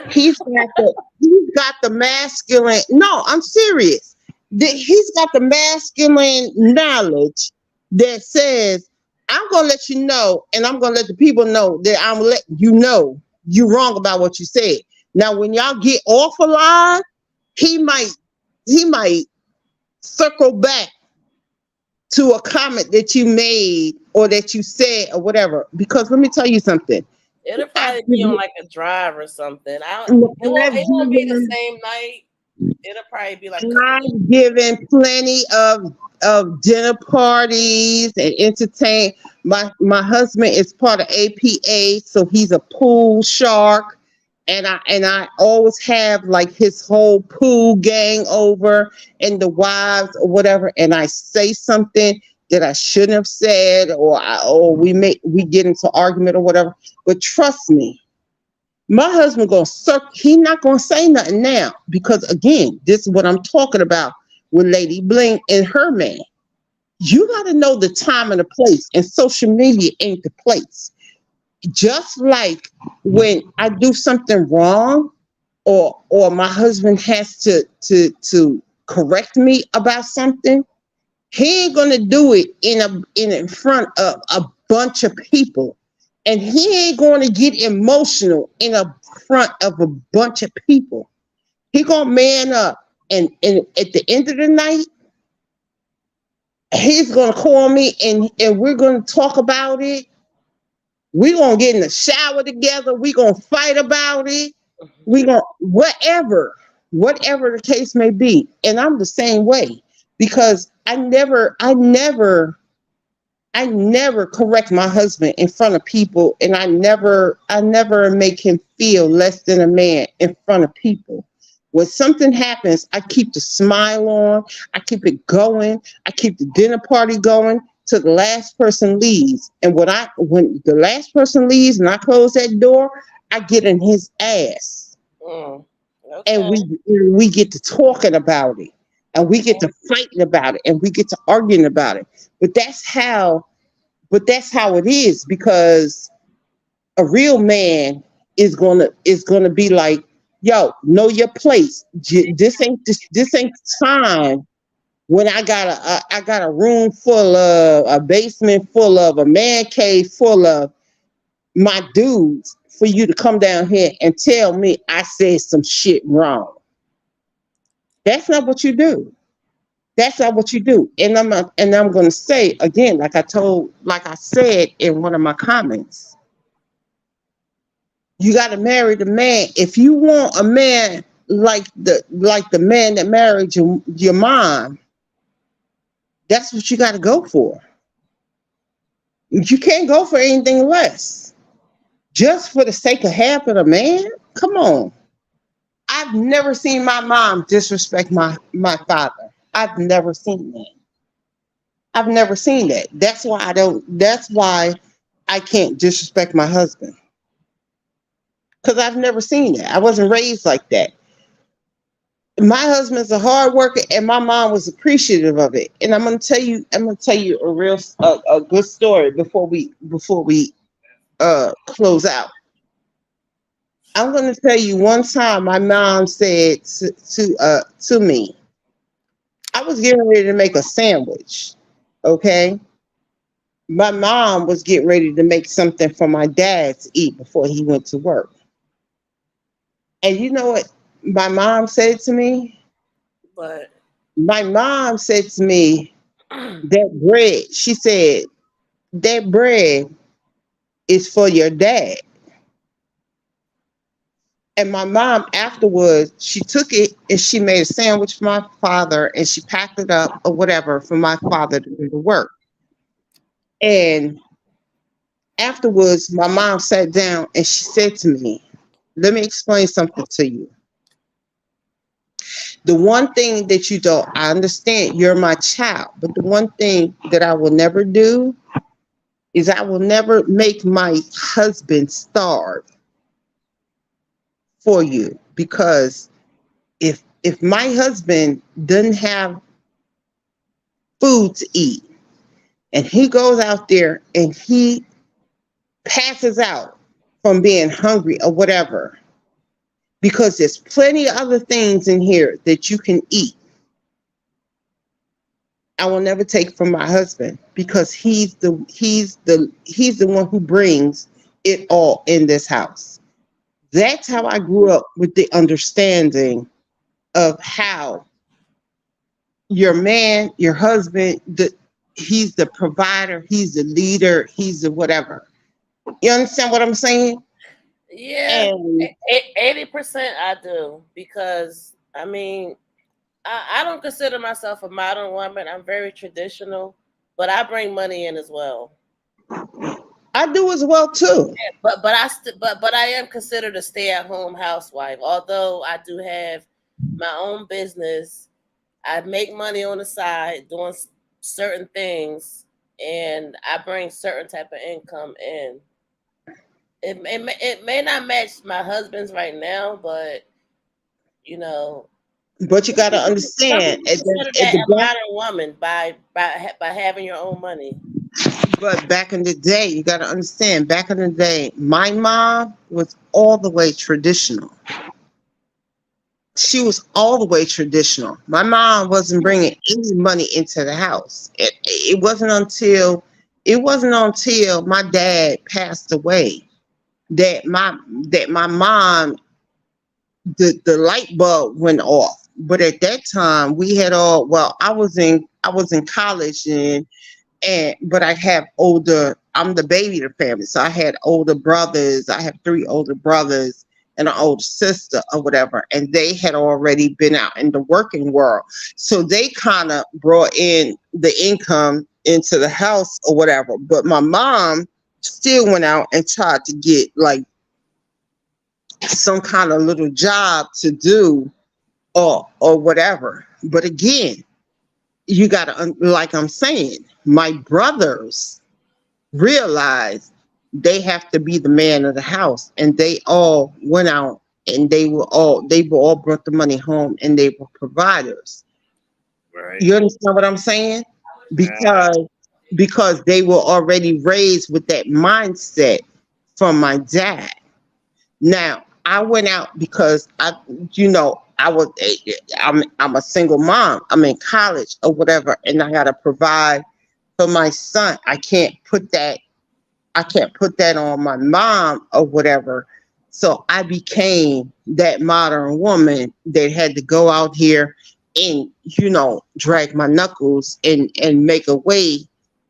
He's got the masculine. No, I'm serious. He's got the masculine knowledge that says, I'm gonna let you know, and I'm gonna let the people know that I'm letting you know you're wrong about what you said. Now, when y'all get off a line, he might circle back to a comment that you made or that you said or whatever. Because let me tell you something.
It'll
I've
probably be on
given,
like a drive or something.
and
It won't be the same night. It'll probably be like a couple days.
I've given plenty of dinner parties and entertain. My husband is part of APA, so he's a pool shark. And I always have like his whole pool gang over and the wives or whatever, and I say something that I shouldn't have said, or we get into argument or whatever. But trust me, my husband he not gonna say nothing now, because again, this is what I'm talking about with Lady Bling and her man. You got to know the time and the place, and social media ain't the place. Just like when I do something wrong, or my husband has to correct me about something, he ain't gonna do it in front of a bunch of people, and he ain't gonna get emotional in front of a bunch of people. He gonna man up, and at the end of the night, he's gonna call me, and we're gonna talk about it. We're gonna get in the shower together. We're gonna fight about it. We gonna whatever the case may be. And I'm the same way, because I never correct my husband in front of people, and I never make him feel less than a man in front of people. When something happens, I keep the smile on, I keep it going, I keep the dinner party going till the last person leaves. And when the last person leaves and I close that door, I get in his ass.
Okay.
And we get to talking about it, and we get to fighting about it, and we get to arguing about it. But that's how it is, because a real man is gonna be like, yo, know your place. This ain't time when I got a room full of, a basement full of, a man cave full of my dudes, for you to come down here and tell me I said some shit wrong. That's not what you do. That's not what you do. And I'm gonna say again, like I said in one of my comments, you gotta marry the man. If you want a man like the man that married your mom, that's what you gotta go for. You can't go for anything less. Just for the sake of having a man? Come on. I've never seen my mom disrespect my father. I've never seen that. I've never seen that. That's why I can't disrespect my husband. Because I've never seen that. I wasn't raised like that. My husband's a hard worker, and my mom was appreciative of it. And I'm gonna tell you a good story before we close out. I'm gonna tell you, one time my mom said to me, I was getting ready to make a sandwich. Okay. My mom was getting ready to make something for my dad to eat before he went to work. And you know what my mom said to me?
But
My mom said to me, that bread, she said, that bread is for your dad. And my mom afterwards, she took it and she made a sandwich for my father, and she packed it up or whatever for my father to do the work. And afterwards, my mom sat down and she said to me, let me explain something to you. The one thing that you don't, I understand you're my child, but the one thing that I will never do is I will never make my husband starve for you. Because if my husband doesn't have food to eat, and he goes out there and he passes out from being hungry or whatever, because there's plenty of other things in here that you can eat. I will never take from my husband because he's the one who brings it all in this house. That's how I grew up, with the understanding of how your man, your husband, he's the provider, he's the leader, he's the whatever. You understand what I'm saying?
Yeah,
And
80% I do, because I mean, I don't consider myself a modern woman. I'm very traditional, but I bring money in as well.
I do as well too.
But I am considered a stay-at-home housewife. Although I do have my own business, I make money on the side doing certain things, and I bring certain type of income in. It may not match my husband's right now, but you know,
But you got to
some
understand,
people consider
at
that
the
a
back,
modern woman by having your own money.
but back in the day, you got to understand, back in the day, my mom was all the way traditional. She was all the way traditional. My mom wasn't bringing any money into the house. It wasn't until my dad passed away that my mom, the light bulb went off. But at that time, we had all, well, I was in college, but I'm the baby of the family. So I had older brothers. I have 3 older brothers and an older sister or whatever. And they had already been out in the working world. So they kind of brought in the income into the house or whatever. But my mom still went out and tried to get like some kind of little job to do, or whatever. But again, you got to, like I'm saying, my brothers realized they have to be the man of the house, and they all went out, and they were all brought the money home, and they were providers.
Right.
You understand what I'm saying?
Uh,
Because they were already raised with that mindset from my dad. Now, I went out because I'm a single mom. I'm in college or whatever, and I gotta provide for my son. I can't put that on my mom or whatever. So I became that modern woman that had to go out here and, drag my knuckles and make a way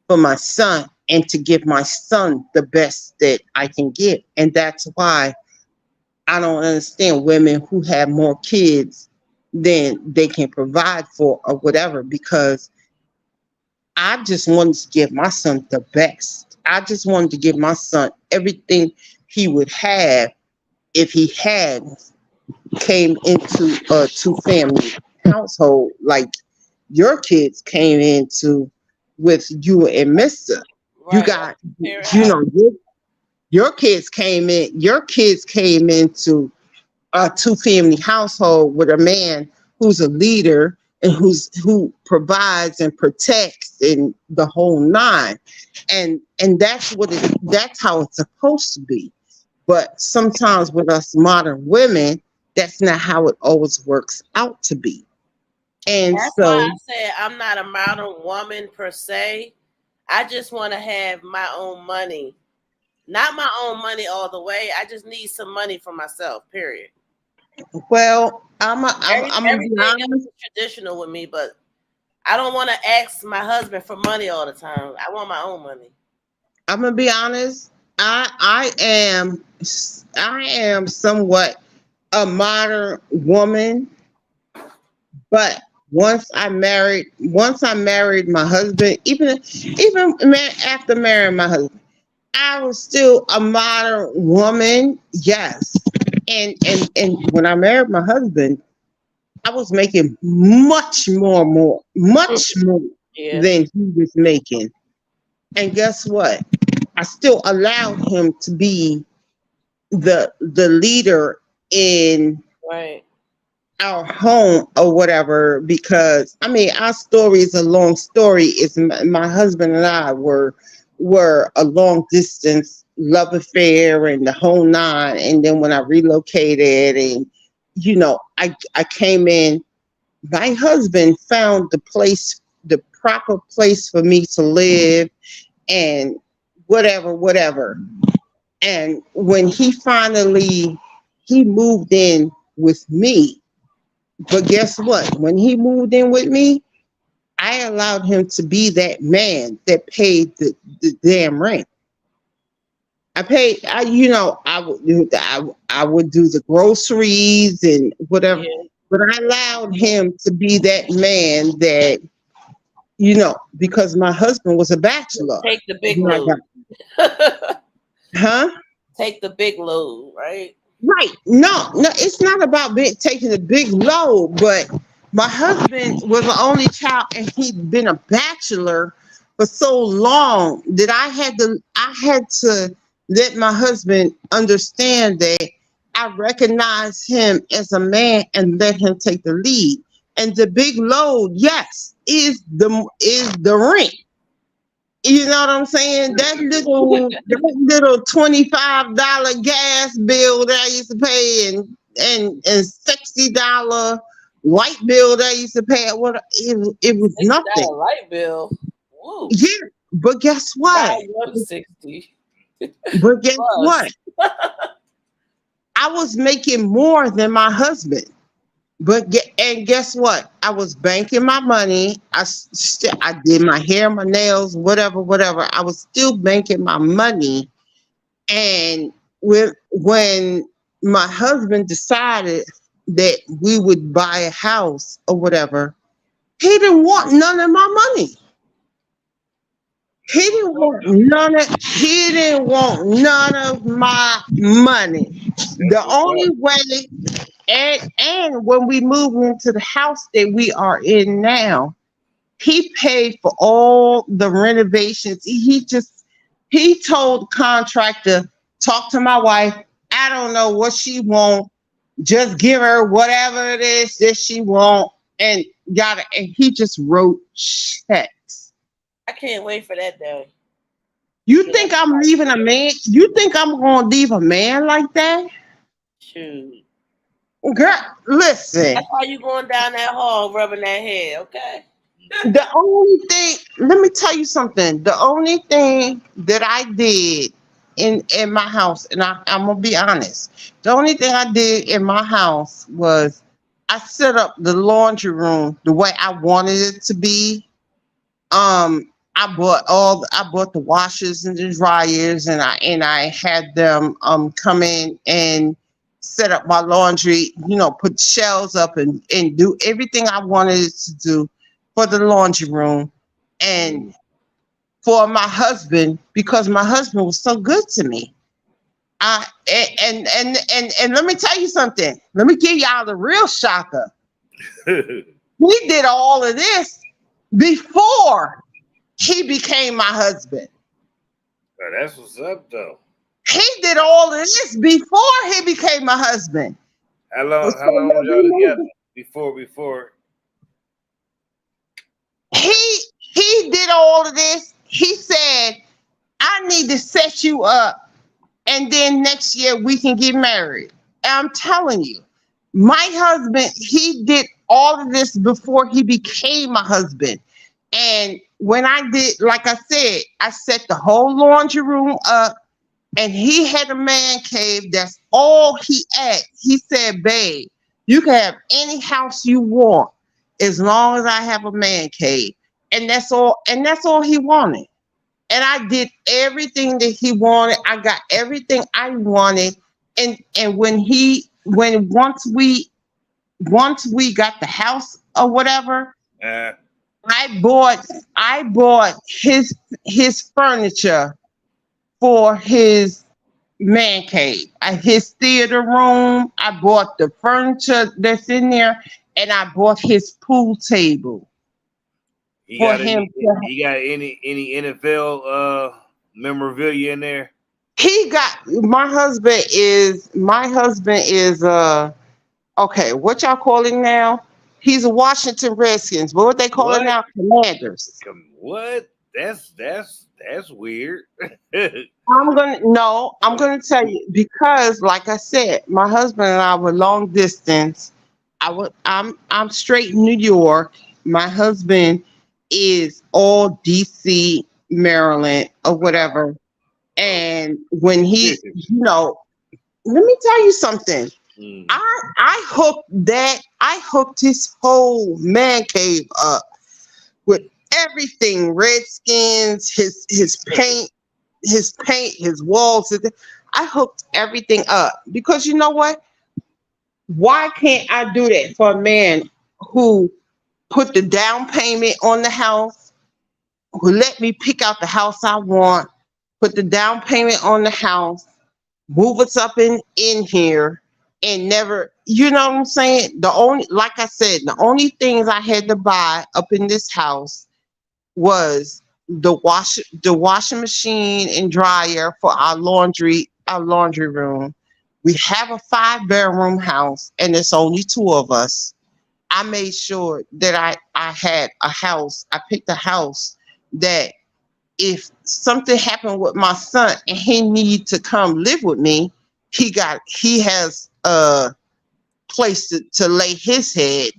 for my son, and to give my son the best that I can give. And that's why I don't understand women who have more kids than they can provide for or whatever, because I just wanted to give my son the best. I just wanted to give my son everything he would have if he had came into a 2-family household like your kids came into with you and Mister. You
Right.
got,
Fair
you
enough.
know, your kids came into a 2-family household with a man who's a leader and who provides and protects and the whole nine. And that's how it's supposed to be. But sometimes with us modern women, that's not how it always works out to be. And
That's why
so,
I said I'm not a modern woman per se. I just want to have my own money. Not my own money all the way. I just need some money for myself, period.
well, I'm gonna be
Everything else
honest.
is traditional with me, but I don't want to ask my husband for money all the time. I want my own money.
I'm gonna be honest. I am somewhat a modern woman, but once I married my husband, after marrying my husband, I was still a modern woman, yes. And when I married my husband, I was making much more
Yeah.
than he was making. And guess what? I still allowed him to be the leader in
Right.
our home or whatever, because I mean our story is a long story. It's my husband and I were a long distance love affair and the whole nine. And then when I relocated, and I came in. My husband found the proper place for me to live, and whatever. And when he moved in with me, but guess what? When he moved in with me, I allowed him to be that man that paid the damn rent. I paid. I would do the groceries and whatever,
Yeah.
but I allowed him to be that man that because my husband was a bachelor.
Take the big
when I
load.
got- Huh?
Take the big load, right?
Right. No, it's not about taking a big load, but my husband was the only child and he'd been a bachelor for so long that I had to let my husband understand that I recognize him as a man and let him take the lead. And the big load, yes, is the rent. You know what I'm saying? That little $25 gas bill that I used to pay and $60 light bill that I used to pay. It was nothing.
Light bill. Woo.
Yeah, but guess what?
$160.
But guess what? I was making more than my husband. And guess what? I was banking my money. I did my hair, my nails, whatever. I was still banking my money. And when my husband decided that we would buy a house or whatever, he didn't want none of my money. He didn't want none of my money. The only way. And when we moved into the house that we are in now, he paid for all the renovations. He told the contractor, talk to my wife. I don't know what she want. Just give her whatever it is that she want. And he just wrote checks.
I can't wait for that day.
You think I'm leaving a man? You think I'm gonna leave a man like that?
Shoot.
Girl, listen.
That's why you going down that hall rubbing that head, okay?
The only thing, let me tell you something. The only thing that I did in my house, and I'm gonna be honest, the only thing I did in my house was I set up the laundry room the way I wanted it to be. I bought the washers and the dryers, and I had them come in and set up my laundry, put shelves up and do everything I wanted it to do for the laundry room and for my husband, because my husband was so good to me. And let me tell you something. Let me give y'all the real shocker. We did all of this before he became my husband.
Oh, that's what's up, though.
He did all of this before he became my husband.
How long was y'all together before?
He did all of this. He said, I need to set you up, and then next year we can get married. And I'm telling you, my husband, he did all of this before he became my husband. And when I did, like I said, I set the whole laundry room up. And he had a man cave. That's all he had. He said, babe, you can have any house you want as long as I have a man cave. And that's all he wanted. And I did everything that he wanted. I got everything I wanted. And once we got the house or whatever, I bought his furniture for his man cave. His theater room. I bought the furniture that's in there, and I bought his pool table for him.
He got any NFL memorabilia in there?
He got my husband is okay, what y'all call it now? He's a Washington Redskins, but what they call it now? Commanders.
What? That's weird.
I'm gonna tell you because, like I said, my husband and I were long distance. I'm straight New York. My husband is all DC, Maryland, or whatever. And when let me tell you something.
Mm.
I hooked his whole man cave up with everything, Redskins, his paint, his walls. I hooked everything up because you know what? Why can't I do that for a man who put the down payment on the house, who let me pick out the house I want, put the down payment on the house, move us up in here, and never, you know what I'm saying? Like I said, the only things I had to buy up in this house was the washing machine and dryer for our laundry room. We have a 5-bedroom house and it's only 2 of us. I made sure that I had a house. I picked a house that if something happened with my son and he need to come live with me, he has a place to lay his head.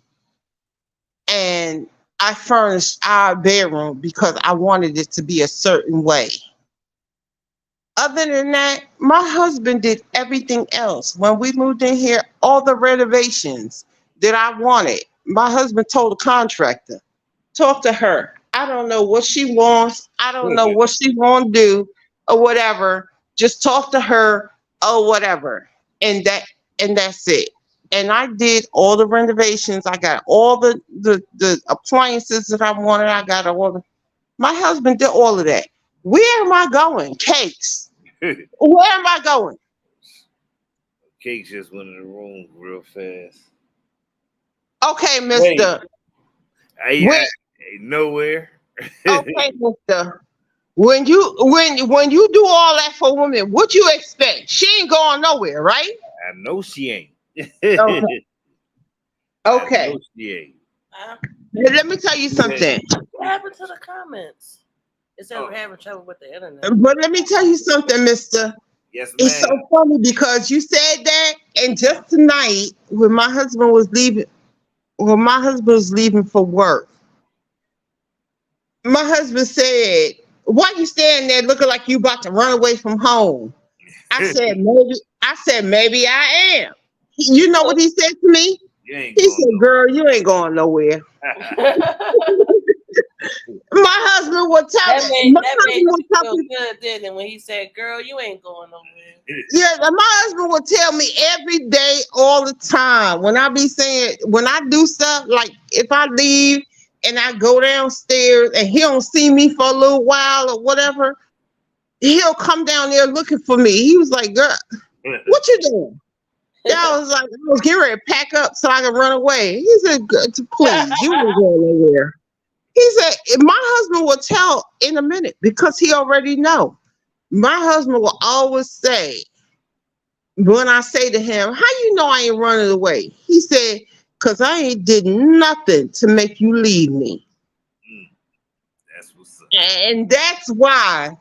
And I furnished our bedroom because I wanted it to be a certain way. Other than that, my husband did everything else. When we moved in here, all the renovations that I wanted, my husband told the contractor, talk to her. I don't know what she wants. I don't know what she want to do or whatever. Just talk to her or whatever. And that's it. And I did all the renovations. I got all the appliances that I wanted. I got my husband did all of that. Where am I going? Cakes. Where am I going?
Cake just went in the room real fast.
Okay, mister.
I nowhere.
Okay, mister. When you do all that for women, what you expect? She ain't going nowhere, right?
I know she ain't.
Okay.
I know she ain't.
Let me tell you something.
What happened to the comments? Instead of having trouble with the internet.
But let me tell you something, mister.
Yes, ma'am.
It's so funny because you said that, and just tonight, when my husband was leaving for work, my husband said, "Why you standing there looking like you about to run away from home?" I said, maybe I am. You know what he said to me? He said, "Girl, you ain't going nowhere." My husband would tell me.
That made you feel good, didn't it? When he said, "Girl, you ain't going nowhere."
Yeah, my husband would tell me every day, all the time. When I do stuff, like if I leave and I go downstairs and he don't see me for a little while or whatever, he'll come down there looking for me. He was like, "Girl, what you doing?" Yeah, I was like, I was getting ready to pack up so I could run away. He said, "Please, you ain't going nowhere." He said, my husband will tell in a minute because he already know. My husband will always say, when I say to him, "How you know I ain't running away?" He said, "Because I ain't did nothing to make you leave me."
That's what's up.
And that's why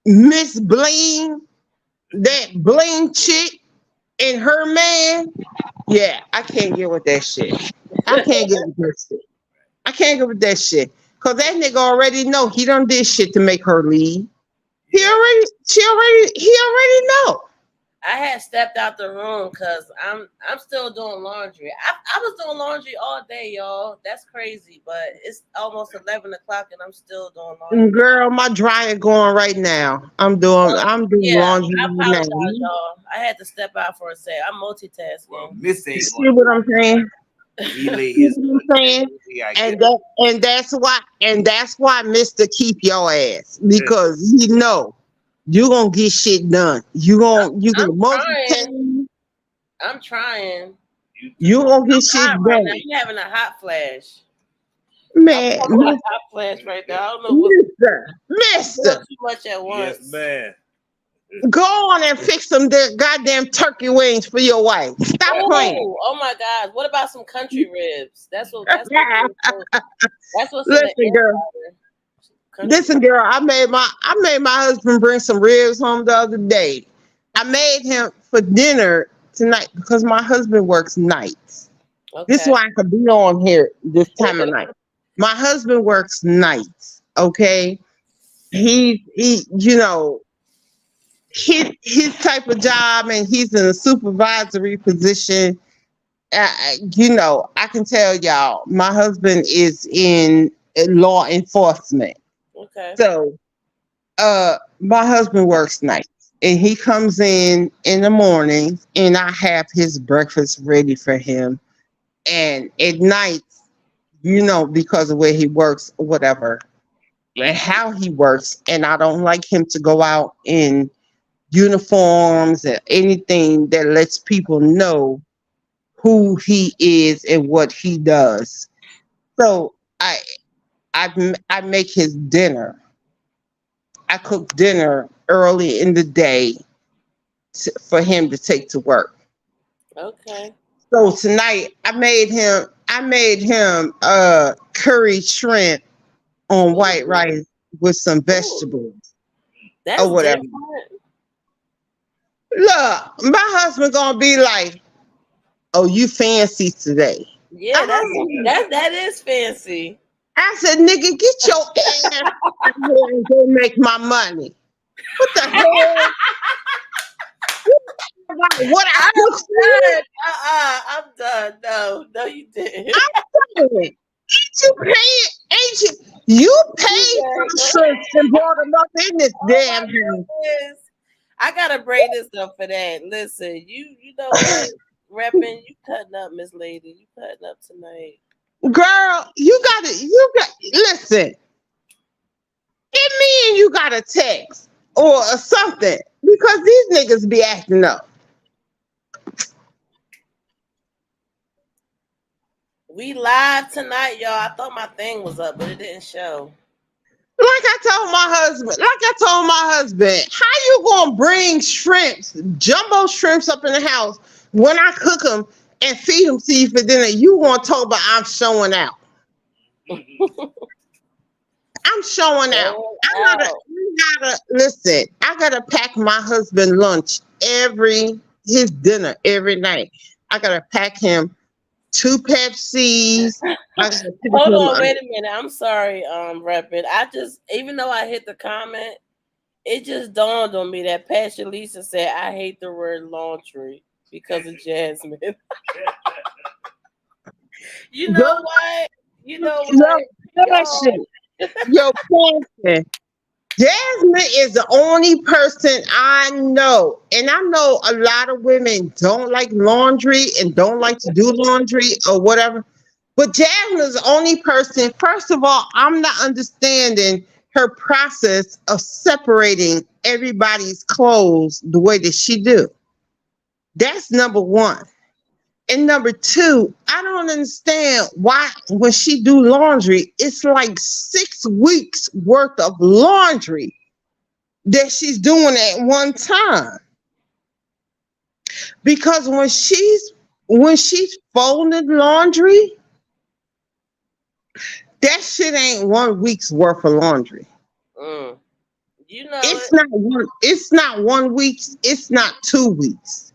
Miss Bling, that Bling chick and her man, yeah, I can't get with that shit. I can't get with that shit. I can't get with that shit. Because that nigga already know he done did shit to make her leave. He already know.
I had stepped out the room because I'm still doing laundry. I was doing laundry all day, y'all. That's crazy, but it's almost 11 o'clock and I'm still doing laundry.
Girl, my dryer going right now. I'm doing laundry
I apologize,
now.
y'all. I had to step out for a sec. I'm multitasking.
Well, Miss ain't
see what I'm saying?
He lay his
and that's why Mr. keep your ass, because he know you gonna get shit done.
I'm trying.
You gonna get shit done.
Right now. You having a hot flash.
Man,
I'm having a hot flash right now. I don't know what.
Mister.
Too much at once.
Yes, man.
Go on and fix some goddamn turkey wings for your wife. Stop playing.
Oh my God! What about some country ribs? That's what's
Listen,
in the
girl.
country.
Listen, girl, I made my husband bring some ribs home the other day. I made him for dinner tonight because my husband works nights. This is
Okay.
why I could be on here this time of night. My husband works nights. Okay, he his type of job, and he's in a supervisory position. I can tell y'all, my husband is in law enforcement.
Okay.
So, my husband works nights, and he comes in the morning, and I have his breakfast ready for him. And at night, because of where he works, whatever, and how he works, and I don't like him to go out in uniforms or anything that lets people know who he is and what he does. So I make his dinner. I cook dinner early in the day for him to take to work.
Okay.
So tonight I made him curry shrimp on white
Ooh.
rice with some
Ooh.
vegetables
That's
or whatever.
different.
Look, my husband gonna be like, "Oh, you fancy today."
Yeah,
I'm
that is fancy.
I said, "Nigga, get your ass out here and go make my money." What the hell? What I
I'm
cook for you?
done. I'm done. No, you didn't.
I'm saying, ain't you paying? Ain't you paid for
Okay,
the
go ahead.
shrimps and brought them up in this
Oh my
damn house?
goodness. I gotta bring this up for that. Listen, you know what? Reppin', you cutting up, Miss Lady. You cutting up tonight.
Girl, listen, give me and you got a text or something because these niggas be acting up.
We live tonight, y'all. I thought my thing was up, but it didn't show.
Like I told my husband, how you gonna bring shrimps, jumbo shrimps up in the house when I cook them and feed them to you for dinner? You gonna talk about I'm showing out. I'm showing out.
Go
I
out.
gotta listen. I gotta pack my husband lunch his dinner every night. I gotta pack him 2 Pepsis. I gotta pack
Hold
him.
on, wait a minute. I'm sorry, Reppin'. Even though I hit the comment, it just dawned on me that Pastor Lisa said I hate the word laundry because of Jasmine. You
Go,
know what? You know
your
what? Y'all.
passion. Your passion. Jasmine is the only person I know, and I know a lot of women don't like laundry and don't like to do laundry or whatever. But Jasmine is the only person. First of all, I'm not understanding her process of separating everybody's clothes the way that she do. That's number one. And number two, I don't understand why when she do laundry, it's like 6 weeks worth of laundry that she's doing at one time. Because when she's folding laundry, that shit ain't 1 week's worth of laundry.
Mm. You know
It's
it.
not 1 week, it's not 2 weeks.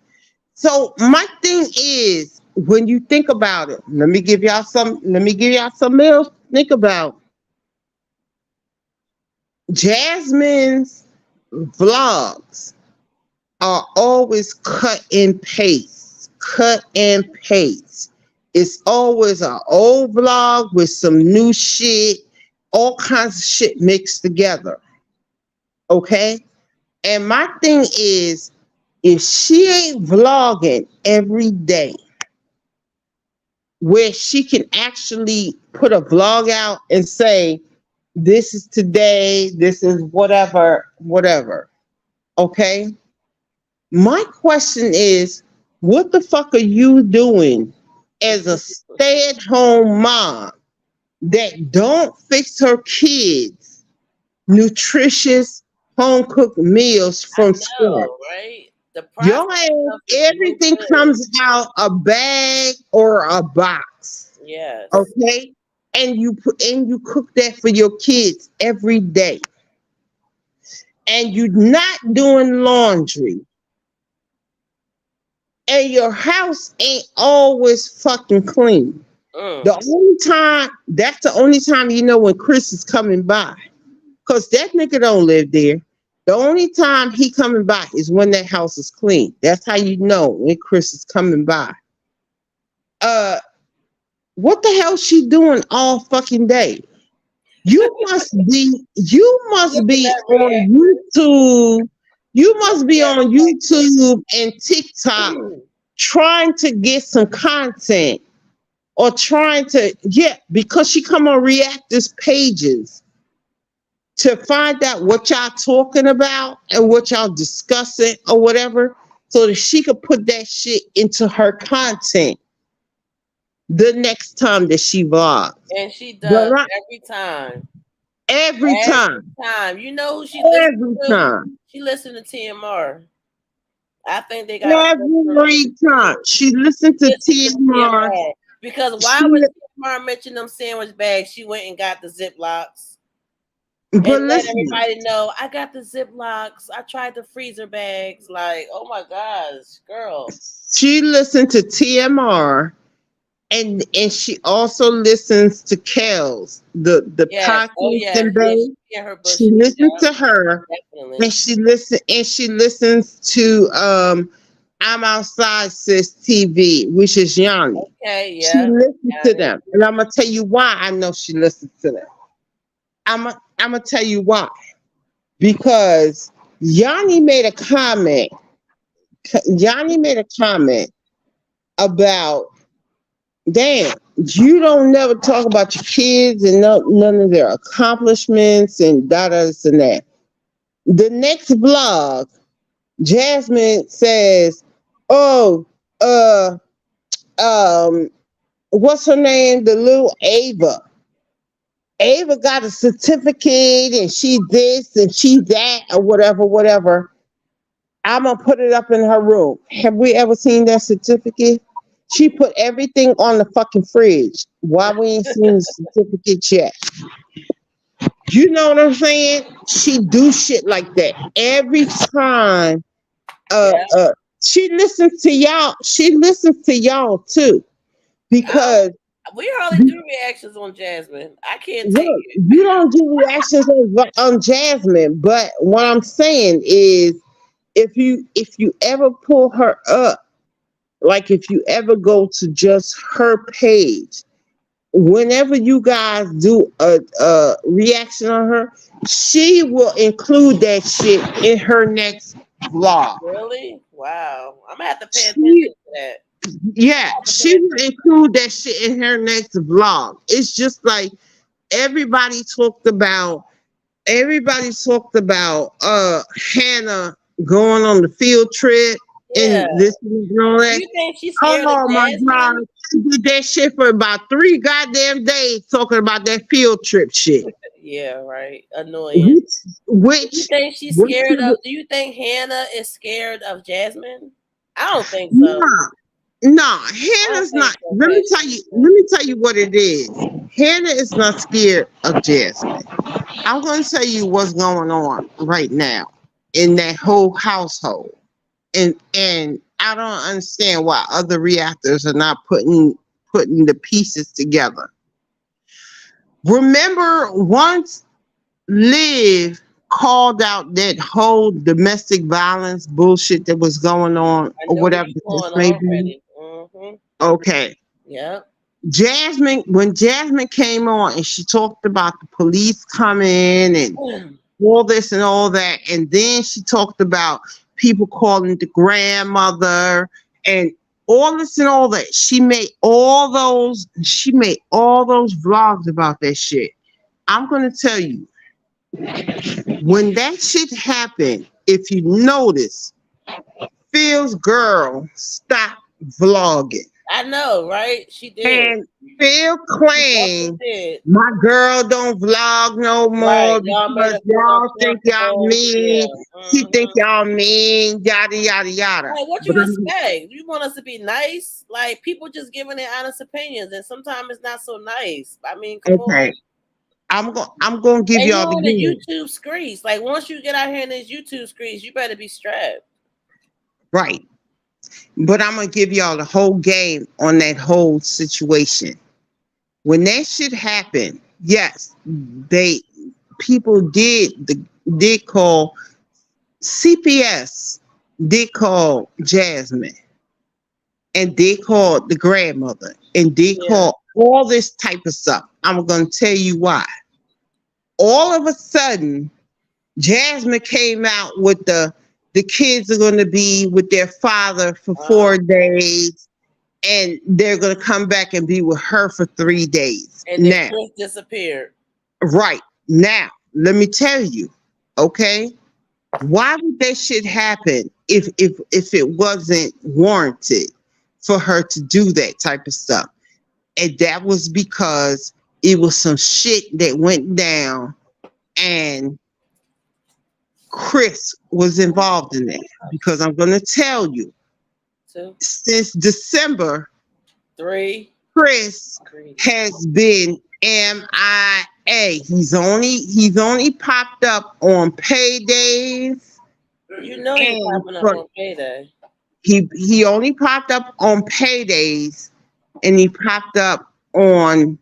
So my thing is, when you think about it, let me give y'all something else to think about. Jasmine's vlogs are always cut and paste, cut and paste. It's always an old vlog with some new shit, all kinds of shit mixed together. Okay? And my thing is, if she ain't vlogging every day, where she can actually put a vlog out and say, this is today, this is whatever, whatever. Okay? My question is, what the fuck are you doing as a stay-at-home mom that don't fix her kids nutritious home cooked meals
I
from scratch?
know, right? The
Your
process
ass,
stuff is so
everything
good.
comes out a bag or a box.
Yes.
Okay? and you cook that for your kids every day, and you're not doing laundry, and your house ain't always fucking clean. That's the only time you know when Chris is coming by. Cause that nigga don't live there. The only time he coming by is when that house is clean. That's how you know when Chris is coming by. What the hell she doing all fucking day? You must be on YouTube. You must be on YouTube and TikTok trying to get some content or trying to, because she come on reactors pages to find out what y'all talking about and what y'all discussing or whatever, so that she could put that shit into her content the next time that she vlogs.
And she does every time.
Every time.
You know who she listens to?
Time.
She listens to TMR. I think they got
every time. She listened to TMR.
Because why would TMR mention them sandwich bags? She went and got the Ziplocs.
But
and let everybody know I got the Ziplocs. I tried the freezer bags. Like, oh my gosh, girl.
She listened to TMR, and she also listens to Kels, the podcast. She listens to her, definitely. and she listens to I'm Outside Sis TV, which is Yanni.
Okay, yeah.
She listens to them, and I'm gonna tell you why I know she listens to them. I'm gonna tell you why. Because Yanni made a comment. Yanni made a comment about, damn, you don't never talk about your kids and none of their accomplishments and this and that. The next vlog, Jasmine says, "Oh, what's her name? The little Ava. Ava got a certificate and she this and she that or whatever. I'm gonna put it up in her room. Have we ever seen that certificate? She put everything on the fucking fridge. Why we ain't seen the certificate yet? You know what I'm saying? She do shit like that every time. She listens to y'all. She listens to y'all too, because
we hardly do reactions on Jasmine. I can't take it.
You don't do reactions on Jasmine, but what I'm saying is, if you ever pull her up, like if you ever go to just her page, whenever you guys do a reaction on her, she will include that shit in her next vlog.
Really? Wow. I'm gonna have to pay attention to that.
Yeah, she will include that shit in her next vlog. It's just like everybody talked about Hannah going on the field trip and this and all that.
You think she's scared of
my
Jasmine?
God. She did that shit for about 3 goddamn days talking about that field trip shit.
Yeah, right. Annoying.
Which
do you think she's scared of? Do you think Hannah is scared of Jasmine? I don't think so.
No, Hannah's not. Let me tell you what it is. Hannah is not scared of Jasmine. I'm going to tell you what's going on right now in that whole household, and I don't understand why other reactors are not putting the pieces together. Remember, once Liv called out that whole domestic violence bullshit that was going on, or whatever the case may be. Okay.
Yeah.
When Jasmine came on and she talked about the police coming and all this and all that, and then she talked about people calling the grandmother and all this and all that. She made all those vlogs about that shit. I'm gonna tell you, when that shit happened, if you notice, Phil's girl stopped vlogging.
I know, right? She did.
And still
She definitely
claim
did.
my girl don't vlog no
Right.
more
Y'all made
because
her feel
y'all think y'all
uncomfortable.
mean.
Yeah.
She think y'all mean, yada yada yada.
Like, what
But
you
I'm
expect? You want us to be nice? Like, people just giving their honest opinions, and sometimes it's not so nice. I mean, come on.
okay. I'm gonna give
And
y'all
you're
the
in the
game.
YouTube streets. Like, once you get out here in these YouTube streets, you better be strapped.
Right. But I'm gonna give y'all the whole game on that whole situation. When that shit happened, yes, people did call CPS, did call Jasmine, and they called the grandmother, and they
Yeah.
called all this type of stuff. I'm gonna tell you why. All of a sudden, Jasmine came out with the kids are gonna be with their father for 4 days, and they're gonna come back and be with her for 3 days.
And then
Now,
Chris disappeared.
right now, let me tell you, okay? Why would that shit happen if it wasn't warranted for her to do that type of stuff? And that was because it was some shit that went down, and Chris was involved in it. Because I'm gonna tell you,
2,
since December,
3.
Chris has been MIA. He's only popped up on paydays.
You know he's popping up on payday.
He only popped up on paydays, and he popped up on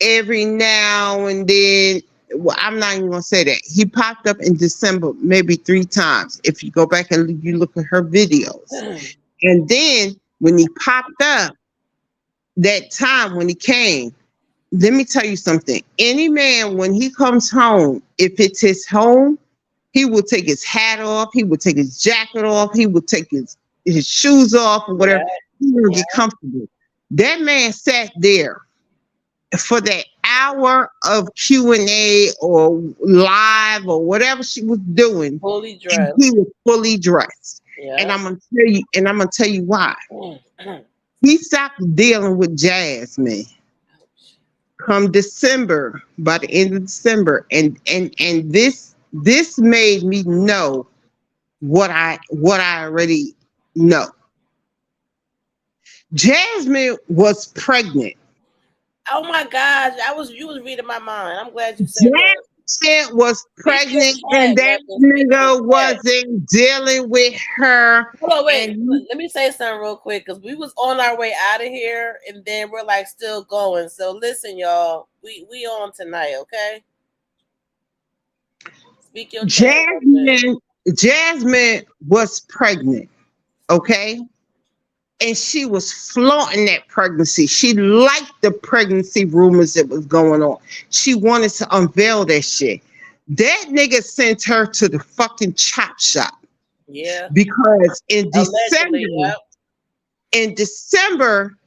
every now and then. Well, I'm not even gonna say that. He popped up in December maybe 3 times. If you go back and you look at her videos. And then when he popped up that time when he came, let me tell you something. Any man, when he comes home, if it's his home, he will take his hat off, he will take his jacket off, he will take his shoes off or whatever. He will get comfortable. That man sat there for that hour of Q&A or live or whatever she was doing.
Fully dressed.
He was fully dressed.
Yeah.
And I'm gonna tell you why. He stopped dealing with Jasmine come December, by the end of December, and this made me know what I already know. Jasmine was pregnant.
Oh my gosh, you was reading my mind. I'm glad you said that.
Jasmine was pregnant, and that nigga wasn't dealing with her.
Hold on, wait. Let me say something real quick, because we was on our way out of here, and then we're like still going. So listen, y'all, we on tonight, okay? Speak your
Jasmine was pregnant, okay? And she was flaunting that pregnancy. She liked the pregnancy rumors that was going on. She wanted to unveil that shit. That nigga sent her to the fucking chop shop.
Yeah.
Because in
Allegedly,
December,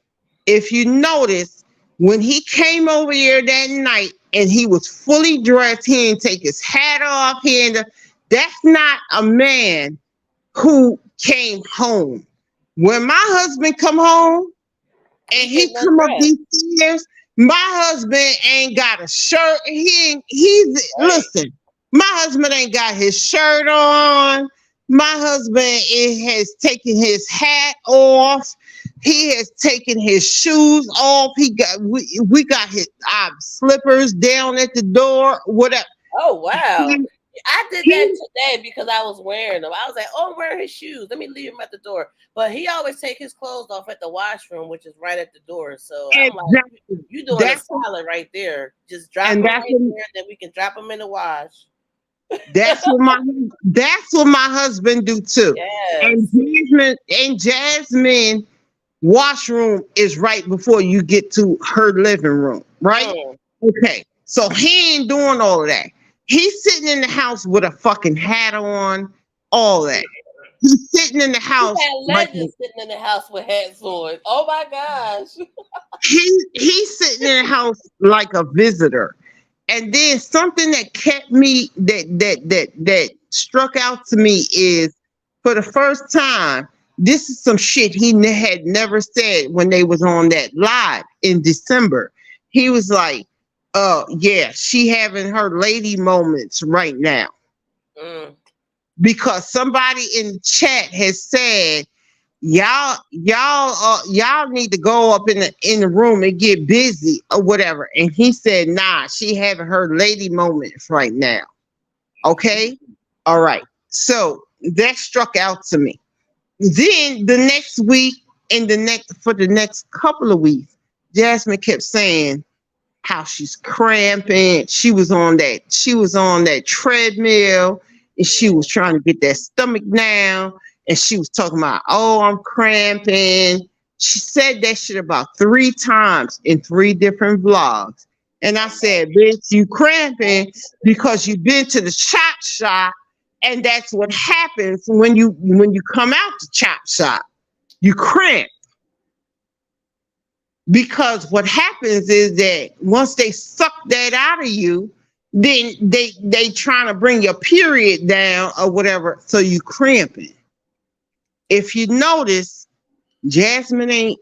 if you notice, when he came over here that night and he was fully dressed, he didn't take his hat off. That's not a man who came home. When my husband come home and he come up these stairs, my husband ain't got a shirt. Listen, my husband ain't got his shirt on. My husband has taken his hat off. He has taken his shoes off. We got his slippers down at the door. Whatever.
Oh wow. I did that today because I was wearing them. I was like, oh, I'm wearing his shoes. Let me leave him at the door. But he always take his clothes off at the washroom, which is right at the door. So I'm like, you doing a solid right there. Just drop him right there, then we can drop him in the wash.
That's what my husband do too.
Yes.
And Jasmine washroom is right before you get to her living room, right? Okay. So he ain't doing all of that. He's sitting in the house with a fucking hat on, all that. He's sitting in the house.
Legends sitting in the house with hats on. Oh my gosh.
He's sitting in the house like a visitor. And then something that kept me that struck out to me is, for the first time, This is some shit he had never said when they was on that live in December. He was like, yeah, she having her lady moments right now.
Mm.
Because somebody in the chat has said, y'all need to go up in the room and get busy or whatever. And he said, nah, she having her lady moments right now. Okay? All right. So that struck out to me. Then the next week and for the next couple of weeks, Jasmine kept saying how she's cramping. She was on that treadmill and she was trying to get that stomach down. And she was talking about, oh, I'm cramping. She said that shit about 3 times in 3 different vlogs. And I said, bitch, you cramping because you've been to the chop shop. And that's what happens when you come out the chop shop. You cramp. Because what happens is that once they suck that out of you, then they trying to bring your period down or whatever, so you cramping. If you notice, Jasmine ain't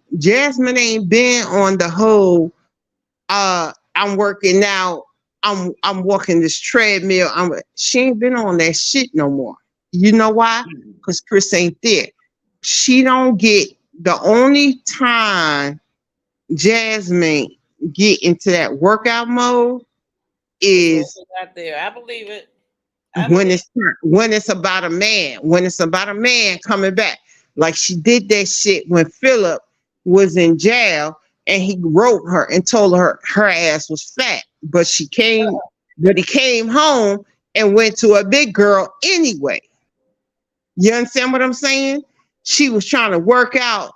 been on the whole I'm working out, I'm walking this treadmill. She ain't been on that shit no more. You know why? Because Chris ain't there. She don't get the only time Jasmine get into that workout mode is
Not there. I believe it.
when it's about a man. When it's about a man coming back, like she did that shit when Philip was in jail, and he wrote her and told her her ass was fat, but he came home and went to a big girl anyway. You understand what I'm saying? She was trying to work out,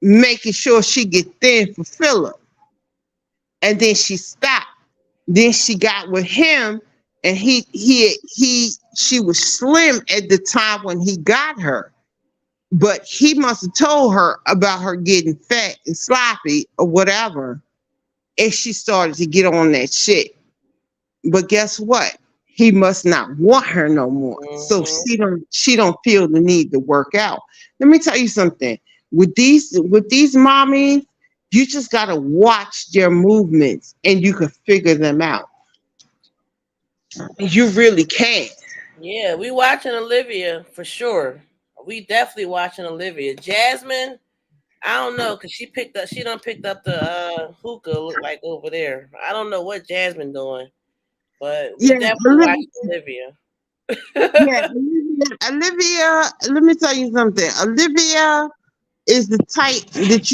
making sure she get thin for Philip. And then she stopped. Then she got with him, and she was slim at the time when he got her. But he must have told her about her getting fat and sloppy or whatever. And she started to get on that shit. But guess what? He must not want her no more. So she don't feel the need to work out. Let me tell you something. With these mommies, you just gotta watch their movements and you can figure them out. You really can.
Yeah, we watching Olivia for sure. We definitely watching Olivia. Jasmine, I don't know, because she done picked up the hookah, look like over there. I don't know what Jasmine doing, but we
Yeah,
definitely watching Olivia.
yeah, Olivia, let me tell you something. Olivia is the type that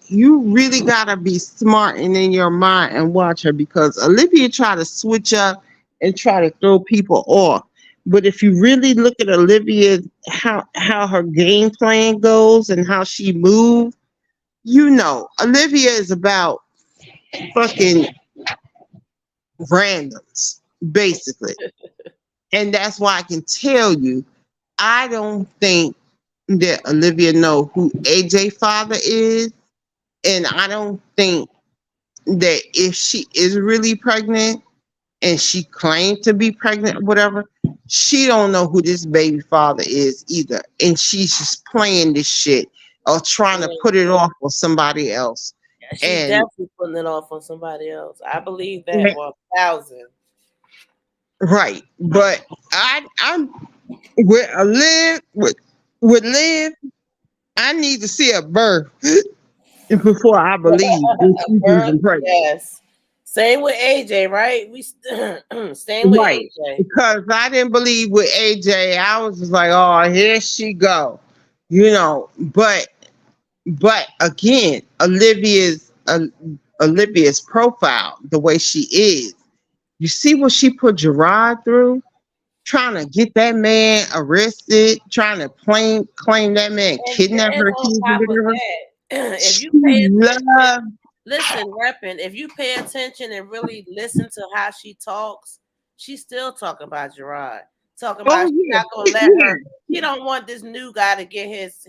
you really gotta be smart and in your mind and watch her, because Olivia try to switch up and try to throw people off. But if you really look at Olivia, how her game plan goes and how she moves, Olivia is about fucking randoms, basically. And that's why I can tell you, I don't think that Olivia know who AJ father is. And I don't think that if she is really pregnant and she claimed to be pregnant, whatever, she don't know who this baby father is either. And she's just playing this shit or trying to put it off on somebody else.
Yeah, she's definitely putting it off on somebody else. I believe that 1,000.
Right. But I'm with Liv, I need to see a birth before I believe that she's even pregnant.
Yes. Same with AJ, right? Same with
Right.
AJ.
Because I didn't believe with AJ. I was just like, oh, here she go. But again, Olivia's profile, the way she is. You see what she put Gerard through? Trying to get that man arrested, trying to claim that man kidnapped her kids.
If you pay attention, listen, Reppin', if you pay attention and really listen to how she talks, she's still talking about Gerard. Talking about she's not gonna let her. She don't want this new guy to get his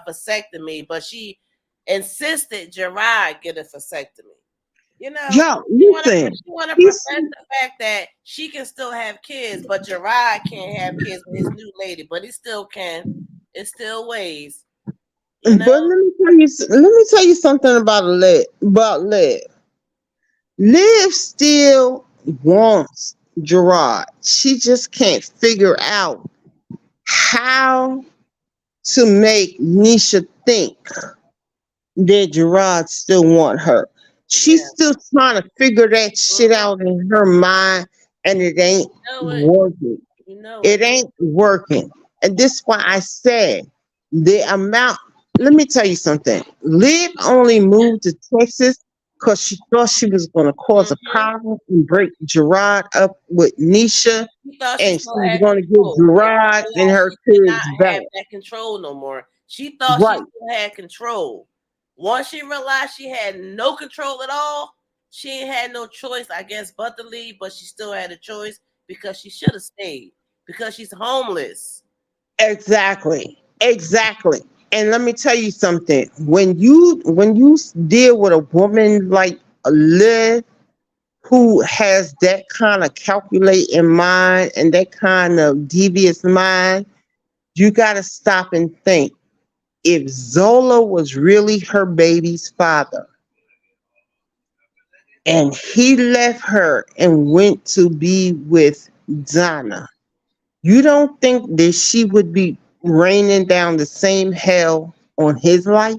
vasectomy, but she insisted Gerard get a vasectomy. She want to profess the fact that she can still have kids, but Gerard can't have kids with his new lady, but he still can. It still weighs.
But let me tell you something about Liv. Liv still wants Gerard. She just can't figure out how to make Nisha think that Gerard still want her. She's still trying to figure that shit out in her mind, and it ain't working. It ain't working. And this is why I said the amount. Let me tell you something. Liv only moved to Texas because she thought she was going to cause a problem and break Gerard up with Nisha,
She thought she
and she
still
was
had
going to get
control.
Gerard and her
She did not
kids back.
have that control no more. She thought
Right.
she still had control. Once she realized she had no control at all, she ain't had no choice, I guess, but to leave. But she still had a choice because she should have stayed because she's homeless.
Exactly. And let me tell you something. When you deal with a woman like Liv, who has that kind of calculating mind and that kind of devious mind, you got to stop and think. If Zola was really her baby's father and he left her and went to be with Donna, you don't think that she would be raining down the same hell on his life?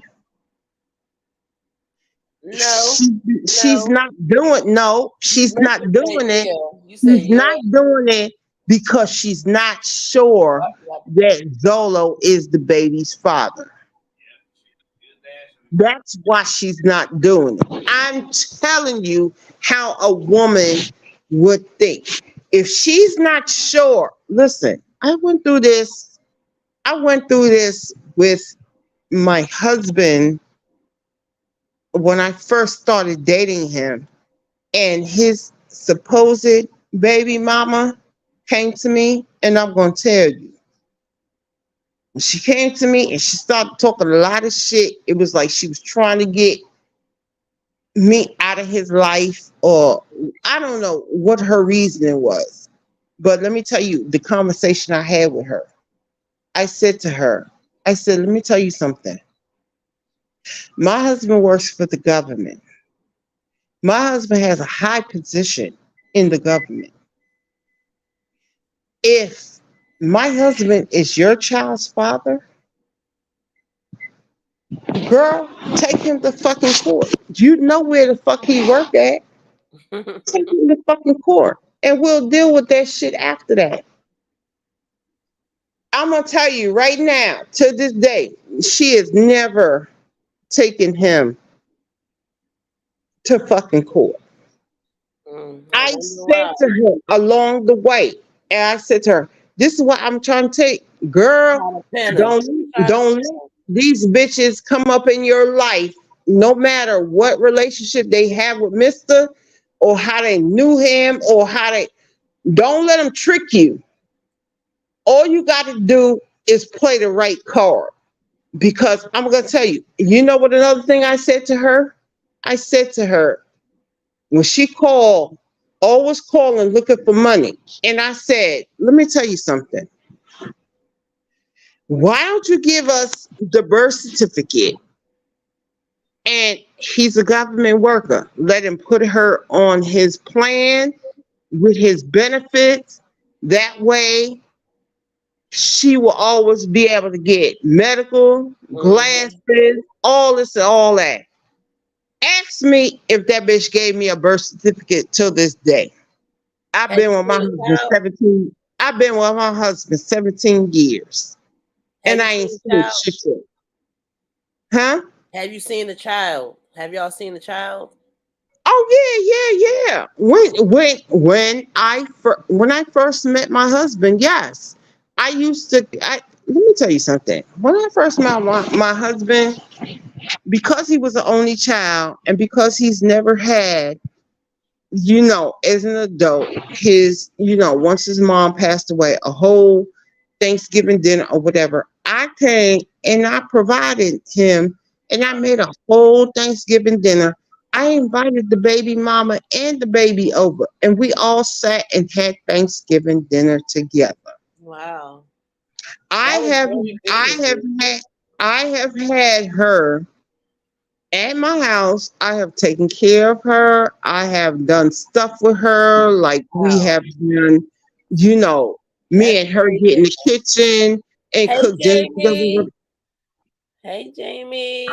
No,
She's not doing she's not doing it.
You said
She's not doing it because she's not sure that Zolo is the baby's father. That's why she's not doing it. I'm telling you how a woman would think. If she's not sure, listen, I went through this with my husband when I first started dating him, and his supposed baby mama came to me, and I'm going to tell you. She came to me and she started talking a lot of shit. It was like she was trying to get me out of his life, or I don't know what her reasoning was. But let me tell you the conversation I had with her. I said to her, let me tell you something. My husband works for the government. My husband has a high position in the government. If my husband is your child's father, girl, take him to fucking court. You know where the fuck he work at. Take him to fucking court. And we'll deal with that shit after that. I'm gonna tell you right now, to this day, she has never taken him to fucking court. I said to her along the way, and I said to her, this is what I'm trying to take. Girl, don't let these bitches come up in your life, no matter what relationship they have with Mr. or how they knew him or how they don't let them trick you. All you got to do is play the right card. Because I'm gonna tell you, you know what another thing I said to her? I said to her, when she called, always calling looking for money. And I said, let me tell you something. Why don't you give us the birth certificate? And he's a government worker. Let him put her on his plan with his benefits. That way, she will always be able to get medical, glasses, all this and all that. Ask me if that bitch gave me a birth certificate till this day. I've been with my husband 17 years. And I ain't seen shit. Huh?
Have you seen the child? Have y'all seen the child?
Oh yeah. When I first met my husband, yes. Let me tell you something. When I first met my husband, because he was the only child and because he's never had, as an adult, once his mom passed away, a whole Thanksgiving dinner or whatever, I came and I provided him and I made a whole Thanksgiving dinner. I invited the baby mama and the baby over, and we all sat and had Thanksgiving dinner together.
Wow.
I
That was
have
very big
I
of
have
you.
had her at my house. I have taken care of her. I have done stuff with her, like we
Wow.
have done, you know, me
That's
and her
very
get in
big.
the kitchen and
Hey
cook dinner together.
Jamie. Hey Jamie.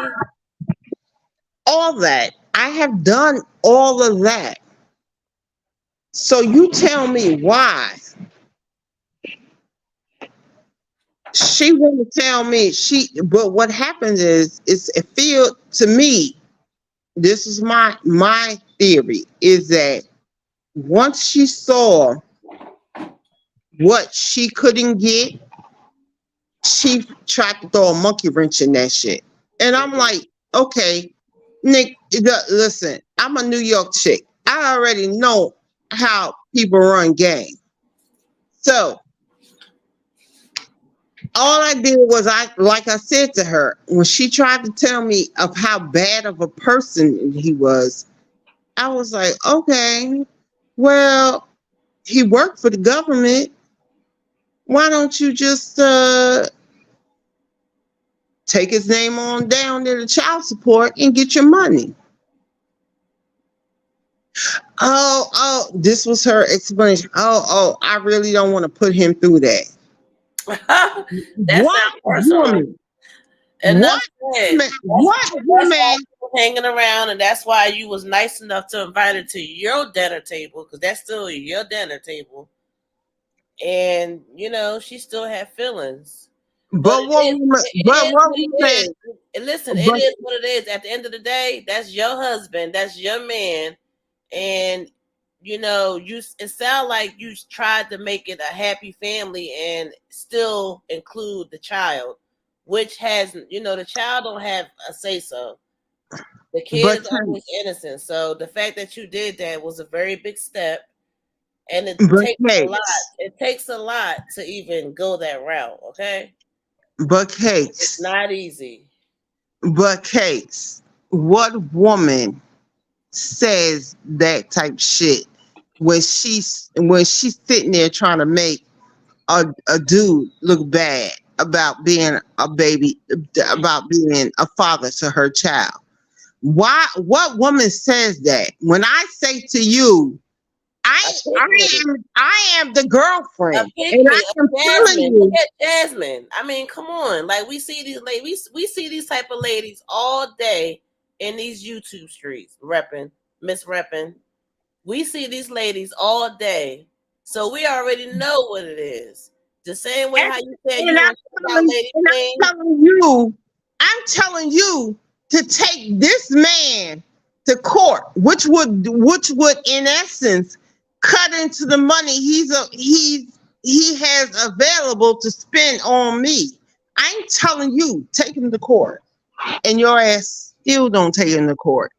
All that. I have done all of that. So you tell me why she want to tell me but what happens is it feel to me, this is my theory, is that once she saw what she couldn't get, she tried to throw a monkey wrench in that shit. And I'm like, okay, Nick, listen, I'm a New York chick. I already know how people run game. So all I did was like I said to her, when she tried to tell me of how bad of a person he was, I was like, okay, well, he worked for the government. Why don't you just take his name on down to the child support and get your money? This was her explanation. I really don't want to put him through that.
That
What
sounds personal.
woman?
Enough
What
said.
woman? What
That's why
woman?
you were hanging around, and that's why you was nice enough to invite her to your dinner table, because that's still your dinner table. And you know, she still had feelings. But
But what woman?
it
But
is
what
what it
woman?
is. And listen, it
But
is what it is. At the end of the day, that's your husband, that's your man, and you know, it sounds like you tried to make it a happy family and still include the child, which has, you know, the child don't have a say so. The kid
but
is always innocent. So the fact that you did that was a very big step, and it
but
takes a lot.
cakes.
It takes a lot to even go that route. Okay,
But
it's
cakes.
not easy.
But cakes. What woman says that type shit when she's sitting there trying to make a dude look bad about being a baby, about being a father to her child? Why? What woman says that? When I say to you,
A pygmy,
I am the
a
girlfriend, and
pygmy,
I am
a
telling
Jasmine. Look
you,
at Jasmine. I mean, come on. Like we see these ladies, we see these type of ladies all day in these YouTube streets, repping, Miss Repping. We see these ladies all day, so we already know what it is. The same way
and,
how you said
and
you
I'm
want to out Lady Queen.
I'm telling you to take this man to court, which would in essence cut into the money he has available to spend on me. I'm telling you, take him to court, and your ass still don't take him to court.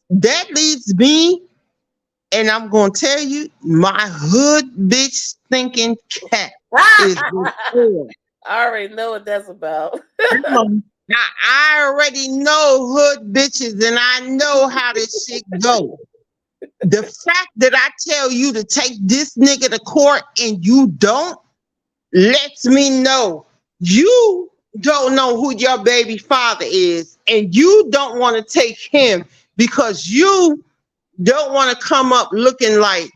That leads me, and I'm gonna tell you, my hood bitch thinking cat is on.
I already know what that's about.
I already know hood bitches, and I know how this shit go. The fact that I tell you to take this nigga to court and you don't lets me know you don't know who your baby father is, and you don't want to take him because you don't want to come up looking like,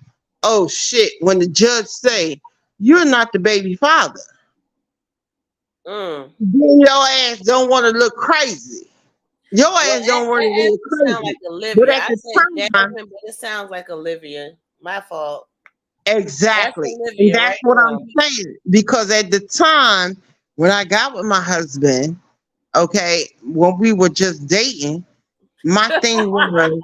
oh shit, when the judge say you're not the baby father.
Mm.
Then your ass don't want to look crazy. Your
Well,
ass don't want to
it
look
actually sound like
crazy. But
Olivia.
at
I
the
said
time,
Jasmine, but it sounds like Olivia. My fault. That's
exactly. And
Olivia
that's
right
what I'm
now.
saying. Because at the time when I got with my husband, okay, when we were just dating, my thing was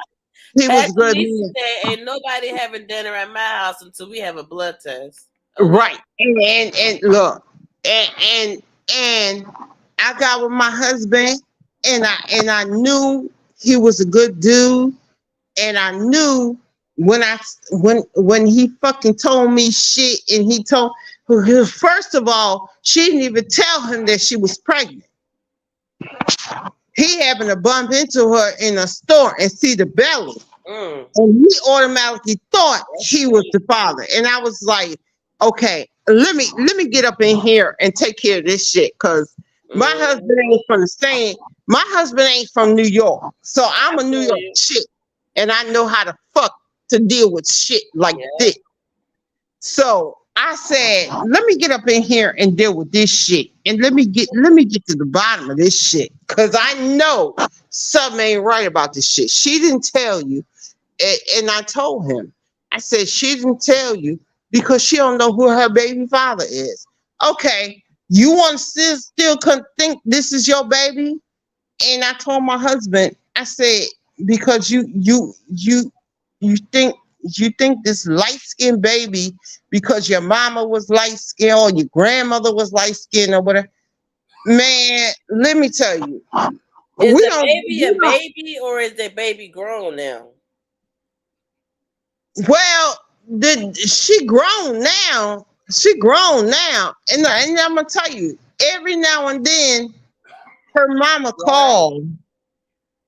he was
Pastor
good
Lisa
man.
said, "Ain't nobody having dinner at my house until we have a blood test." Okay.
Right. And look, and I got with my husband, and I knew he was a good dude, and I knew when he fucking told me shit, and he told, first of all, she didn't even tell him that she was pregnant. He happened to bump into her in a store and see the belly,
Mm.
and he automatically thought
That's
he was
sweet.
the father. And I was like, okay, let me get up in here and take care of this shit, because my husband ain't from the same. My husband ain't from New York, so I'm a New York chick, and I know how to fuck to deal with shit like this. So I said, let me get up in here and deal with this shit, and let me get to the bottom of this shit, because I know something ain't right about this shit. She didn't tell you, and I told him. I said she didn't tell you because she don't know who her baby father is. Okay, you want to still think this is your baby? And I told my husband, I said, because you think this light-skinned baby, because your mama was light-skinned or your grandmother was light-skinned or whatever. Man, let me tell you.
Is the baby a baby or is the baby grown now?
Well, she grown now. She grown now. And I'm gonna tell you, every now and then her mama called.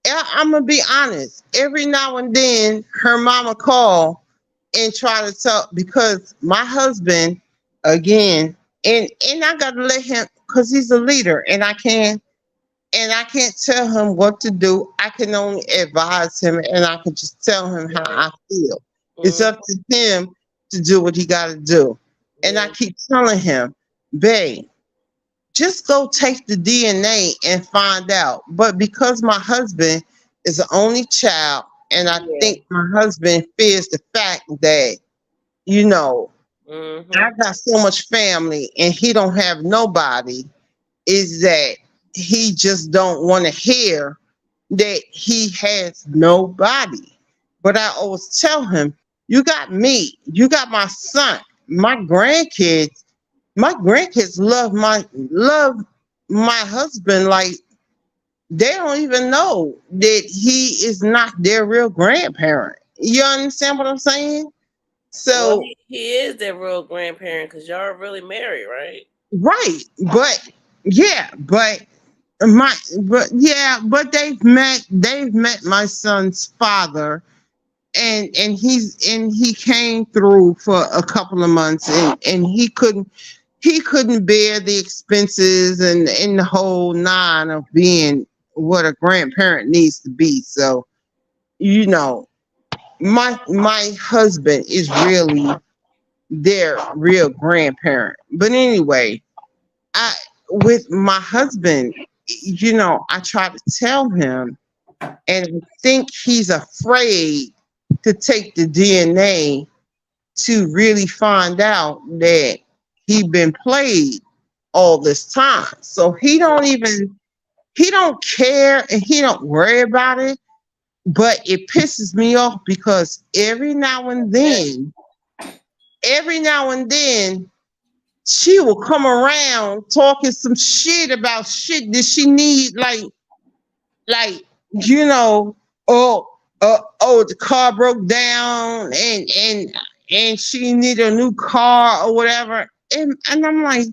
I'm gonna be honest. Every now and then her mama call and try to talk, because my husband, again, and I gotta let him, because he's a leader, and I can't tell him what to do. I can only advise him, and I can just tell him how I feel. It's up to him to do what he got to do. And I keep telling him, babe, just go take the DNA and find out. But because my husband is the only child, and I think my husband fears the fact that, I got so much family and he don't have nobody, is that he just don't want to hear that he has nobody. But I always tell him, you got me, you got my son, my grandkids. My grandkids love my husband like they don't even know that he is not their real grandparent. You understand what I'm saying? So
he is their real grandparent because y'all are really married, right?
Right, but they've met my son's father, and he came through for a couple of months, and he couldn't bear the expenses and the whole nine of being what a grandparent needs to be. So my husband is really their real grandparent. But anyway, with my husband, I try to tell him, and I think he's afraid to take the DNA to really find out that he been played all this time. So he don't care, and he don't worry about it. But it pisses me off because every now and then she will come around talking some shit about shit that she need, like the car broke down, and she need a new car or whatever, and I'm like,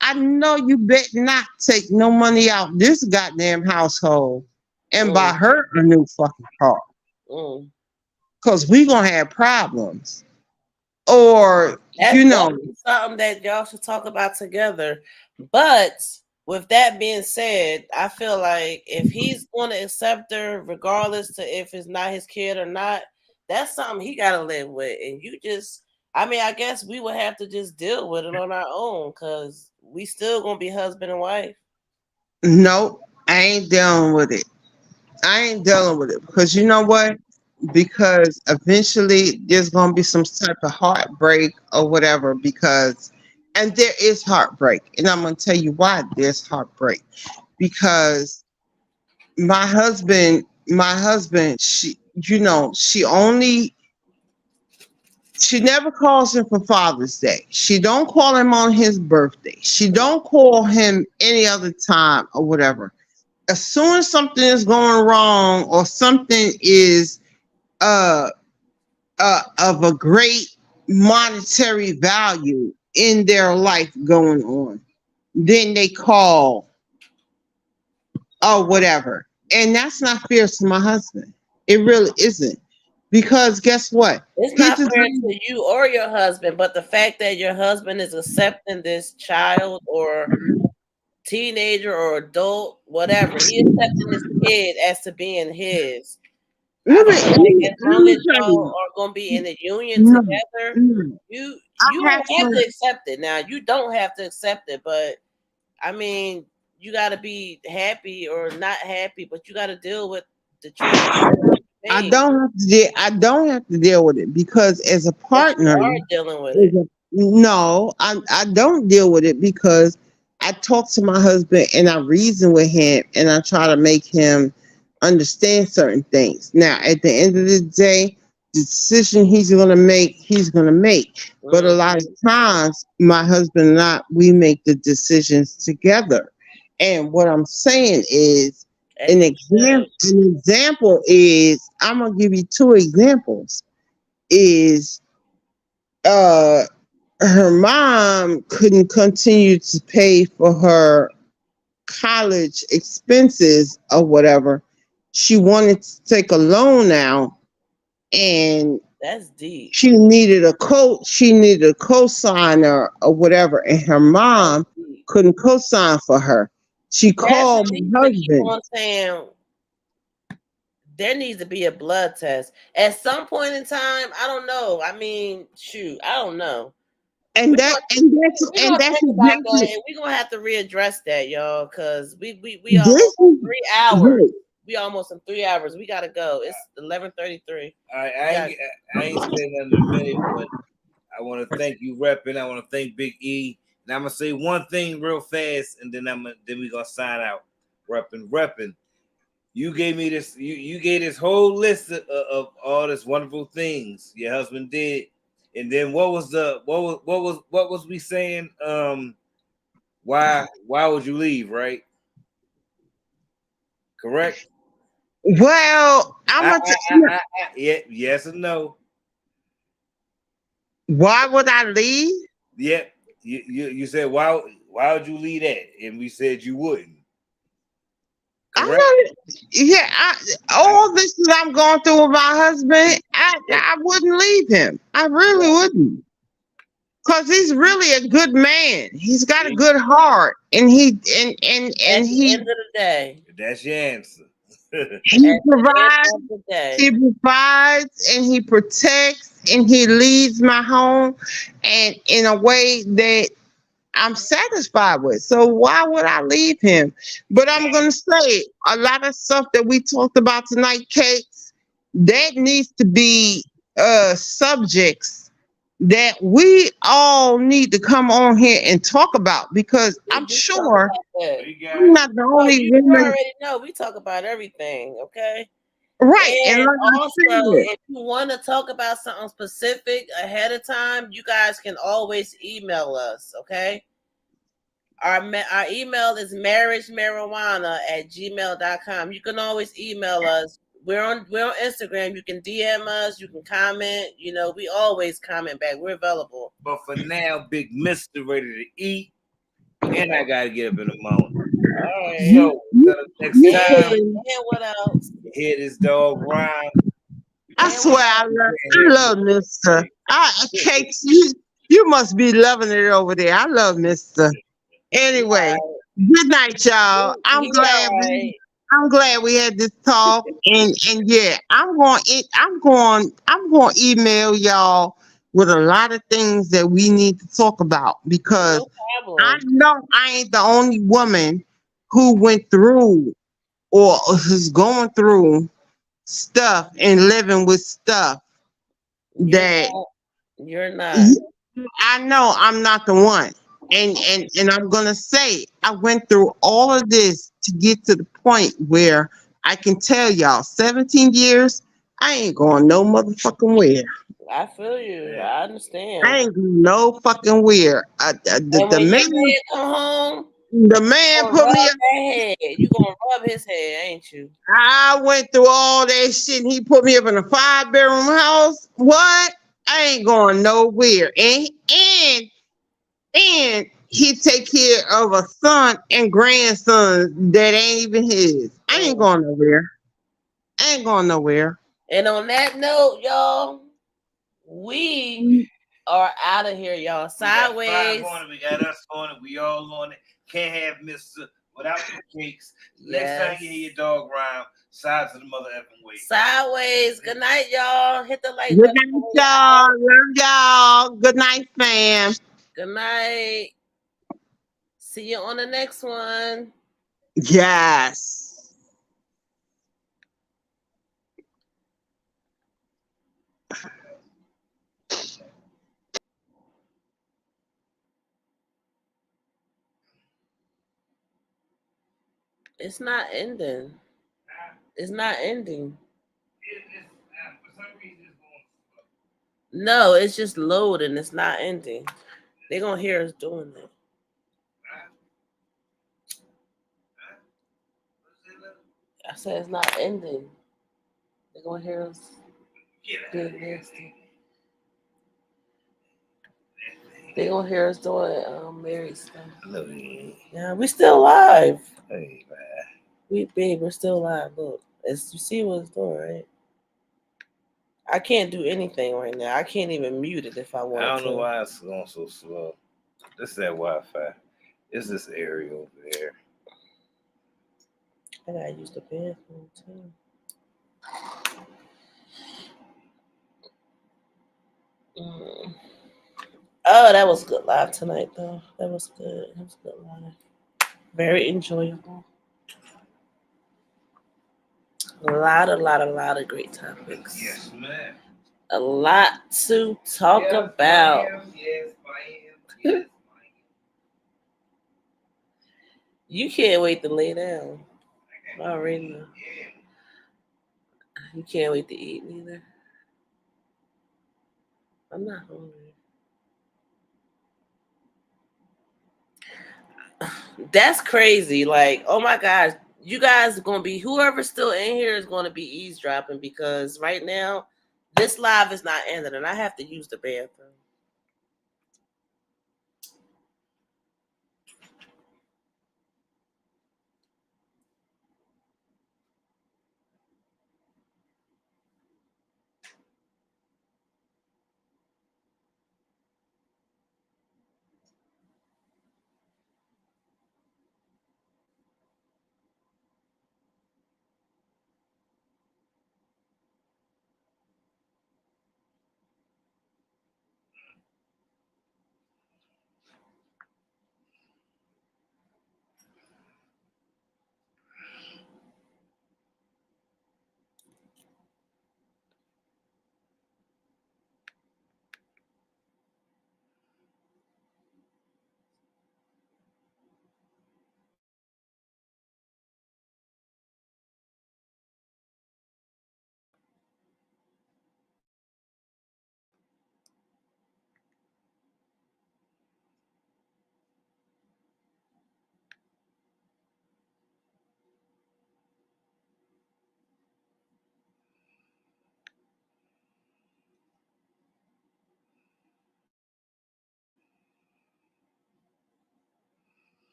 I know you bet not take no money out this goddamn household and buy her a new fucking car, because we gonna have problems. Or
that's something that y'all should talk about together. But with that being said, I feel like if he's going to accept her, regardless to if it's not his kid or not, that's something he got to live with. And I guess we would have to just deal with it on our own, because we still going to be husband and wife.
Nope, I ain't dealing with it. Because you know what? Because eventually there's going to be some type of heartbreak or whatever, and there is heartbreak. And I'm going to tell you why there's heartbreak. Because my husband, she never calls him for Father's Day. She don't call him on his birthday. She don't call him any other time or whatever. As soon as something is going wrong or something is of a great monetary value in their life going on, then they call or whatever. And that's not fair to my husband. It really isn't. because guess what?
It's
He
not fair
deserves.
to you or your husband, but the fact that your husband is accepting this child or teenager or adult, whatever, he accepting this kid as to being his. I
Let me
feel
let
like
me,
as
let
long
me
as
tell
y'all
you.
are gonna be in a union
No,
together,
no.
you
I have
don't have
to.
to accept it. Now you don't have to accept it, but I mean you gotta be happy or not happy, but you gotta deal with the choices you
I
made.
don't have to. I don't have to deal with it because as a
But you
partner,
are dealing with it.
no, I don't deal with it because I talk to my husband and I reason with him and I try to make him understand certain things. Now, at the end of the day, the decision he's gonna make. But a lot of times, my husband and I, we make the decisions together. And what I'm saying is,
As you should.
an example is, I'm gonna give you two examples. Is uh her mom couldn't continue to pay for her college expenses or whatever. She wanted to take a loan out and
That's deep.
she needed a co-signer or whatever, and her
That's
mom
deep.
couldn't co-sign for her. She
That's
called
needs
my
to keep
husband.
on saying there needs to be a blood test at some point in time. I don't know. I mean, shoot, I don't know.
And
We're
that
gonna
and
we're gonna
that's
think about that,
exactly
and we're gonna have to readdress that, y'all, because we
this
almost
is
3 hours.
right.
We almost in 3 hours. We gotta go. It's 11:33.
I ain't saying nothing in a minute, but I want to thank you, repping. I want to thank Big E, and I'm gonna say one thing real fast, and then we gonna sign out. Repping. You gave me this. You gave this whole list of all this wonderful things your husband did, and then what was we saying? Why would you leave? Right? Correct.
Well, I'm gonna
Yeah, yes or no?
why would I leave?
Yep. You said why would you leave that? And we said you wouldn't.
I'm
Correct.
not. Yeah, all this that I'm going through with my husband, I wouldn't leave him. I really wouldn't, cause he's really a good man. He's got a good heart, and
At
and
the end of the day,
That's your answer.
he
at the
provides.
end of the day,
He provides and he protects and he leads my home, and in a way that I'm satisfied with. So why would I leave him? But I'm gonna say a lot of stuff that we talked about tonight, Kate, that needs to be subjects that we all need to come on here and talk about, because
we
I'm
do talk
sure
about that.
I'm not the
Oh,
only
you
woman.
already know we talk about everything, okay?
Right. And
And
like I
also,
said,
if you want to talk about something specific ahead of time, you guys can always email us, okay? Our email is marriagemarijuana@gmail.com. You can always email us. We're on Instagram. You can DM us, you can comment. You know, we always comment back. We're available.
But for now, Big Mister ready to eat, and I gotta get up in the morning.
All right.
So until next
you
time,
And what else?
hear this dog rhyme.
I
And what
swear I love Mister. Cakes, you must be loving it over there. I love Mister. Anyway, good night, y'all.
he all right.
I'm glad we had this talk, and yeah, I'm going to email y'all with a lot of things that we need to talk about, because
No
I
problem.
know I ain't the only woman who went through or is going through stuff and living with stuff that
You're not.
I know I'm not the one. And I'm gonna say I went through all of this to get to the point where I can tell y'all 17 years, I ain't going no motherfucking where.
I feel you. I
I
understand.
ain't going no fucking where.
And when your man come home,
The
you
man
gonna
put
rub
me.
that head. You gonna rub his head, ain't you?
I went through all that shit and he put me up in a 5-bedroom house. What? I ain't going nowhere. And he take care of a son and grandson that ain't even his. I ain't going nowhere. I ain't going nowhere.
And on that note, y'all, we are out of here, y'all. Sideways.
We got us on it. We all on it. Can't have Mr. without the cakes. Next time you hear your dog rhyme, sides of the mother effing way.
Sideways. Good night, y'all. Hit the like
Good
button.
night, y'all. Love y'all. Good night, fam.
Good night. See you on the next one.
Yes.
It's not ending. It's not ending.
For some reason, it's going slow.
No, it's just loading. It's not ending. They're going to hear us doing it. I said it's not ending. They're going to hear us being nasty. They're going to hear us doing married stuff.
No,
Yeah, we still live.
hey, man.
We're still live. Look, you see what it's doing, right? I can't do anything right now. I can't even mute it if I want to.
I don't know why it's going so slow. This is that Wi-Fi. It's this area over there.
I gotta use the bathroom too. Oh, that was good live tonight, though. That was good. That was good live. Very enjoyable. A lot of great topics.
Yes, man.
A lot to talk about.
Yes, ma'am.
You can't wait to lay down. I already know. You can't wait to eat neither. I'm not hungry. That's crazy. Like, oh my gosh, you guys are gonna be, whoever's still in here is gonna be eavesdropping, because right now this live is not ending and I have to use the bathroom.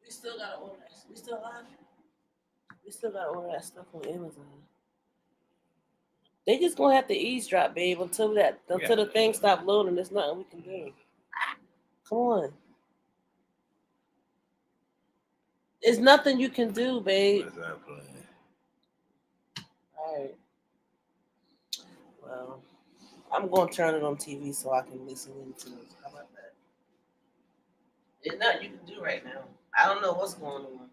We still gotta order that. We still live? We still gotta order that stuff on Amazon. They just gonna have to eavesdrop, babe, until the thing stop loading. There's nothing we can do. Come on. There's nothing you can do, babe. Alright. Well, I'm gonna turn it on TV so I can listen into it. How about that? There's nothing you can do right now. I don't know what's going on.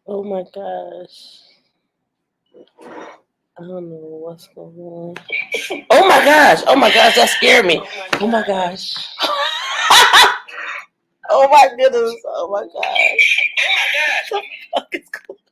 Oh my gosh. I don't know what's going on. Oh my gosh. Oh my gosh. That scared me. Oh my gosh. Oh my goodness. Oh my gosh. What the fuck is going on?